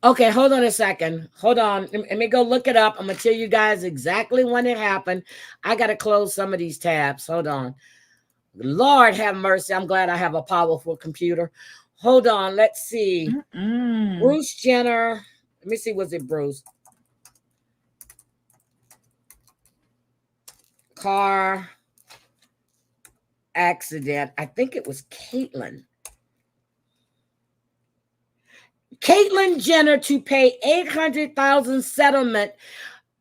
Okay, hold on a second. Hold on. Let me go look it up. I'm going to tell you guys exactly when it happened. I got to close some of these tabs. Hold on. Lord have mercy. I'm glad I have a powerful computer. Hold on. Let's see. Bruce Jenner. Let me see. Was it Bruce? Car accident. I think it was Caitlyn. Caitlyn Jenner to pay $800,000 settlement,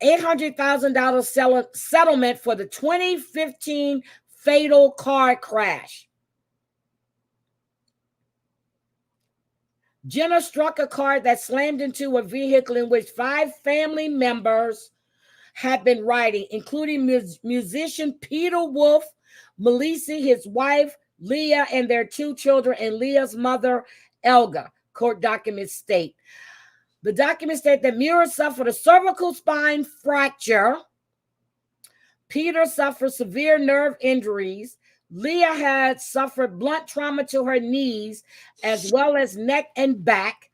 $800,000 settlement for the 2015 fatal car crash. Jenner struck a car that slammed into a vehicle in which 5 family members had been riding, including musician Peter Wolf, Melissa, his wife, Leah, and their 2 children, and Leah's mother, Elga. Court documents state. The documents state that Muir suffered a cervical spine fracture. Peter suffered severe nerve injuries. Leah had suffered blunt trauma to her knees, as well as neck and back.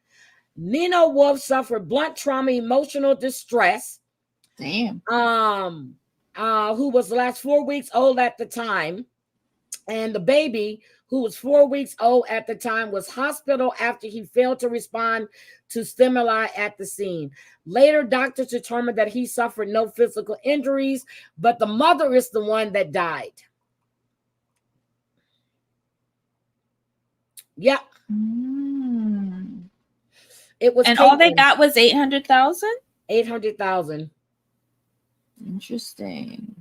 Nina Wolf suffered blunt trauma, emotional distress. Damn. Who was the last 4 weeks old at the time. And the baby, who was 4 weeks old at the time, was hospital after he failed to respond to stimuli at the scene. Later, doctors determined that he suffered no physical injuries, but the mother is the one that died. Yep. It was, and Caitlyn. All they got was 800,000. 800,000. Interesting.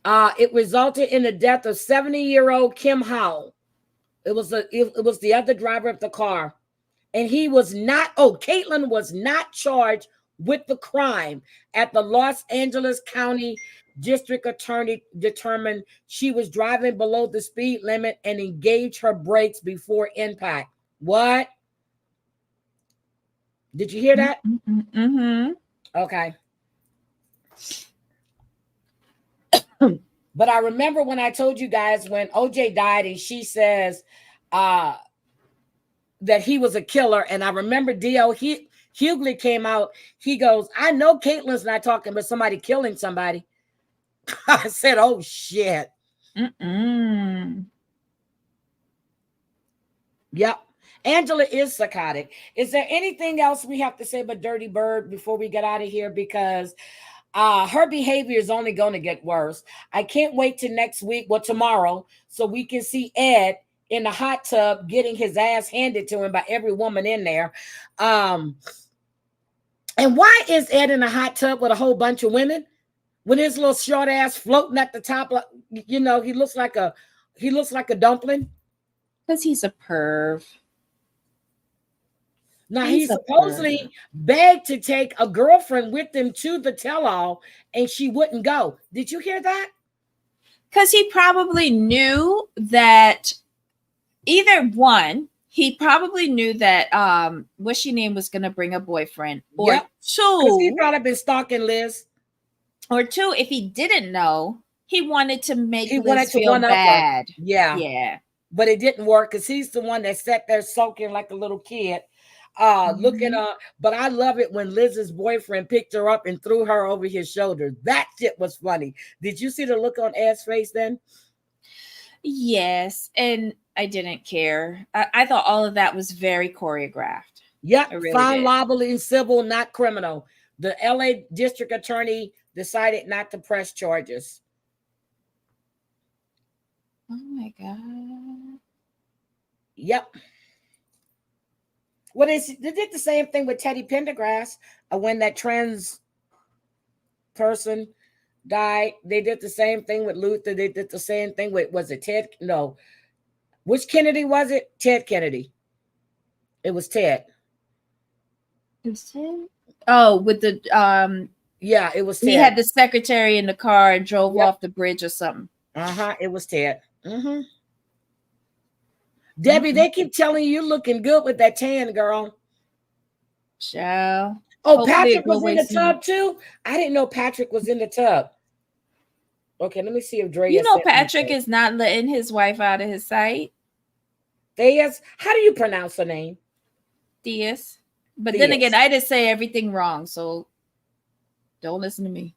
It resulted in the death of 70-year-old Kim Howell. It was the other driver of the car. And he was not, Caitlyn was not charged with the crime. At the Los Angeles County District Attorney determined she was driving below the speed limit and engaged her brakes before impact. What? Did you hear that? Mm-hmm. Okay. But I remember when I told you guys when OJ died and she says that he was a killer. And I remember D.L. Hughley came out. He goes, I know Caitlyn's not talking about somebody killing somebody. I said, oh, shit. Yep. Angela is psychotic. Is there anything else we have to say about Dirty Bird before we get out of here? Because her behavior is only going to get worse. I can't wait till next week, well, tomorrow, so we can see Ed in the hot tub getting his ass handed to him by every woman in there. And why is Ed in a hot tub with a whole bunch of women with his little short ass floating at the top? You know, he looks like a dumpling. Because he's a perv. Now, he supposedly begged to take a girlfriend with him to the tell-all, and she wouldn't go. Did you hear that? Because he probably knew that either one, he probably knew that what's she name was going to bring a boyfriend, or two, he's probably been stalking Liz, or two, if he didn't know, he wanted to make Liz feel bad. Yeah, but it didn't work because he's the one that sat there sulking like a little kid. Looking up, but I love it when Liz's boyfriend picked her up and threw her over his shoulder. That shit was funny. Did you see the look on Ed's face then? Yes, and I didn't care. I thought all of that was very choreographed. Yep, really found liable in civil, not criminal. The LA district attorney decided not to press charges. Oh my God. Yep. Well, they did the same thing with Teddy Pendergrass when that trans person died. They did the same thing with Luther. They did the same thing with, was it Ted? No. Which Kennedy was it? Ted Kennedy. It was Ted. It was Ted? Oh, with the yeah, it was Ted. He had the secretary in the car and drove off the bridge or something. It was Ted. Debbie, they keep telling you looking good with that tan, girl. Ciao. Oh, hopefully Patrick was in the tub too? I didn't know Patrick was in the tub. Okay, let me see if Dre. You know Patrick is not letting his wife out of his sight. Diaz, how do you pronounce her name? Diaz. But then again, I just say everything wrong, so don't listen to me.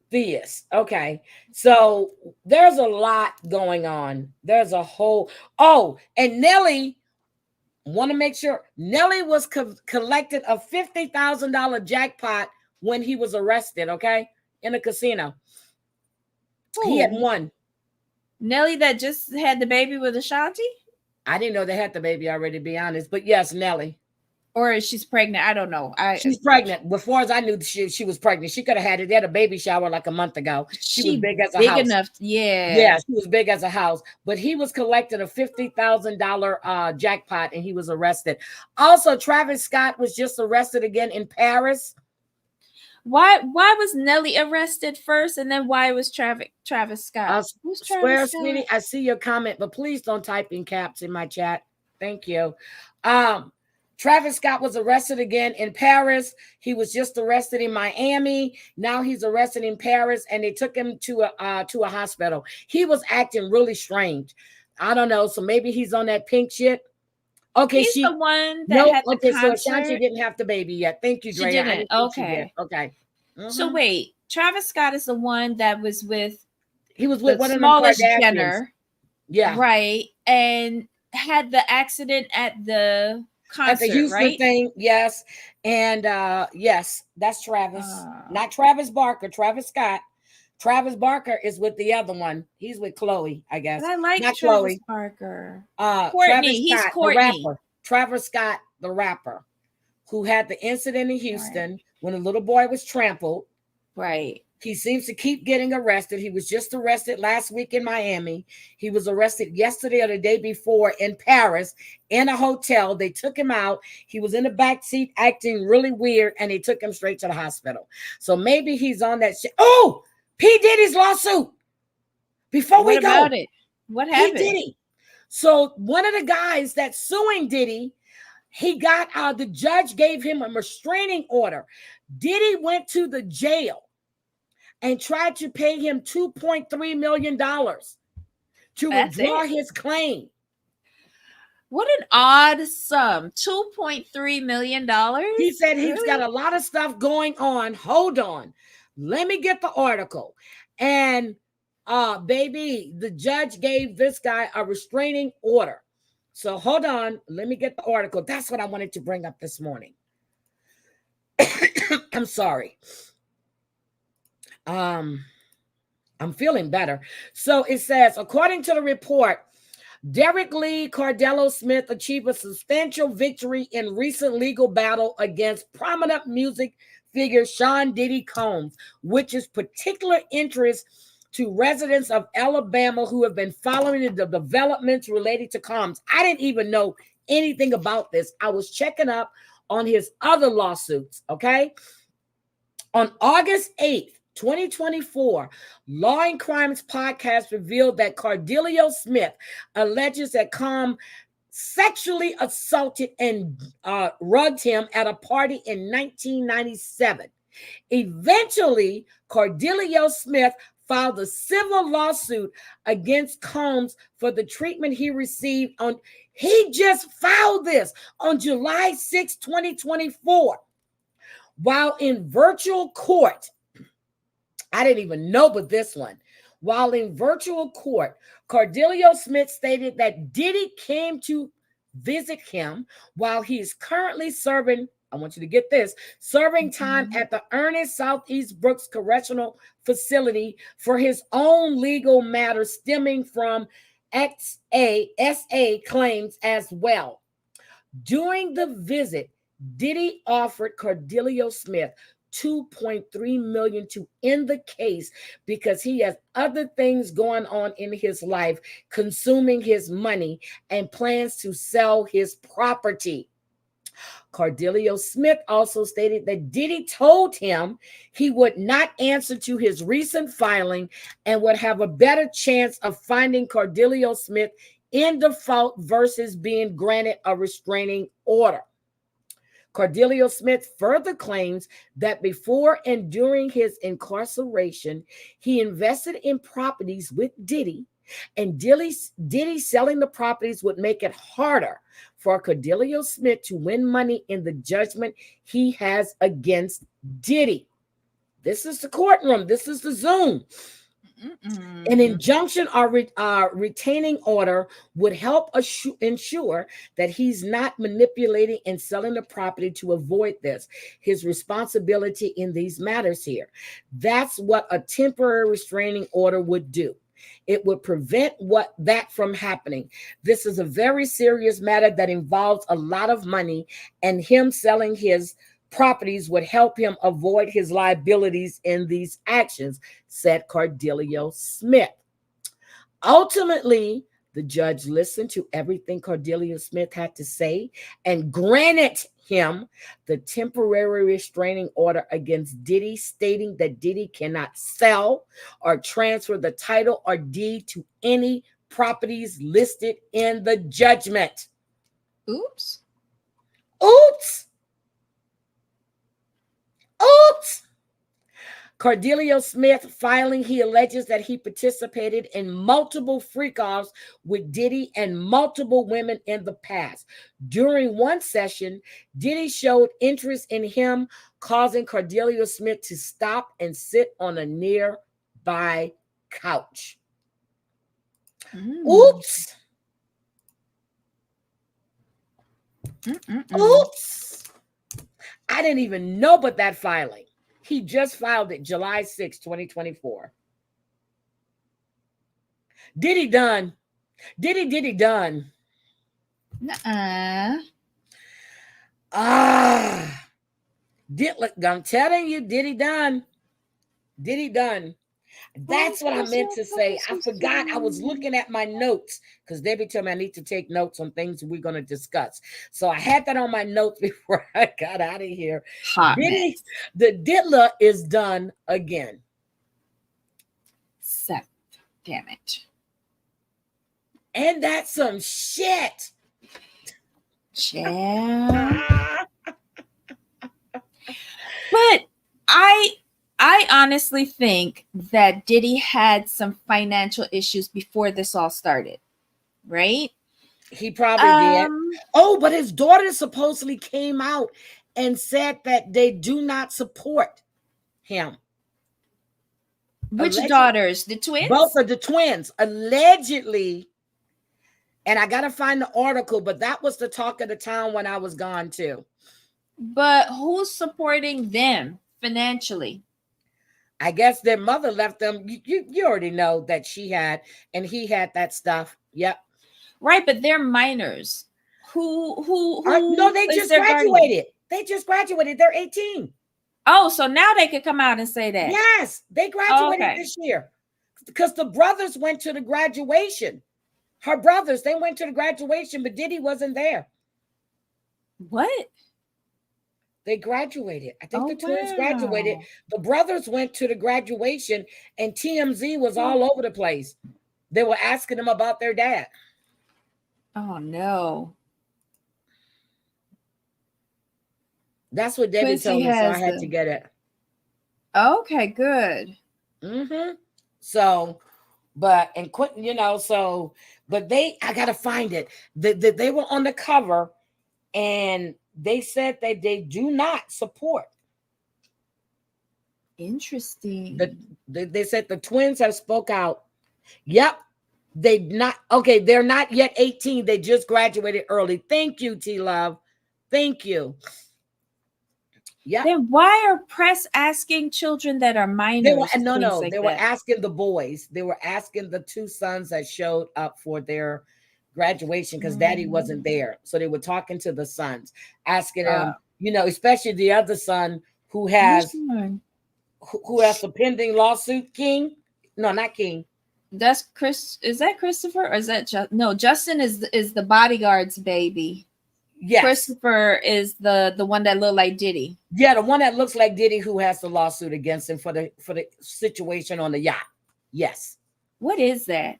This. Okay. So there's a lot going on. There's a whole and Nelly, want to make sure Nelly was collected a $50,000 jackpot when he was arrested, okay? In a casino. Ooh. He had won. Nelly that just had the baby with Ashanti? I didn't know they had the baby already, to be honest, but yes, Nelly. Or she's pregnant. I don't know. She's pregnant. Before as I knew she was pregnant. She could have had it. They had a baby shower like a month ago. She was big as a house. Big enough. Yeah. Yeah, she was big as a house. But he was collecting a $50,000 jackpot and he was arrested. Also, Travis Scott was just arrested again in Paris. Why was Nelly arrested first, and then why was Travis Scott? Who's Travis Scott? Sweetie, I see your comment, but please don't type in caps in my chat. Thank you. Travis Scott was arrested again in Paris. He was just arrested in Miami. Now he's arrested in Paris, and they took him to a hospital. He was acting really strange. I don't know. So maybe he's on that pink shit. Okay, he's the one that had the concert. So Ashanti didn't have the baby yet. Thank you, Dre. She didn't. Okay. Okay. So wait, Travis Scott is the one that was with. He was with one of the Jenner. Yeah. Right, and had the accident at the concert, at the Houston right? thing, yes. And yes, that's Travis. Not Travis Barker, Travis Scott. Travis Barker is with the other one. He's with Chloe, I guess. But I like not Travis Chloe. Barker. Courtney, he's Scott, Courtney. The rapper. Travis Scott, the rapper, who had the incident in Houston when a little boy was trampled. Right. He seems to keep getting arrested. He was just arrested last week in Miami. He was arrested yesterday or the day before in Paris in a hotel. They took him out. He was in the back seat acting really weird, and they took him straight to the hospital. So maybe he's on that shit. Oh, P. Diddy's lawsuit. Before we go. What about it? What happened? P. Diddy. So one of the guys that's suing Diddy, he got the judge gave him a restraining order. Diddy went to the jail and tried to pay him $2.3 million to withdraw his claim. What an odd sum. $2.3 million? He said he's got a lot of stuff going on. Hold on. Let me get the article. And baby, the judge gave this guy a restraining order So hold on. Let me get the article. That's what I wanted to bring up this morning. I'm sorry. I'm feeling better. So it says, according to the report, Derek Lee Cardello Smith achieved a substantial victory in recent legal battle against prominent music figure Sean Diddy Combs, which is particular interest to residents of Alabama who have been following the developments related to Combs. I didn't even know anything about this. I was checking up on his other lawsuits, okay? On August 8th, 2024, Law and Crimes podcast revealed that Cardello Smith alleges that Combs sexually assaulted and rugged him at a party in 1997. Eventually, Cardello Smith filed a civil lawsuit against Combs for the treatment he received on. He just filed this on July 6, 2024. While in virtual court, I didn't even know but this one. While in virtual court, Cardello Smith stated that Diddy came to visit him while he is currently serving, I want you to get this, serving time at the Ernest Southeast Brooks Correctional Facility for his own legal matter stemming from SA claims as well. During the visit, Diddy offered Cardello Smith $2.3 million to end the case because he has other things going on in his life, consuming his money, and plans to sell his property. Cardello Smith also stated that Diddy told him he would not answer to his recent filing and would have a better chance of finding Cardello Smith in default versus being granted a restraining order. Cardello Smith further claims that before and during his incarceration, he invested in properties with Diddy, and Diddy selling the properties would make it harder for Cardello Smith to win money in the judgment he has against Diddy. This is the courtroom. This is the Zoom. An injunction or retaining order would help ensure that he's not manipulating and selling the property to avoid this, his responsibility in these matters here. That's what a temporary restraining order would do. It would prevent that from happening. This is a very serious matter that involves a lot of money, and him selling his properties would help him avoid his liabilities in these actions, said Cardello Smith. Ultimately, the judge listened to everything Cardello Smith had to say and granted him the temporary restraining order against Diddy, stating that Diddy cannot sell or transfer the title or deed to any properties listed in the judgment. Oops. Cardello Smith filing, he alleges that he participated in multiple freak-offs with Diddy and multiple women in the past. During one session, Diddy showed interest in him, causing Cardello Smith to stop and sit on a nearby couch. Oops. Oops. I didn't even know about that filing. He just filed it July 6, 2024. Diddy done. Diddy done. Nuh-uh. I'm telling you, Diddy done. Diddy done. That's what I meant to say. I forgot. I was looking at my notes because Debbie told me I need to take notes on things we're going to discuss. So I had that on my notes before I got out of here. Diddy, the diddler is done again. Seth, damn it. And that's some shit. Yeah. But I honestly think that Diddy had some financial issues before this all started, right? He probably did. Oh, but his daughter supposedly came out and said that they do not support him. Which daughters? The twins? Both of the twins. Allegedly, And I got to find the article, but that was the talk of the town when I was gone too. But who's supporting them financially? I guess their mother left them. You already know that she had, and he had that stuff. Yep. Right, but they're minors. Who No, they just graduated. They just graduated. They're 18. Oh, so now they could come out and say that. Yes, they graduated this year. Because the brothers went to the graduation. Her brothers, they went to the graduation, but Diddy wasn't there. What? They graduated. I think the twins graduated. The brothers went to the graduation, and TMZ was all over the place. They were asking them about their dad. Oh, no. That's what Debbie told me, so I had to get it. Okay, good. Mm-hmm. So, but, and Quentin, you know, so, but I got to find it. They were on the cover, and they said that they do not support. Interesting. They said the twins have spoke out. Yep. They're not yet 18. They just graduated early. Thank you, T-Love. Thank you. Yeah. Then why are press asking children that are minors? They were asking the boys. They were asking the two sons that showed up for their graduation because daddy wasn't there. So they were talking to the sons, asking them, you know, especially the other son who has a pending lawsuit. King? No, not King. That's Chris. Is that Christopher or is that no? Justin is the bodyguard's baby. Yes. Christopher is the one that looked like Diddy. Yeah, the one that looks like Diddy who has the lawsuit against him for the situation on the yacht. Yes. What is that?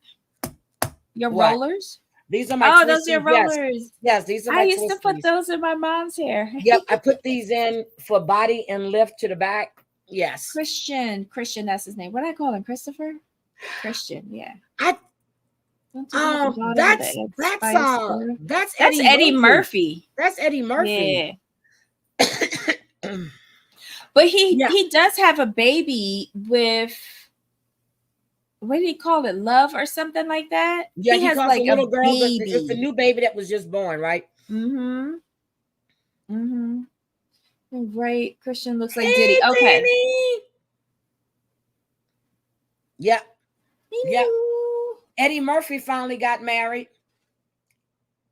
Your rollers? These are my those are rollers. Yes, these are my I used to put those in my mom's hair. Yep, I put these in for body and lift to the back. Yes. Christian, that's his name. What I call him? Christopher? Christian, yeah. That's Eddie Murphy. That's Eddie Murphy. Yeah. But he does have a baby with, what did he call it? Love or something like that? Yeah, he has like a little girl. Baby. It's the new baby that was just born, right? Mm-hmm. Mm-hmm. Right. Christian looks like Diddy. Okay. Diddy. Yeah. Yeah. Eddie Murphy finally got married.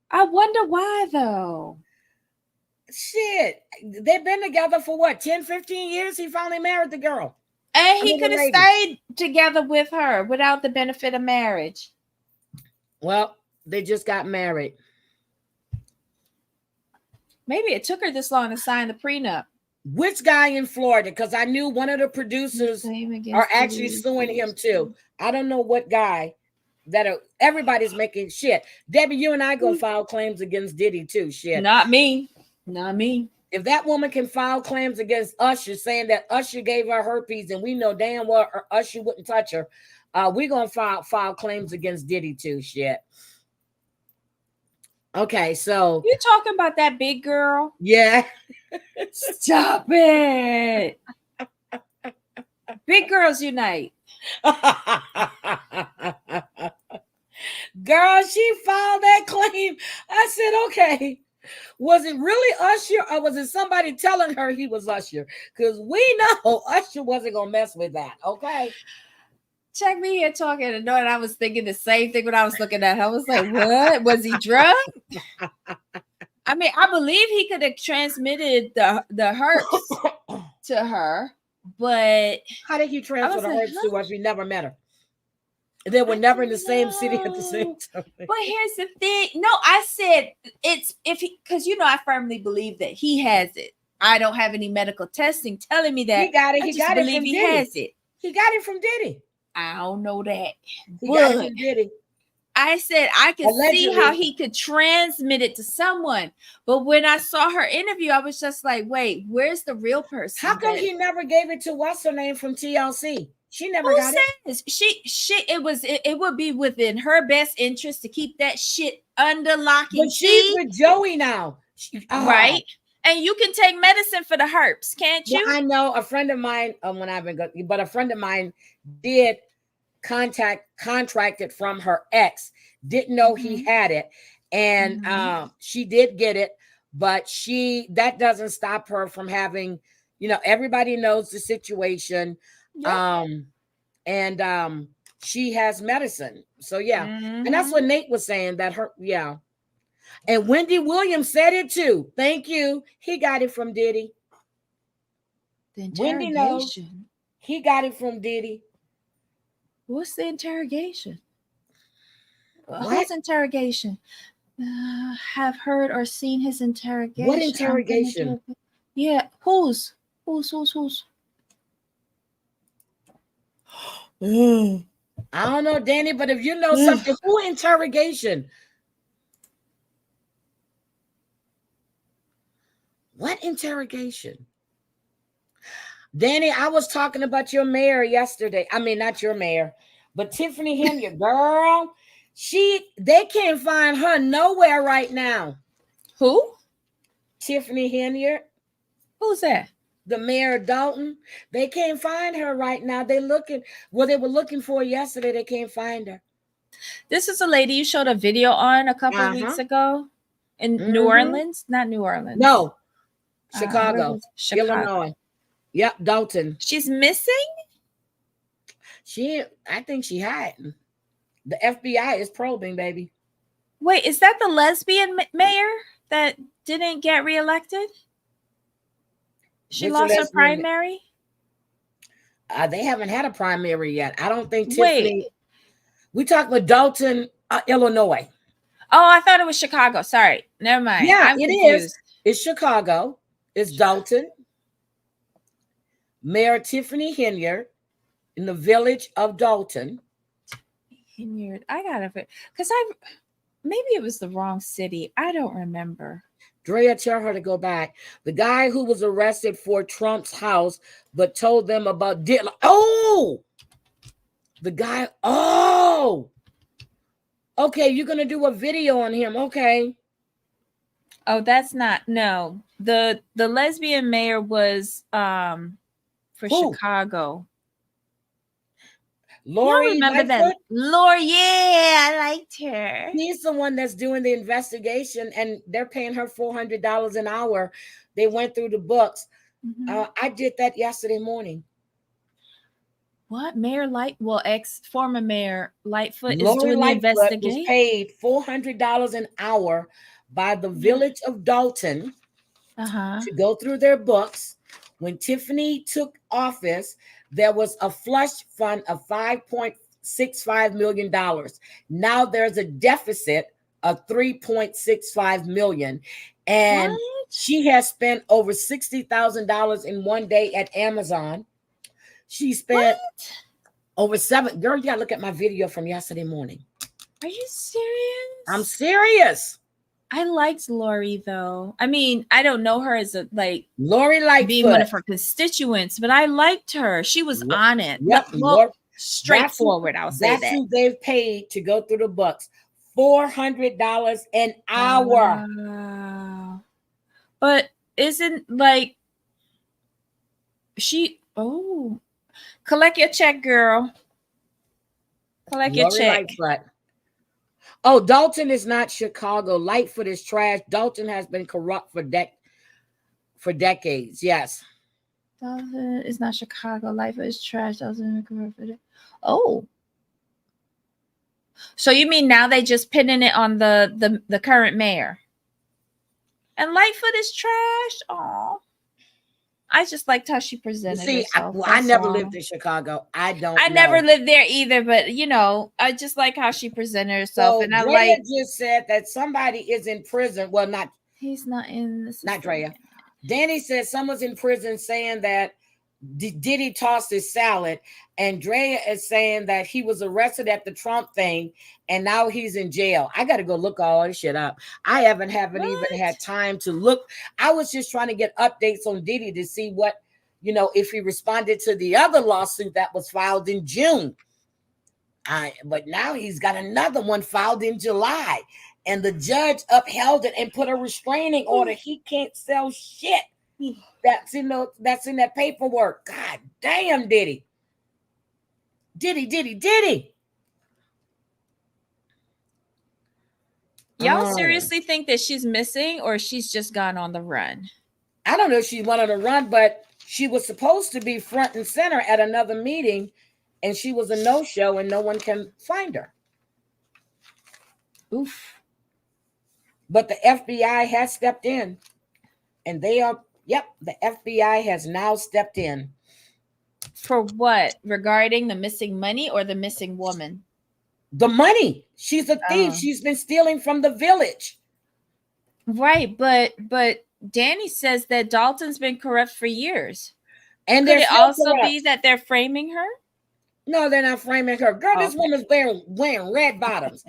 I wonder why, though. Shit. They've been together for what, 10, 15 years? He finally married the girl. And he could have stayed together with her without the benefit of marriage. Well, they just got married. Maybe it took her this long to sign the prenup. Which guy in Florida? Because I knew one of the producers are actually suing him too. I don't know what guy. Everybody's making shit. Debbie, you and I gonna file claims against Diddy too. Shit. Not me. If that woman can file claims against Usher, saying that Usher gave her herpes, and we know damn well Usher wouldn't touch her, we're gonna file claims against Diddy too. Shit. Okay, so you talking about that big girl? Yeah. Stop it. Big girls unite. Girl, she filed that claim. I said, okay, was it really Usher or was it somebody telling her he was Usher? Because we know Usher wasn't gonna mess with that. Okay. Check me here talking and knowing I was thinking the same thing when I was looking at her. I was like, what? Was he drunk? I mean, I believe he could have transmitted the herpes to her, but how did he transfer the herpes to her if he never met her? They were never in the same city at the same time. But here's the thing. No, I said it's because I firmly believe that he has it. I don't have any medical testing telling me that. He got it. He got it from Diddy. Has it. He got it from Diddy. I don't know that. He got it from Diddy. I said I could see how he could transmit it to someone. But when I saw her interview, I was just like, wait, where's the real person? How come he never gave it to what's her name from TLC? She never got it. It would be within her best interest to keep that shit under lock and key. But she's with Joey now. Right? And you can take medicine for the herpes, can't you? Yeah, I know a friend of mine, a friend of mine did contracted from her ex. Didn't know he had it, and she did get it, but that doesn't stop her from having, everybody knows the situation. And she has medicine. So yeah. And that's what Nate was saying, that and Wendy Williams said it too. Thank you. He got it from Diddy. The Wendy knows he got it from Diddy. What's the interrogation? What? Whose interrogation? Have heard or seen his interrogation. What interrogation? Yeah, whose? I don't know, Danny, but if you know something, who interrogation? What interrogation? Danny, I was talking about your mayor yesterday. I mean, not your mayor, but Tiffany Henyard, girl. They can't find her nowhere right now. Who? Tiffany Henyard. Who's that? The mayor of Dalton. They can't find her right now. They were looking for her yesterday. They can't find her. This is a lady you showed a video on a couple of weeks ago in New Orleans. Not New Orleans. No. Chicago. Chicago. Illinois. Yep, Dalton. She's missing? I think she hiding. The FBI is probing, baby. Wait, is that the lesbian mayor that didn't get reelected? She lost her primary? They haven't had a primary yet. I don't think Tiffany. We talked about Dalton, Illinois. Oh, I thought it was Chicago. Sorry. Never mind. Yeah, it is. It's Chicago. It's Dalton. Mayor Tiffany Henyard in the village of Dalton. Henyard. I got it. Because maybe it was the wrong city. I don't remember. Drea, tell her to go back. The guy who was arrested for Trump's house, but told them about Diddy. Oh! The guy. Oh! Okay, you're going to do a video on him. Okay. Oh, that's not. No. The lesbian mayor was for Chicago. Lori, remember that? Lori, yeah, I liked her. He's the one that's doing the investigation, and they're paying her $400 an hour. They went through the books. I did that yesterday morning. What? Mayor former Mayor Lightfoot Lori is doing the investigation. Was paid $400 an hour by the village of Dalton to go through their books. When Tiffany took office, there was a flush fund of $5.65 million. Now there's a deficit of $3.65 million. And she has spent over $60,000 in one day at Amazon. She spent over girl, you gotta look at my video from yesterday morning. Are you serious? I'm serious. I liked Lori though. I mean, I don't know her as Lori Lightfoot being one of her constituents, but I liked her. She was on it. Yep. Straightforward. I'll say that. That's who they've paid to go through the books. $400 an hour. Wow. But isn't collect your check, girl. Collect your check. Lightfoot. Oh, Dalton is not Chicago. Lightfoot is trash. Dalton has been corrupt for decades. Yes. Dalton is not Chicago. Lightfoot is trash. Dalton is corrupt for Oh. So you mean now they just pinning it on the current mayor? And Lightfoot is trash? Oh. I just liked how she presented herself. I never lived in Chicago. I never lived there either, but I just like how she presented herself. So and I Drea just said that somebody is in prison. Well, he's not in the system. Not Drea. Danny said someone's in prison saying that Diddy tossed his salad, and Drea is saying that he was arrested at the Trump thing and now he's in jail. I got to go look all this shit up. I haven't even had time to look. I was just trying to get updates on Diddy to see what, if he responded to the other lawsuit that was filed in June. But now he's got another one filed in July, and the judge upheld it and put a restraining order. He can't sell shit. That's in that paperwork. God damn, Diddy. Diddy. Y'all seriously think that she's missing or she's just gone on the run? I don't know if she went on a run, but she was supposed to be front and center at another meeting, and she was a no-show, and no one can find her. Oof. But the FBI has stepped in, and the FBI has now stepped in. For what? Regarding the missing money or the missing woman? The money. She's a thief. Oh. She's been stealing from the village. Right, but Danny says that Dalton's been corrupt for years. And could it also be that they're framing her? No, they're not framing her. Girl, this woman's wearing red bottoms.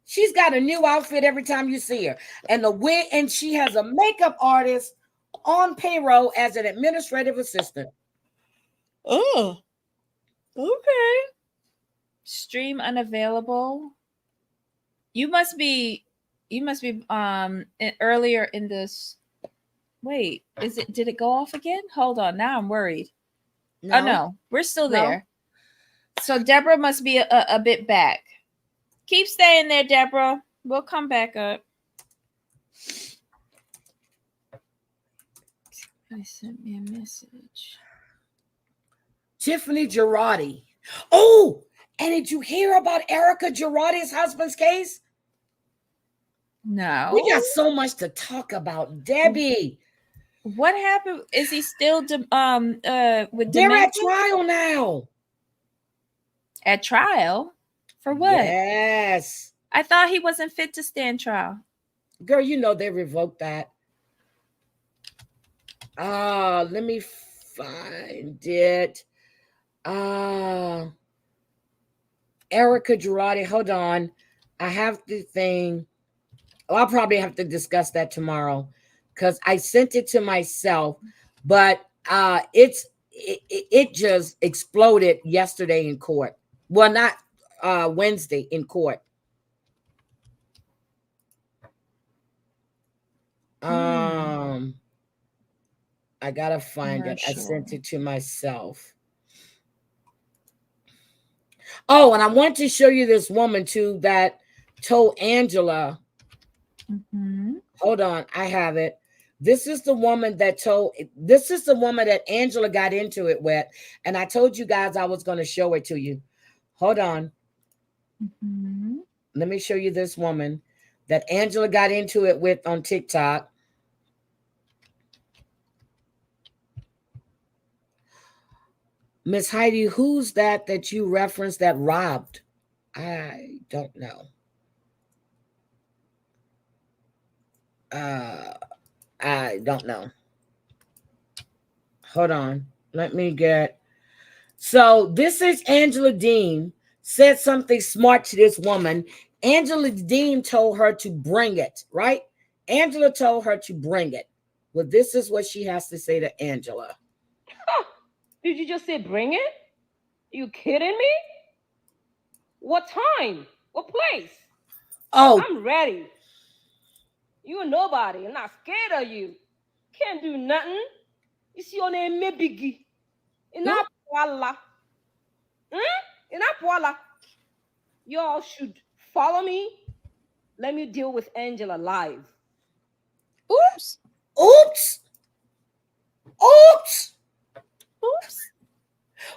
She's got a new outfit every time you see her. And the wig, and she has a makeup artist on payroll as an administrative assistant. Oh. Okay. Stream unavailable. You must be earlier in this. Wait, did it go off again? Hold on, now I'm worried. No. Oh no, we're still there. So Deborah must be a bit back. Keep staying there, Deborah. We'll come back up. Somebody sent me a message. Tiffany Girardi. Oh, and did you hear about Erica Girardi's husband's case? No. We got so much to talk about, Debbie. What happened? Is he still with They're dementia? at trial now. At trial? For what? Yes. I thought he wasn't fit to stand trial. Girl, you know they revoked that. Let me find it. Erica Girardi, hold on. I have the thing. Oh, I'll probably have to discuss that tomorrow because I sent it to myself, but it just exploded yesterday in court. Well, not Wednesday in court. I gotta find it. I sent it to myself. Oh, and I want to show you this woman too that told Angela. Hold on, I have it. This is the woman that Angela got into it with, and I told you guys I was going to show it to you. Hold on. Let me show you this woman that Angela got into it with on TikTok. Miss Heidi, who's that you referenced that robbed? I don't know. I don't know. Hold on. Let me get. So this is Angela Dean said something smart to this woman. Angela Dean told her to bring it, right? Angela told her to bring it. Well, this is what she has to say to Angela. Did you just say bring it? You kidding me? What time? What place? Oh, I'm ready. You nobody. I'm not scared of you. Can't do nothing. It's your name, me biggie. Ina poala. Ina poala. Y'all should follow me. Let me deal with Angela live. Oops. Oops. Oops. Oops.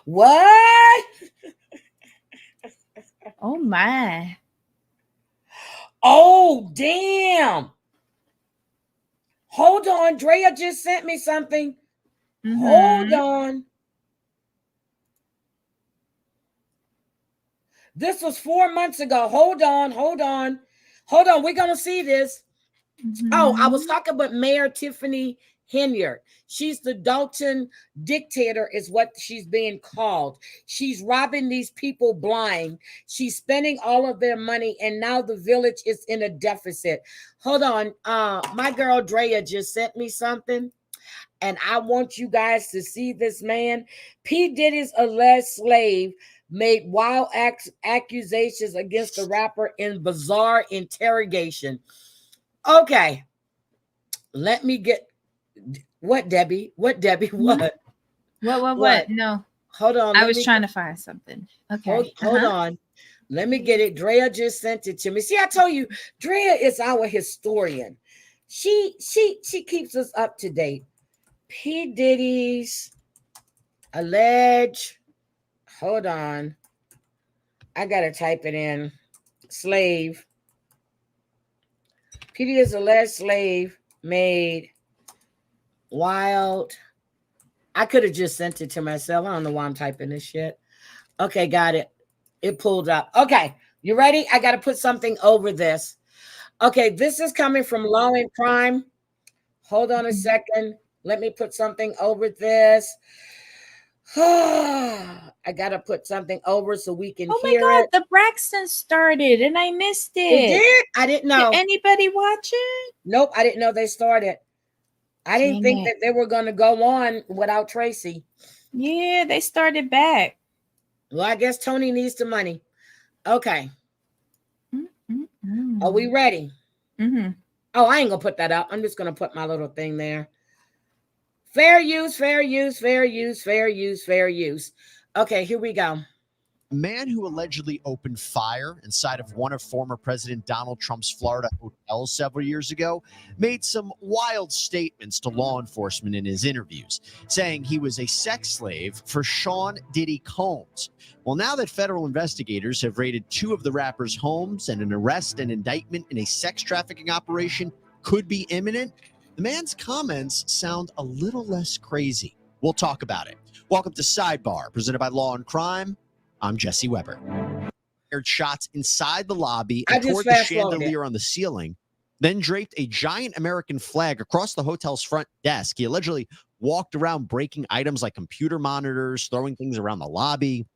What? Oh my. Oh, damn. Hold on. Drea just sent me something. Hold on. This was 4 months ago. Hold on. We're going to see this. Oh, I was talking about Mayor Tiffany Henyard. She's the Dalton dictator is what she's being called. She's robbing these people blind. She's spending all of their money, and now the village is in a deficit. Hold on. My girl Drea just sent me something, and I want you guys to see this man. P. Diddy's alleged slave made wild accusations against the rapper in bizarre interrogation. Okay. Let me get what, Debbie? What, Debbie? What? What? No. Hold on. I was trying to find something. Okay. Hold on. Let me get it. Drea just sent it to me. See, I told you, Drea is our historian. She keeps us up to date. P. Diddy's alleged. Hold on. I gotta type it in. Slave. P. Diddy's alleged slave made wild. I could have just sent it to myself. I don't know why I'm typing this shit. Okay, got it. It pulled up. Okay, you ready? I got to put something over this. Okay, this is coming from Law and Crime. Hold on a second. Let me put something over this. I got to put something over so we can hear it. Oh my God, the Braxton started and I missed it. It did? I didn't know. Did anybody watch it? Nope, I didn't know they started. I didn't think that they were going to go on without Tracy. Yeah, they started back. Well, I guess Tony needs the money. Okay. Are we ready? Oh, I ain't going to put that up. I'm just going to put my little thing there. Fair use, fair use, fair use, fair use, fair use. Okay, here we go. A man who allegedly opened fire inside of one of former President Donald Trump's Florida hotels several years ago made some wild statements to law enforcement in his interviews, saying he was a sex slave for Sean Diddy Combs. Well, now that federal investigators have raided two of the rapper's homes and an arrest and indictment in a sex trafficking operation could be imminent, the man's comments sound a little less crazy. We'll talk about it. Welcome to Sidebar, presented by Law and Crime. I'm Jesse Weber. Fired shots inside the lobby and toward the chandelier on the ceiling, then draped a giant American flag across the hotel's front desk. He allegedly walked around breaking items like computer monitors, throwing things around the lobby.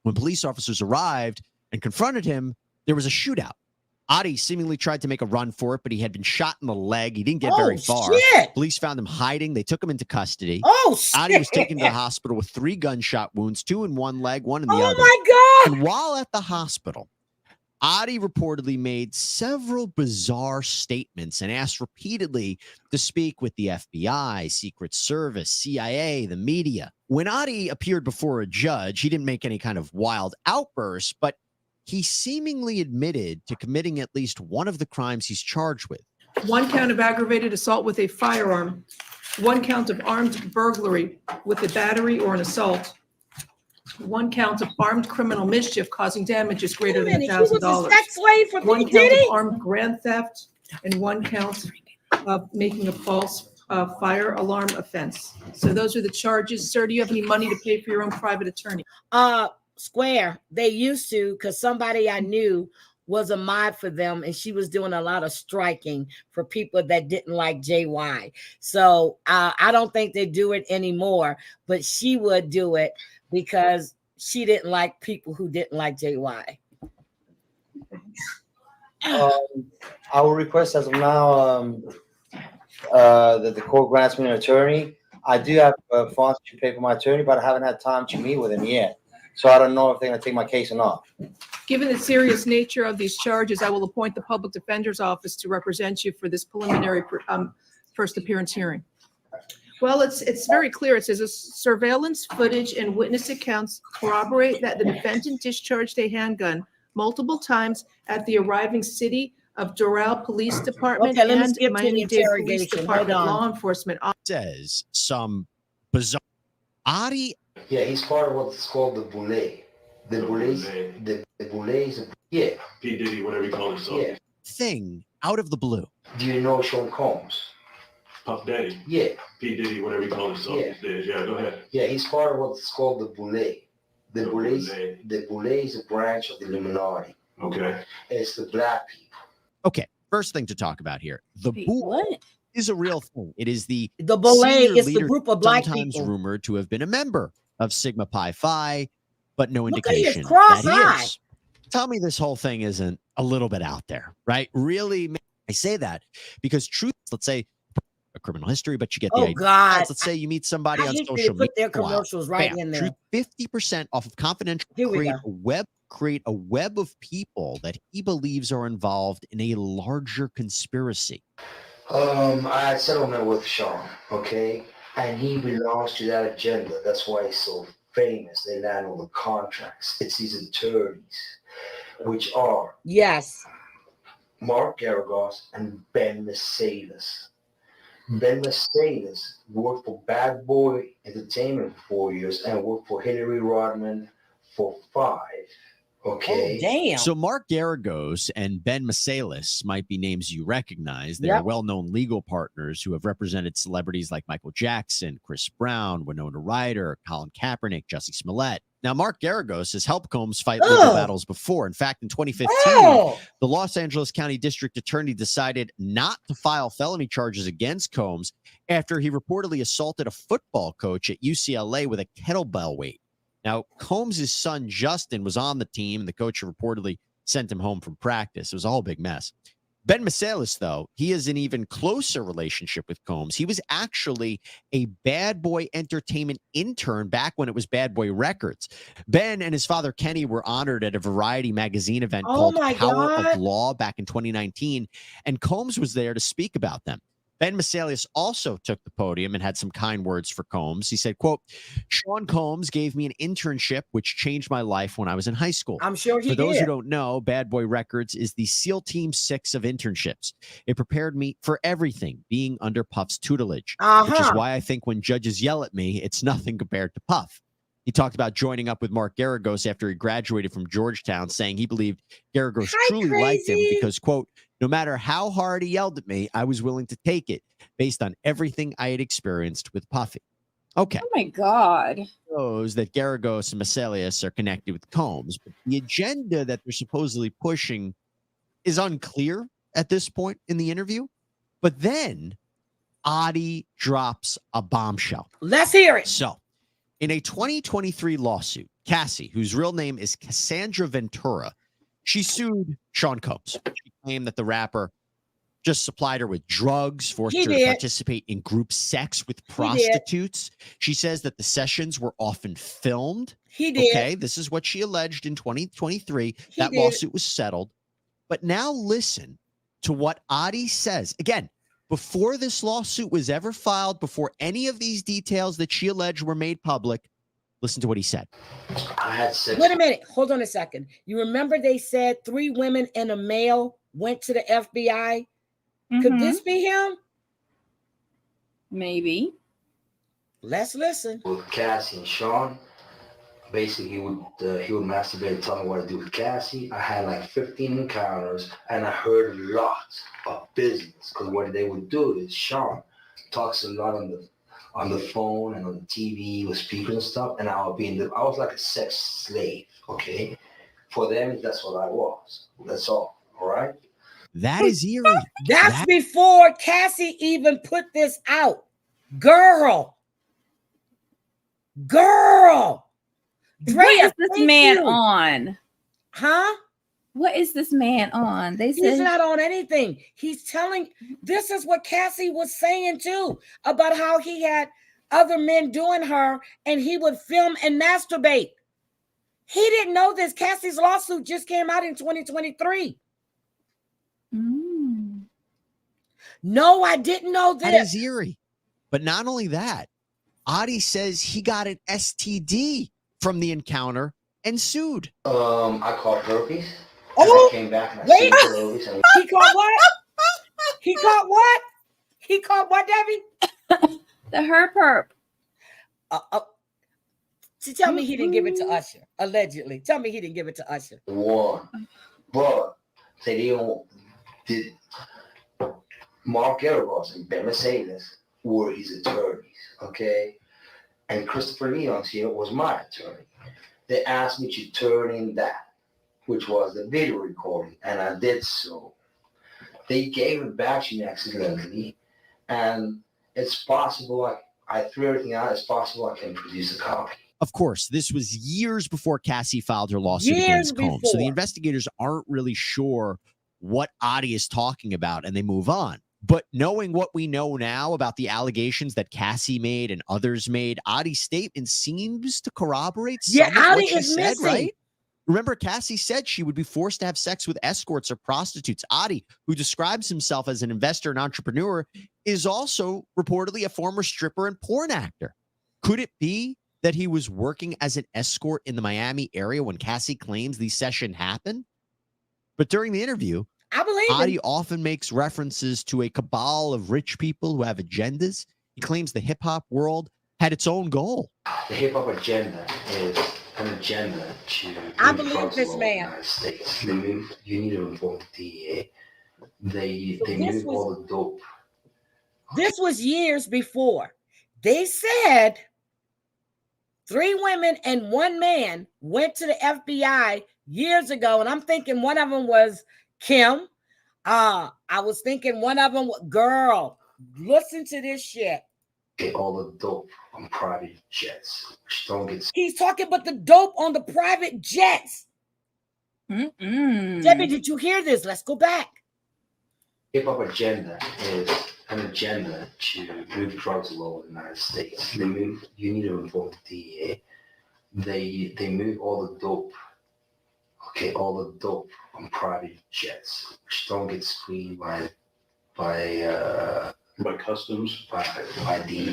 When police officers arrived and confronted him, there was a shootout. Adi seemingly tried to make a run for it, but he had been shot in the leg. He didn't get very far. Shit. Police found him hiding. They took him into custody. Oh, shit. Adi was taken to the hospital with 3 gunshot wounds, 2 in one leg, 1 in the other. Oh, my God. And while at the hospital, Adi reportedly made several bizarre statements and asked repeatedly to speak with the FBI, Secret Service, CIA, the media. When Adi appeared before a judge, he didn't make any kind of wild outburst, but he seemingly admitted to committing at least one of the crimes he's charged with. 1 count of aggravated assault with a firearm, 1 count of armed burglary with a battery or an assault, 1 count of armed criminal mischief causing damages greater than $1,000. Sex slave for 1 count of armed grand theft, and 1 count of making a false fire alarm offense. So those are the charges. Sir, do you have any money to pay for your own private attorney? Square. They used to, because somebody I knew was a mod for them, and she was doing a lot of striking for people that didn't like JY. So I don't think they do it anymore, but she would do it because she didn't like people who didn't like JY. I will request as of now that the court grants me an attorney. I do have funds to pay for my attorney, but I haven't had time to meet with him yet. So I don't know if they're going to take my case or not. Given the serious nature of these charges, I will appoint the public defender's office to represent you for this preliminary first appearance hearing. Well, it's very clear. It says surveillance footage and witness accounts corroborate that the defendant discharged a handgun multiple times at the arriving city of Doral Police Department and Miami-Dade Police Department law enforcement. Says some bizarre Adi. Yeah, he's part of what's called the Boulay. The Boulay is yeah. P. Diddy, whatever you call himself. Yeah. Thing out of the blue. Do you know Sean Combs? Puff Daddy. Yeah. P. Diddy, whatever you call himself. Yeah, go ahead. Yeah, he's part of what's called the Boulay. The Boulay is a branch of the Illuminati. Okay. It's the black people. Okay, first thing to talk about here. The Boulay is a real thing. It is the Boulay is the group of black sometimes people rumored to have been a member of Sigma Pi Phi, but no indication that he is. Tell me this whole thing isn't a little bit out there, right? Really, I say that because truth, let's say a criminal history, but you get the idea. God. Let's say you meet somebody on social media. Put their commercials right in there. 50% off of confidential. Create a web of people that he believes are involved in a larger conspiracy. I had settlement with Sean, okay? And he belongs to that agenda. That's why he's so famous. They land all the contracts. It's these attorneys, which are Yes. Mark Garagos and Ben Mercedes. Ben Mercedes worked for Bad Boy Entertainment for 4 years and worked for Hillary Rodman for 5. Okay. Oh, damn. So Mark Garagos and Ben Mercedes might be names you recognize. They are well-known legal partners who have represented celebrities like Michael Jackson, Chris Brown, Winona Ryder, Colin Kaepernick, Jussie Smollett. Now, Mark Garagos has helped Combs fight legal battles before. In fact, in 2015, the Los Angeles County District Attorney decided not to file felony charges against Combs after he reportedly assaulted a football coach at UCLA with a kettlebell weight. Now, Combs' son, Justin, was on the team, and the coach reportedly sent him home from practice. It was a whole big mess. Ben Mercedes, though, he has an even closer relationship with Combs. He was actually a Bad Boy Entertainment intern back when it was Bad Boy Records. Ben and his father, Kenny, were honored at a Variety magazine event called Power of Law back in 2019, and Combs was there to speak about them. Ben Mercedes also took the podium and had some kind words for Combs. He said, quote, Sean Combs gave me an internship which changed my life when I was in high school. I'm sure he did. For those who don't know, Bad Boy Records is the SEAL Team 6 of internships. It prepared me for everything being under Puff's tutelage, which is why I think when judges yell at me, it's nothing compared to Puff. He talked about joining up with Mark Garagos after he graduated from Georgetown, saying he believed Garagos truly liked him because, quote, no matter how hard he yelled at me, I was willing to take it based on everything I had experienced with Puffy. Okay. Oh, my God. Shows that Garagos and Mercedes are connected with Combs, but the agenda that they're supposedly pushing is unclear at this point in the interview. But then Adi drops a bombshell. Let's hear it. So, in a 2023 lawsuit, Cassie, whose real name is Cassandra Ventura, she sued Sean Combs. She claimed that the rapper just supplied her with drugs, forced her to participate in group sex with prostitutes. She says that the sessions were often filmed. Okay, this is what she alleged in 2023. That lawsuit was settled. But now listen to what Adi says. Again, before this lawsuit was ever filed, before any of these details that she alleged were made public, listen to what he said. I had sex. Wait a minute. Hold on a second. You remember they said 3 women and a male went to the FBI? Could this be him? Maybe. Let's listen. With Cassie and Sean, basically he would masturbate and tell me what to do with Cassie. I had like 15 encounters, and I heard a lot of business because what they would do is Sean talks a lot on the phone and on the TV with speakers and stuff, and I was like a sex slave. Okay, for them that's what I was. That's all. All right. That is eerie. That's before Cassie even put this out. Girl. What is this man on? Huh? What is this man on? They said he's not on anything. He's telling, this is what Cassie was saying too, about how he had other men doing her and he would film and masturbate. He didn't know this. Cassie's lawsuit just came out in 2023. No, I didn't know this. That is eerie. But not only that, Adi says he got an STD from the encounter and sued. I caught herpes. Oh, I came back and I wait. herpes. And He caught what? He caught what? He caught what, Debbie? the herp. So tell me he didn't give it to Usher, allegedly. Tell me he didn't give it to Usher. One. But they did Mark Garagos and Ben Mercedes were his attorneys, okay? And Christopher Leon's here was my attorney. They asked me to turn in that, which was the video recording, and I did so. They gave it back to me accidentally, and it's possible I threw everything out. It's possible I can produce a copy. Of course, this was years before Cassie filed her lawsuit against Combs, so the investigators aren't really sure what Adi is talking about, and they move on. But knowing what we know now about the allegations that Cassie made and others made, Adi's statement seems to corroborate some of what she said, right? Remember, Cassie said she would be forced to have sex with escorts or prostitutes. Adi, who describes himself as an investor and entrepreneur, is also reportedly a former stripper and porn actor. Could it be that he was working as an escort in the Miami area when Cassie claims the session happened. But during the interview, I believe Adi often makes references to a cabal of rich people who have agendas. He claims the hip-hop world had its own goal. The hip-hop agenda is an agenda to I move believe drugs this all over man. the United States. They move, you need to inform the DEA. They move all the dope. This was years before. They said 3 women and 1 man went to the FBI years ago, and I'm thinking one of them was Kim. I was thinking one of them, girl, listen to this shit. Get all the dope on private jets. Don't get. He's talking about the dope on the private jets. Debbie, did you hear this? Let's go back. Hip-hop agenda is an agenda to move drugs all over the United States. They move, you need to inform the DEA. They move all the dope, all the dope on private jets, which don't get screened by customs, by the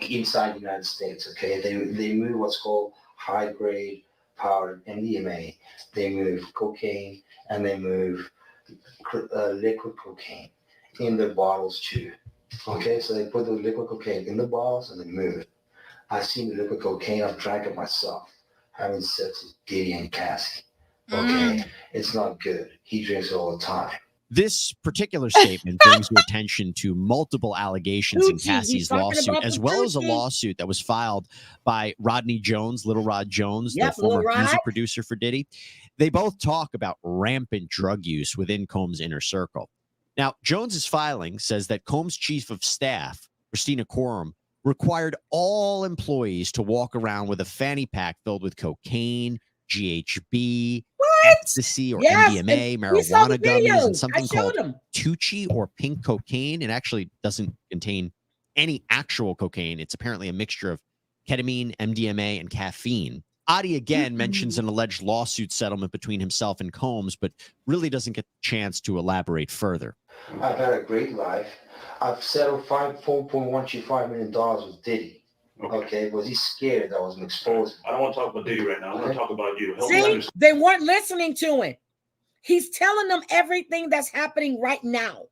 inside the United States. Okay, they move what's called high grade powder MDMA. They move cocaine and they move liquid cocaine in their bottles too. Okay, so they put the liquid cocaine in the bottles and they move it. I've seen the liquid cocaine. I've drank it myself, having sex with Diddy and Cassie. Okay, it's not good. He drinks it all the time. This particular statement brings your attention to multiple allegations in Cassie's lawsuit, as well as a lawsuit that was filed by Rodney Jones, Little Rod Jones, the former music producer for Diddy. They both talk about rampant drug use within Combs' inner circle. Now, Jones's filing says that Combs' chief of staff, Christina Quorum, required all employees to walk around with a fanny pack filled with cocaine, GHB, ecstasy or MDMA, marijuana gummies, and something called Tucci or pink cocaine. It actually doesn't contain any actual cocaine. It's apparently a mixture of ketamine, MDMA, and caffeine. Adi again mentions an alleged lawsuit settlement between himself and Combs, but really doesn't get the chance to elaborate further. I've had a great life. I've settled $4.125 million with Diddy. Okay, was he scared that I was exposed? I don't want to talk about Diddy right now. I want to talk about you. See, they weren't listening to him. He's telling them everything that's happening right now.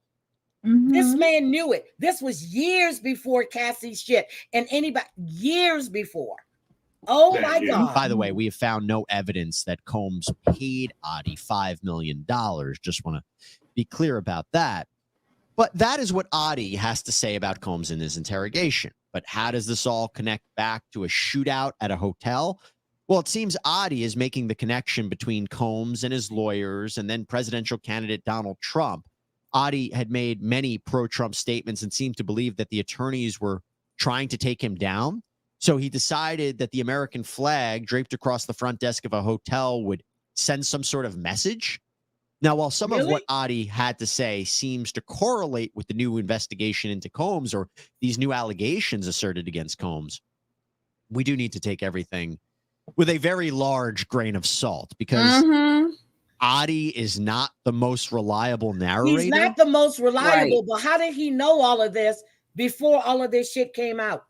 This man knew it. This was years before Cassie's shit and anybody, years before. Oh my God. By the way, we have found no evidence that Combs paid Adi $5 million. Just want to be clear about that. But that is what Adi has to say about Combs in his interrogation. But how does this all connect back to a shootout at a hotel? Well, it seems Adi is making the connection between Combs and his lawyers and then presidential candidate Donald Trump. Adi had made many pro-Trump statements and seemed to believe that the attorneys were trying to take him down. So he decided that the American flag draped across the front desk of a hotel would send some sort of message. Now, while some of what Adi had to say seems to correlate with the new investigation into Combs or these new allegations asserted against Combs, we do need to take everything with a very large grain of salt because Adi is not the most reliable narrator. He's not the most reliable, but how did he know all of this before all of this shit came out?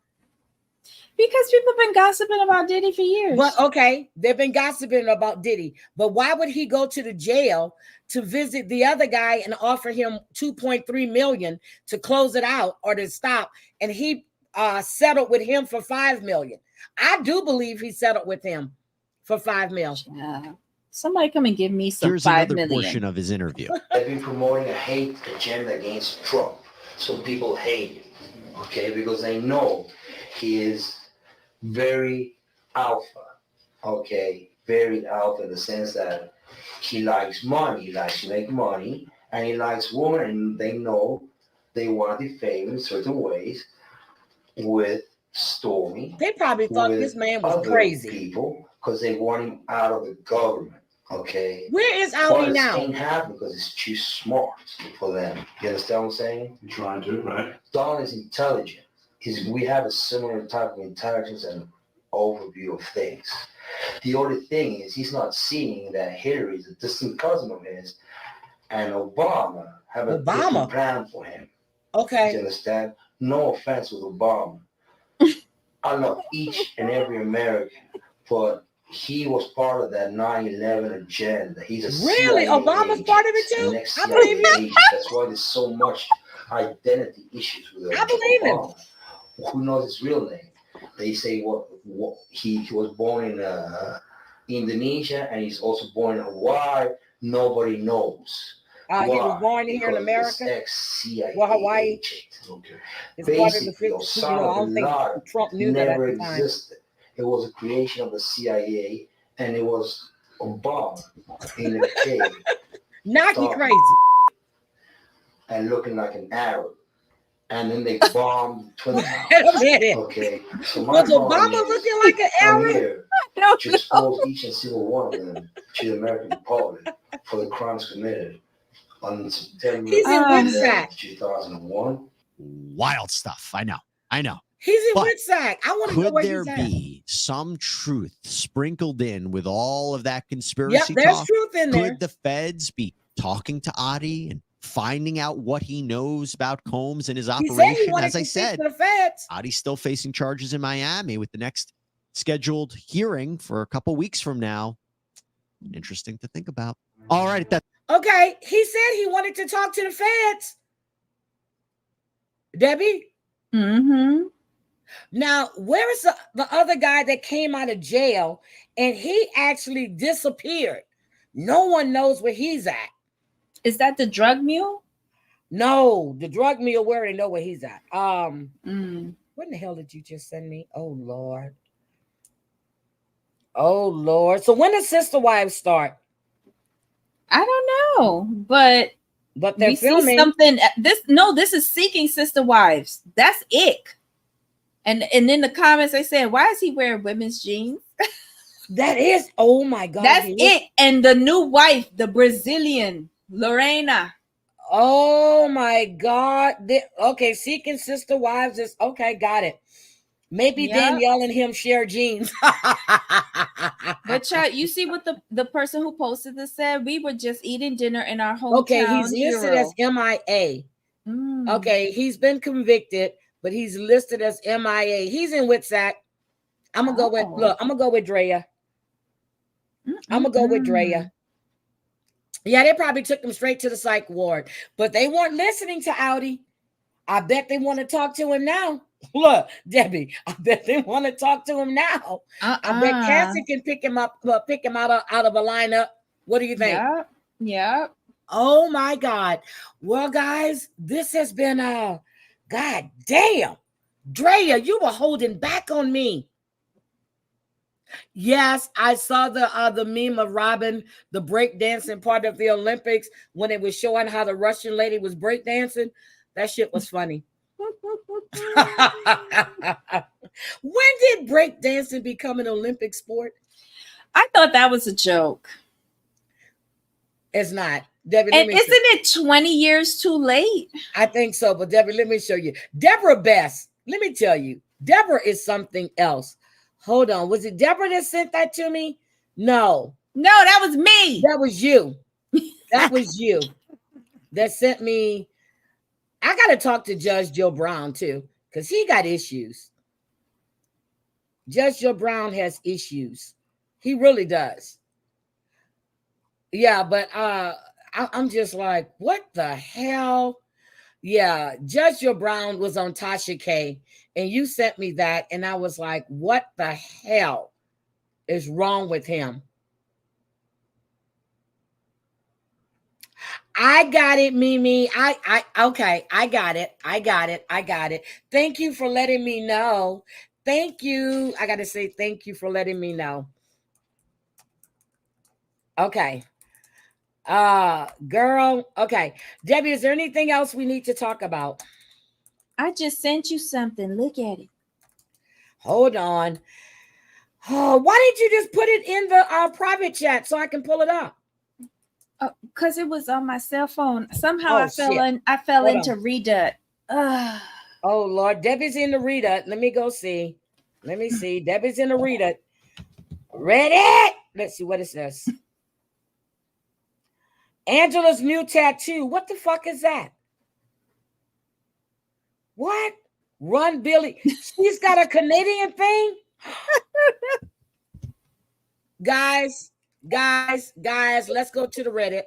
Because people have been gossiping about Diddy for years. But okay, they've been gossiping about Diddy. But why would he go to the jail to visit the other guy and offer him $2.3 million to close it out or to stop? And he settled with him for $5 million. I do believe he settled with him for $5 million. Yeah. Somebody come and give me some. Here's $5 another million. portion of his interview. They've been promoting a hate agenda against Trump. So people hate him, okay, because they know he is very alpha, okay, very alpha in the sense that he likes money, he likes to make money, and he likes women, and they know they want to defame him in certain ways with Stormy. They probably thought this man was crazy. People, because they want him out of the government, okay? Where is Audi now? It ain't happening because it's too smart for them. You understand what I'm saying? You're trying to, right? Don is intelligent. We have a similar type of intelligence and overview of things. The only thing is he's not seeing that Hillary is a distant cousin of his and Obama have a different plan for him. Okay. You understand? No offense with Obama. I know each and every American, but he was part of that 9/11 agenda. He's a Really? CIA Obama's agent, part of it too? an ex-CIA I believe you. agent. That's why there's so much identity issues with I believe him. Obama. Who knows his real name? They say what he was born in Indonesia, and he's also born in Hawaii. Nobody knows. He was born here in America. Ex-CIA Hawaii. agent. Okay. It's Basically, part of the 50, I don't think Trump knew that at never the time. existed. It was a creation of the CIA, and it was Obama in a cave. Knock you crazy. And looking like an Arab. And then they bombed Twin Towers. Wait a minute. Okay. So was Obama looking like an Arab? To expose each and single one of them to the American public for the crimes committed on September 2001. Wild stuff. I know. He's in But Witsack. I want to know could where there he's at. be some truth sprinkled in with all of that conspiracy Yep, there's talk? truth in there. Could the feds be talking to Adi and finding out what he knows about Combs and his He operation? said he wanted As I to speak said, to the feds. Adi's still facing charges in Miami with the next scheduled hearing for a couple weeks from now. Interesting to think about. All right, Okay, he said he wanted to talk to the feds. Debbie? Mm-hmm. Now, where is the other guy that came out of jail and he actually disappeared? No one knows where he's at. Is that the drug mule? No, the drug mule, we already know where he's at. What in the hell did you just send me? Oh, Lord. Oh, Lord. So when does Sister Wives start? I don't know, but they're we filming. see something. This is Seeking Sister Wives. That's ick. And in the comments, they said, why is he wearing women's jeans? That is, oh my God. That's it. And the new wife, the Brazilian, Lorena. Oh my God. Okay, Seeking Sister Wives is, okay, got it. Maybe Danielle and him share jeans. But child, you see what the person who posted this said? We were just eating dinner in our hometown. Okay, he's listed as MIA. Okay, he's been convicted, but he's listed as MIA. He's in Witsack. I'm gonna go with I'm gonna go with Drea. I'm gonna go with Drea. Yeah, they probably took him straight to the psych ward, but they weren't listening to Audi. I bet they want to talk to him now. Look, Debbie, I bet they want to talk to him now. I bet Cassie can pick him up, pick him out of a lineup. What do you think? Yeah. Oh my God. Well, guys, this has been God damn. Drea, you were holding back on me. Yes, I saw the meme of Robin, the breakdancing part of the Olympics when it was showing how the Russian lady was breakdancing. That shit was funny. When did breakdancing become an Olympic sport? I thought that was a joke. It's not. Debbie, and isn't it 20 years too late? I think so, but Debbie, let me show you. Deborah Best, let me tell you, Deborah is something else. Hold on. Was it Deborah that sent that to me? No, that was me. That was you. That was you that sent me. I got to talk to Judge Joe Brown too, because he got issues. Judge Joe Brown has issues. He really does. Yeah, but I'm just like, what the hell? Yeah, Judge Joe Brown was on Tasha K, and you sent me that, and I was like, what the hell is wrong with him? I got it, Mimi. Okay, I got it. Thank you for letting me know. Thank you. I got to say thank you for letting me know. Okay. Girl. Okay. Debbie, is there anything else we need to talk about? I just sent you something. Look at it. Hold on. Oh, why did you just put it in the private chat so I can pull it up? Because it was on my cell phone. Somehow I fell into Redut. Oh Lord, Debbie's in the Redut. Let me go see. Let me see. Debbie's in the Redut. Ready? Let's see what it says. Angela's new tattoo. What the fuck is that? What? Run, Billy. She's got a Canadian thing. Guys, let's go to the Reddit.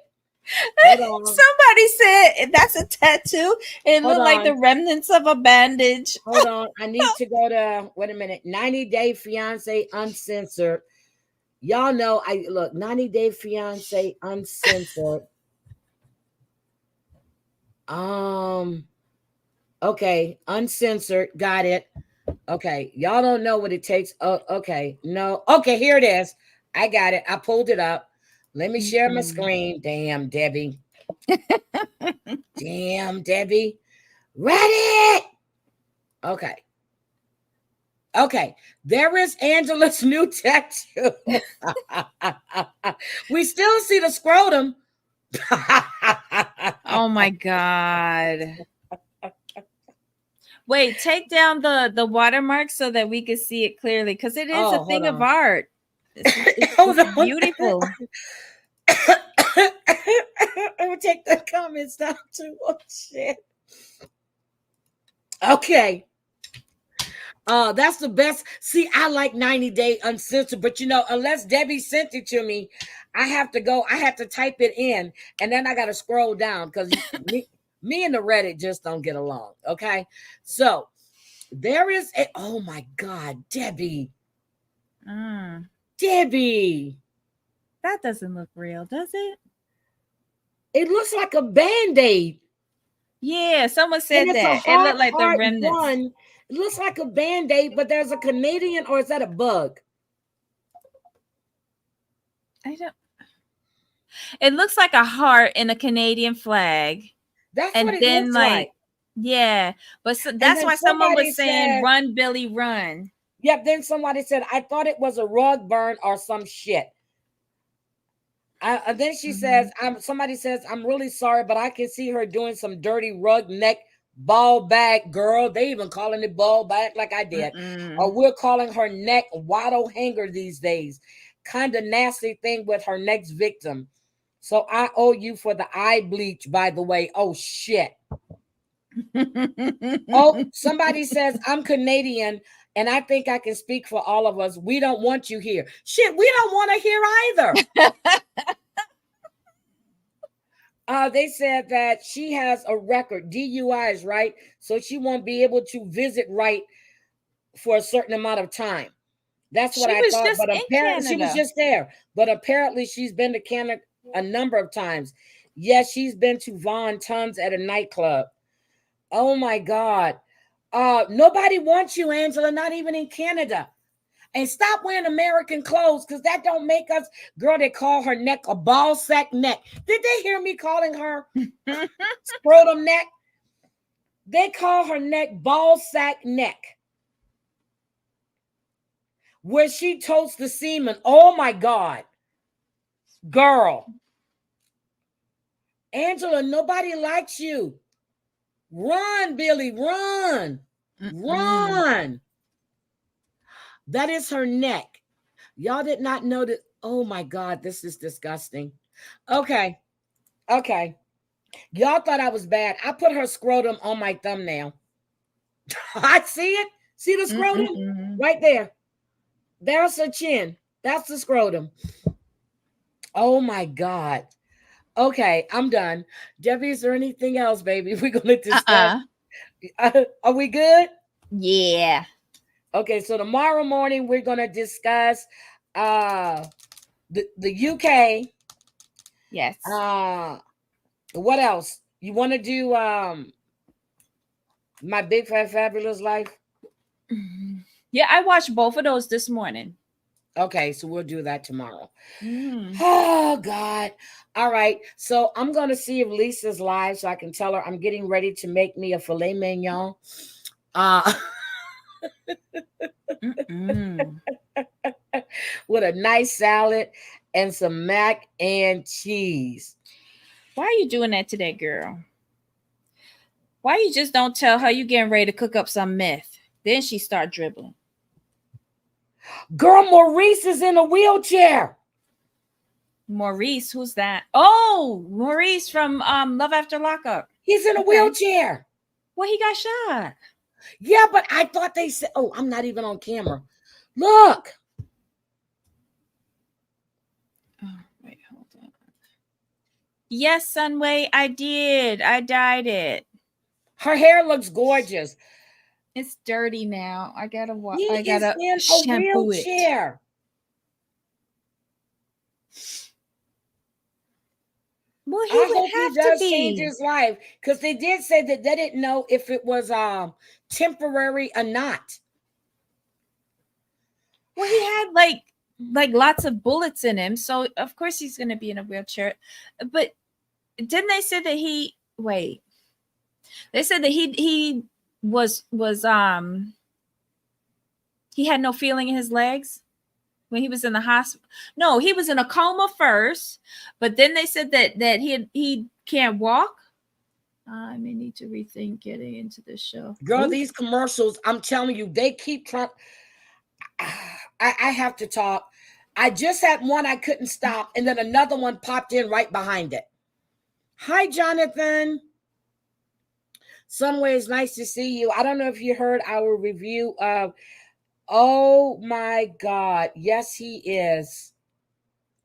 Hold on. Somebody said that's a tattoo. It Hold looked like on. the remnants of a bandage. Hold on. I need to go to, wait a minute, 90 Day Fiancé Uncensored. Y'all know, 90 Day Fiancé Uncensored. Okay, uncensored, got it. Okay, y'all don't know what it takes. Oh, okay, no. Okay, here it is. I got it. I pulled it up. Let me share my screen. Damn, Debbie. Damn, Debbie. Reddit. Okay. Okay, there is Angela's new tattoo. We still see the scrotum. Oh my God. Wait, take down the watermark so that we can see it clearly, because it is a thing of art. It's beautiful. I will take the comments down too. Oh shit. Okay. That's the best. See, I like 90 Day Uncensored, but unless Debbie sent it to me, I have to type it in, and then I got to scroll down because me and the Reddit just don't get along. Okay. So there is oh my God, Debbie. Debbie. That doesn't look real, does it? It looks like a Band-Aid. Yeah, someone said that. It looked like the remnants. One. It looks like a Band-Aid, but there's a Canadian, or is that a bug? I don't. It looks like a heart in a Canadian flag. That's what it looks like. Yeah, but that's why someone was saying, "Run, Billy, run." Yep. Then somebody said, "I thought it was a rug burn or some shit." Then she says, somebody says, "I'm really sorry, but I can see her doing some dirty rug neck ball bag, girl." They even calling it ball bag like I did. Or we're calling her neck waddle hanger these days. Kind of nasty thing with her next victim. So I owe you for the eye bleach, by the way. Oh, shit. Oh, somebody says, "I'm Canadian, and I think I can speak for all of us. We don't want you here." Shit, we don't want to hear either. They said that she has a record, DUIs, right? So she won't be able to visit right for a certain amount of time. That's what I thought. But apparently she was just there. But apparently she's been to Canada a number of times. Yes, she's been to Von Tons at a nightclub. Oh my God. Nobody wants you, Angela, not even in Canada. And stop wearing American clothes, because that don't make us. Girl, they call her neck a ball sack neck. Did they hear me calling her scrotum neck? They call her neck ball sack neck. Where she toasts the semen. Oh my God. Girl. Angela, nobody likes you. Run, Billy, run. Run. That is her neck. Y'all did not know that. Oh my God, this is disgusting. Okay. Y'all thought I was bad. I put her scrotum on my thumbnail. I see it. See the scrotum? Right there. There's her chin. That's the scrotum. Oh my God. Okay, I'm done. Debbie, is there anything else, baby? We're going to discuss. Are we good? Yeah. Okay, so tomorrow morning we're going to discuss the UK. Yes. What else? You want to do My Big Fat Fabulous Life? Yeah, I watched both of those this morning. Okay, so we'll do that tomorrow. Oh, God. All right. So I'm going to see if Lisa's live so I can tell her I'm getting ready to make me a filet mignon. With a nice salad and some mac and cheese. Why are you doing that today, girl? Why you just don't tell her you getting ready to cook up some meth? Then she start dribbling. Girl, Maurice is in a wheelchair. Maurice, who's that? Oh, Maurice from Love After Lockup. He's in a wheelchair. Well, he got shot. Yeah, but I thought they said, oh, I'm not even on camera. Look. Oh, wait, hold on. Yes, Sunway, I did. I dyed it. Her hair looks gorgeous. It's dirty now. I gotta He I is gotta in a shampoo it. wheelchair. Well, he I would hope he have to does be. change his life, because they did say that they didn't know if it was temporary or not. Well, he had like lots of bullets in him, so of course he's going to be in a wheelchair. But didn't they say that he wait? They said that he was he had no feeling in his legs when he was in the hospital. No, he was in a coma first, but then they said that he can't walk. I may need to rethink getting into this show. Girl, these commercials, I'm telling you, they keep trying. I have to talk. I just had one I couldn't stop, and then another one popped in right behind it. Hi, Jonathan. Sunways, nice to see you. I don't know if you heard our review of, oh my God. Yes, he is.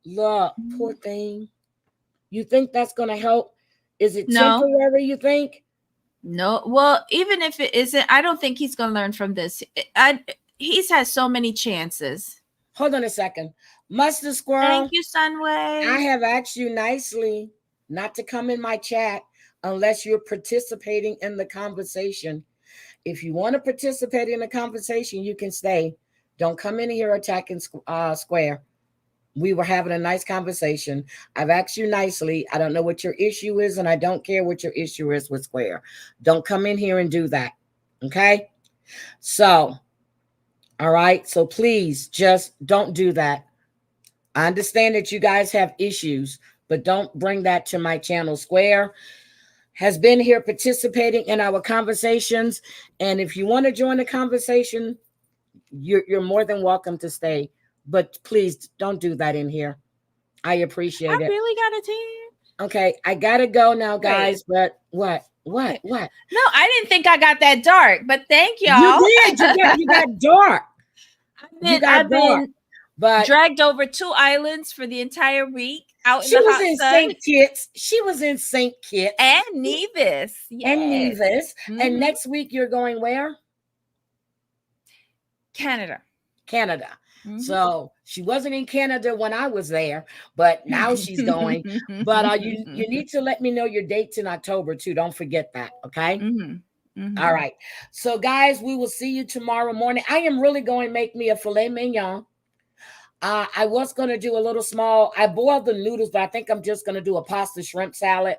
Look, poor thing. You think that's going to help? Is it temporary, you think? No. Well, even if it isn't, I don't think he's going to learn from this. He's had so many chances. Hold on a second. Mustard Squirrel. Thank you, Sunway. I have asked you nicely not to come in my chat unless you're participating in the conversation. If you want to participate in the conversation, you can stay. Don't come in here attacking Square. We were having a nice conversation. I've asked you nicely. I don't know what your issue is, and I don't care what your issue is with Square. Don't come in here and do that. Okay? So, all right. So please just don't do that. I understand that you guys have issues, but don't bring that to my channel. Square has been here participating in our conversations. And if you want to join the conversation, you're more than welcome to stay. But please don't do that in here. I appreciate it. I really got a team. Okay, I gotta go now, guys. But what? No, I didn't think I got that dark, but thank y'all. You did. You got dark. I've been but dragged over 2 islands for the entire week out in she the was hot in sun. St. Kitts. She was in St. Kitts and Nevis. Yes. And Nevis. Mm-hmm. And next week you're going where? Canada. Mm-hmm. So she wasn't in Canada when I was there, but now she's going. But you need to let me know your dates in October too. Don't forget that. Okay. All right. So guys, we will see you tomorrow morning. I am really going to make me a filet mignon. I was going to do a little small. I boiled the noodles, but I think I'm just going to do a pasta shrimp salad.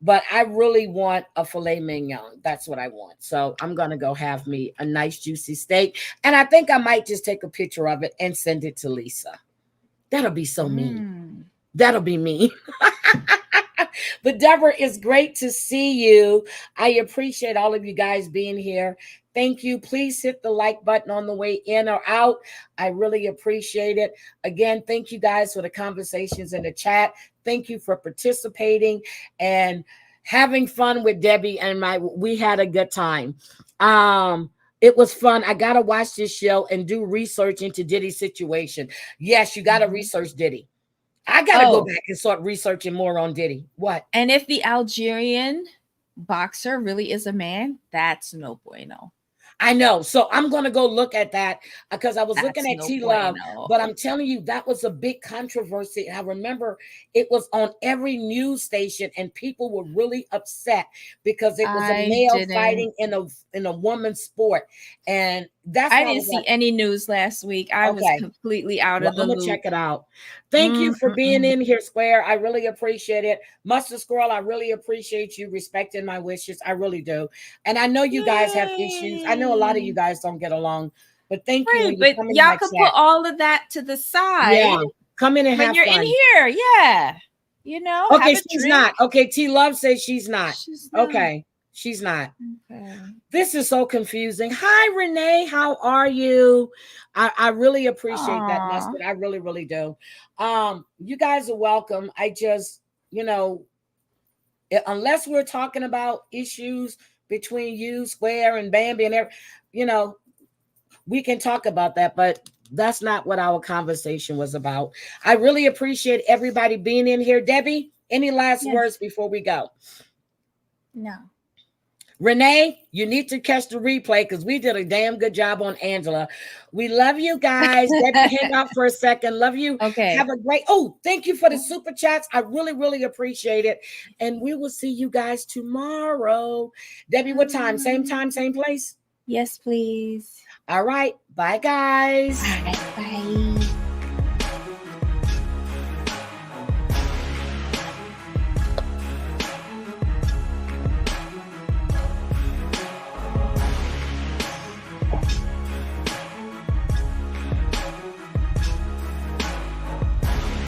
But I really want a filet mignon. That's what I want. So I'm going to go have me a nice juicy steak. And I think I might just take a picture of it and send it to Lisa. That'll be so mean. That'll be mean. But Deborah, it's great to see you. I appreciate all of you guys being here. Thank you. Please hit the like button on the way in or out. I really appreciate it. Again, thank you guys for the conversations in the chat. Thank you for participating and having fun with Debbie and we had a good time. It was fun. I got to watch this show and do research into Diddy's situation. Yes, you got to research Diddy. I got to go back and start researching more on Diddy. What? And if the Algerian boxer really is a man, that's no bueno. I know. So I'm going to go look at that because I was looking at T-Love, but I'm telling you, that was a big controversy. And I remember it was on every news station and people were really upset because it was a male fighting in a woman's sport. And that's I didn't see any news last week. I was completely out of the loop. I'm going to check it out. Thank you for being in here, Square. I really appreciate it. Mustard Squirrel, I really appreciate you respecting my wishes. I really do. And I know you guys have issues. I know a lot of you guys don't get along, but thank you. But y'all can put all of that to the side. Yeah. Come in and have fun. When you're in here. Yeah. You know, okay, she's not. Okay, T-Love says she's not. Okay. She's not. Okay. This is so confusing. Hi, Renee. How are you? I really appreciate that, Mustard. I really, really do. You guys are welcome. I just, unless we're talking about issues between you, Square, and Bambi, and you know, we can talk about that, but that's not what our conversation was about. I really appreciate everybody being in here. Debbie, any last words before we go? No. Renee, you need to catch the replay because we did a damn good job on Angela. We love you guys. Debbie, hang out for a second. Love you. Okay. Have a great. Oh, thank you for the super chats. I really, really appreciate it. And we will see you guys tomorrow. Debbie, what time? Same time, same place? Yes, please. All right. Bye, guys. All right. Bye.